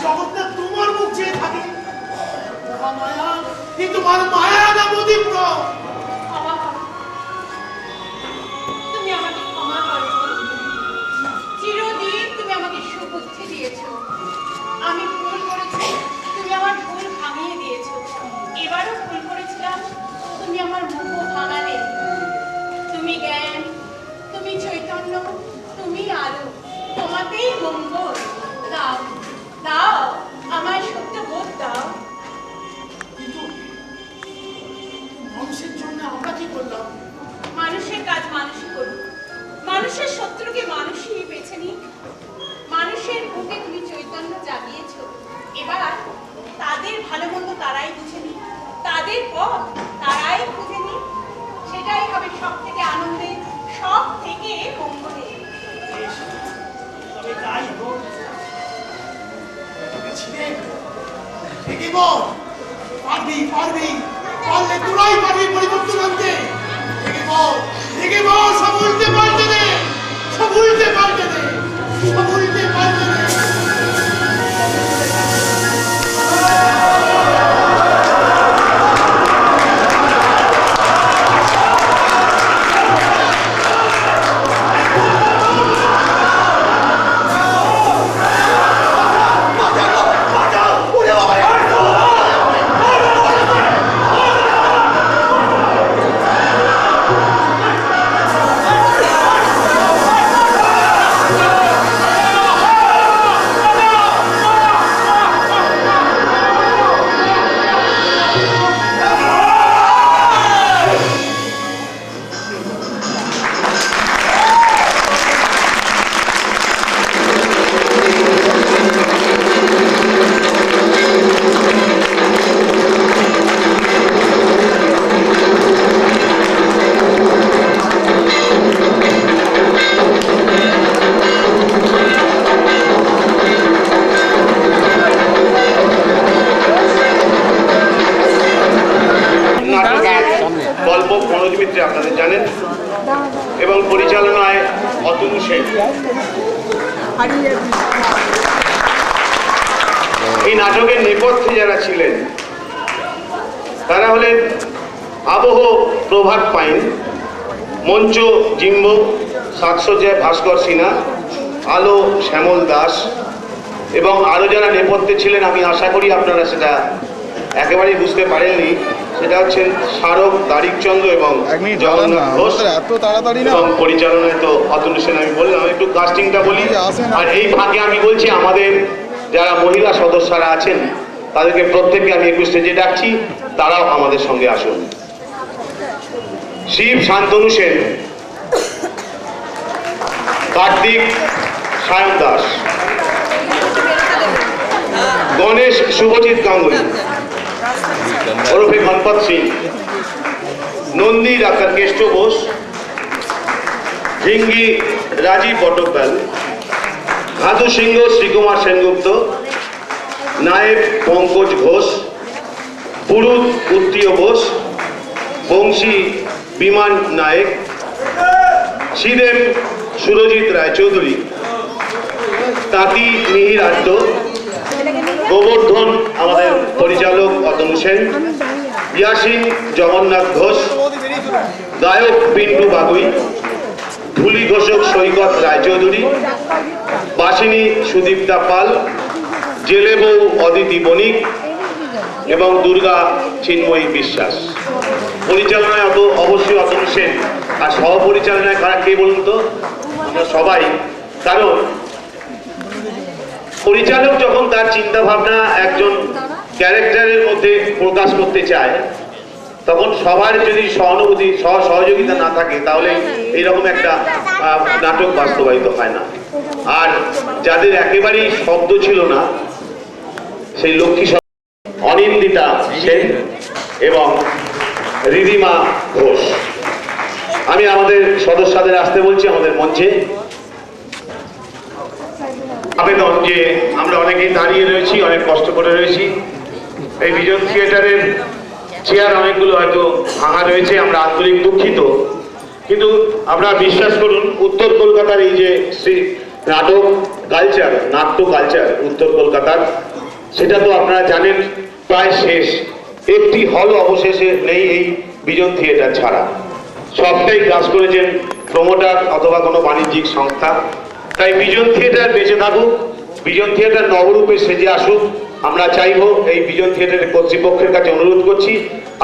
[SPEAKER 1] জগৎটা তোমার মুখ চেয়ে থাকে, মায়া কিন্তু তোমার মায়া না প্রদীপ্ত।
[SPEAKER 5] তুমি আমাকে ক্ষমা করো। চিরদিন তুমি আমাকে সুবুদ্ধি দিয়েছো। আমি ভুল করেছি, তুমি আমার ভুল ভাঙিয়ে দিয়েছো। এবারও ভুল করেছিলাম, তুমি আমার মুখ ভাঙালে। তুমি জ্ঞান, তুমি চৈতন্য, তুমি আলো, তোমাতেই মঙ্গল। দাও দাও আমার সত্য বোধ দাও।
[SPEAKER 1] কিন্তু মানুষের জন্য আমরা কি করলাম?
[SPEAKER 5] মানুষের কাজ মানুষই করুক, মানুষের শত্রুকে মানুষই বেছে নিক। মানুষের বুকে তুমি চৈতন্য জাগিয়েছ, এবার তাদের ভালো মন্দ তারাই বুঝে নিক, তাদের পথ তারাই খুঁজে নিক। সেটাই হবে সব থেকে আনন্দের, সব থেকে মঙ্গলের।
[SPEAKER 1] তবে তাই হোক। ছিলেন ঠিকই বল, পারবি পারবি, পারলে তোরাই পারবি পরিবর্তন আনতে। ঠিকই বল, সব উল্টে পাল্টে দে, সব উল্টে পাল্টে দে, সব উল্টে পাল্টে দে।
[SPEAKER 7] গল্প মনোজ মিত্র আপনাদের জানেন, এবং পরিচালনায় অতুল সেন। এই নাটকের নেপথ্যে যারা ছিলেন তারা হলেন আবহ প্রভাত পাইন, মঞ্চ জিম্ব, সাজসজ্জায় ভাস্কর সিনহা, আলো শ্যামল দাস, এবং আরো যারা নেপথ্যে ছিলেন আমি আশা করি আপনারা সেটা একেবারেই বুঝতে পারেননি। সেটা হচ্ছেন স্মারক দারিকচন্দ্র এবং জগন্নাথ ঘোষ, এবং পরিচালনায় তো অতুল সেন। আমি বললাম একটু কাস্টিংটা বলি, আর এই ভাগে আমি বলছি আমাদের যারা মহিলা সদস্যরা আছেন তাদেরকে প্রত্যেককে আমি একটু স্টেজে ডাকছি, তারাও আমাদের সঙ্গে আসুন। শিব শান্তনু সেন, কার্তিক সায়ন দাস, গণেশ শুভজিৎ গাঙ্গুলি ওরফে গণপত সিং, নন্দী ডাক্তার কেষ্ট বোস,
[SPEAKER 10] ভিঙ্গি রাজীব বটকদাল, ঘাতু সিংহ শ্রীকুমার সেনগুপ্ত, নায়েব পঙ্কজ ঘোষ, পুরুত উত্তীয় বোস, বংশী বিমান নায়েক, শ্রীদেব সুরজিৎ রায়চৌধুরী, তাঁতি মিহির আড্ড, গোবর্ধন আমাদের পরিচালক অতনু সেন, ইয়াসিন জগন্নাথ ঘোষ, গায়ক পিন্টু বাগুই, ধুলি ঘোষক সৈকত রায়চৌধুরী, বাসিনী সুদীপ্তা পাল, জেলে বউ অদিতি বণিক এবং দুর্গা চিন্ময়ী বিশ্বাস। পরিচালনায় অবশ্যই অতনু সেন, আর সহপরিচালনায় কারা কে বলুন তো? আমরা সবাই। কারণ পরিচালক যখন তার চিন্তা ভাবনা একজন ক্যারেক্টারের মধ্যে প্রকাশ করতে চায়, তখন সবার যদি সহানুভূতি সহযোগিতা না থাকে তাহলে এইরকম একটা নাটক বাস্তবায়িত হয় না। আর যাদের একেবারেই শব্দ ছিল না, সেই লক্ষ্মী অনিন্দিতা সেন এবং রিদিমা ঘোষ। আমি আমাদের সদস্যদের আসতে বলছি আমাদের মঞ্চে। আবেদন যে আমরা অনেকেই দাঁড়িয়ে রয়েছি, অনেক কষ্ট করে রয়েছি। এই বিজন থিয়েটারের চেয়ার অনেকগুলো হয়তো ভাঙা রয়েছে, আমরা আন্তরিক দুঃখিত। কিন্তু আপনারা বিশ্বাস করুন, উত্তর কলকাতার এই যে নাটক কালচার, নাট্য কালচার উত্তর কলকাতার, সেটা তো আপনারা জানেন প্রায় শেষ। একটি হল অবশেষে নেই এই বিজন থিয়েটার ছাড়া। সবটাই গ্রাস করেছেন প্রমোটার অথবা কোনো বাণিজ্যিক সংস্থা। তাই বিজন থিয়েটার বেঁচে থাকুক, বিজন থিয়েটার নবরূপে সেজে আসুক। আমরা চাইব এই বিজন থিয়েটারের কর্তৃপক্ষের কাছে অনুরোধ করছি,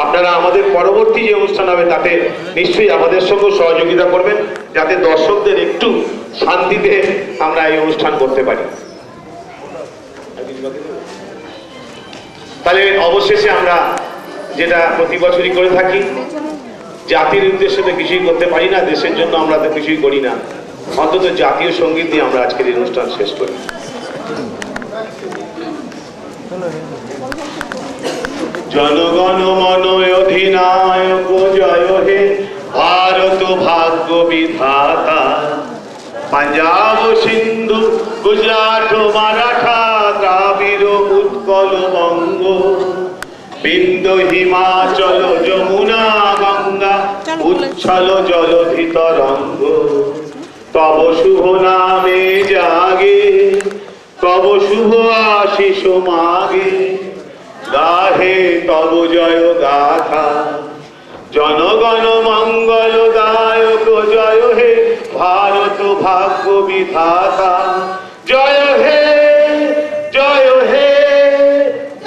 [SPEAKER 10] আপনারা আমাদের পরবর্তী যে অনুষ্ঠান হবে তাতে নিশ্চয়ই আমাদের সঙ্গে সহযোগিতা করবেন, যাতে দর্শকদের একটু শান্তিতে আমরা এই অনুষ্ঠান করতে পারি। তাহলে অবশেষে আমরা যেটা প্রতি বছরই করে থাকি, জাতির উদ্দেশ্যে তো কিছুই করতে পারি না, দেশের জন্য আমরা তো কিছুই করি না, অন্তত জাতীয় সঙ্গীত দিয়ে আমরা আজকের এই অনুষ্ঠান শেষ করি। জনগণ মন অধিনায়ক জয় হে ভারত ভাগ্য বিধাতা, পাঞ্জাব সিন্ধু গুজরাট মারাঠা দ্রাবিড় উৎকল বঙ্গ, বিন্দ হিমাচল যমুনা গঙ্গা উচ্ছল জলধি তরঙ্গ, তব শুভ নামে জাগে তব শুভ আশিস মাগে, গাহে তব জয় গাথা, জনগণ মঙ্গল দায়ক জয় হে ভারত ভাগ্য বিধাতা, জয় হে জয় হে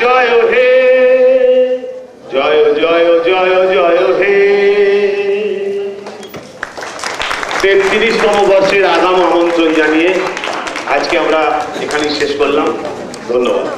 [SPEAKER 10] জয় হে জয় জয় জয় জয় হে। 33তম বর্ষের আগাম আমন্ত্রণ জানিয়ে আজকে আমরা এখানেই শেষ করলাম। ধন্যবাদ।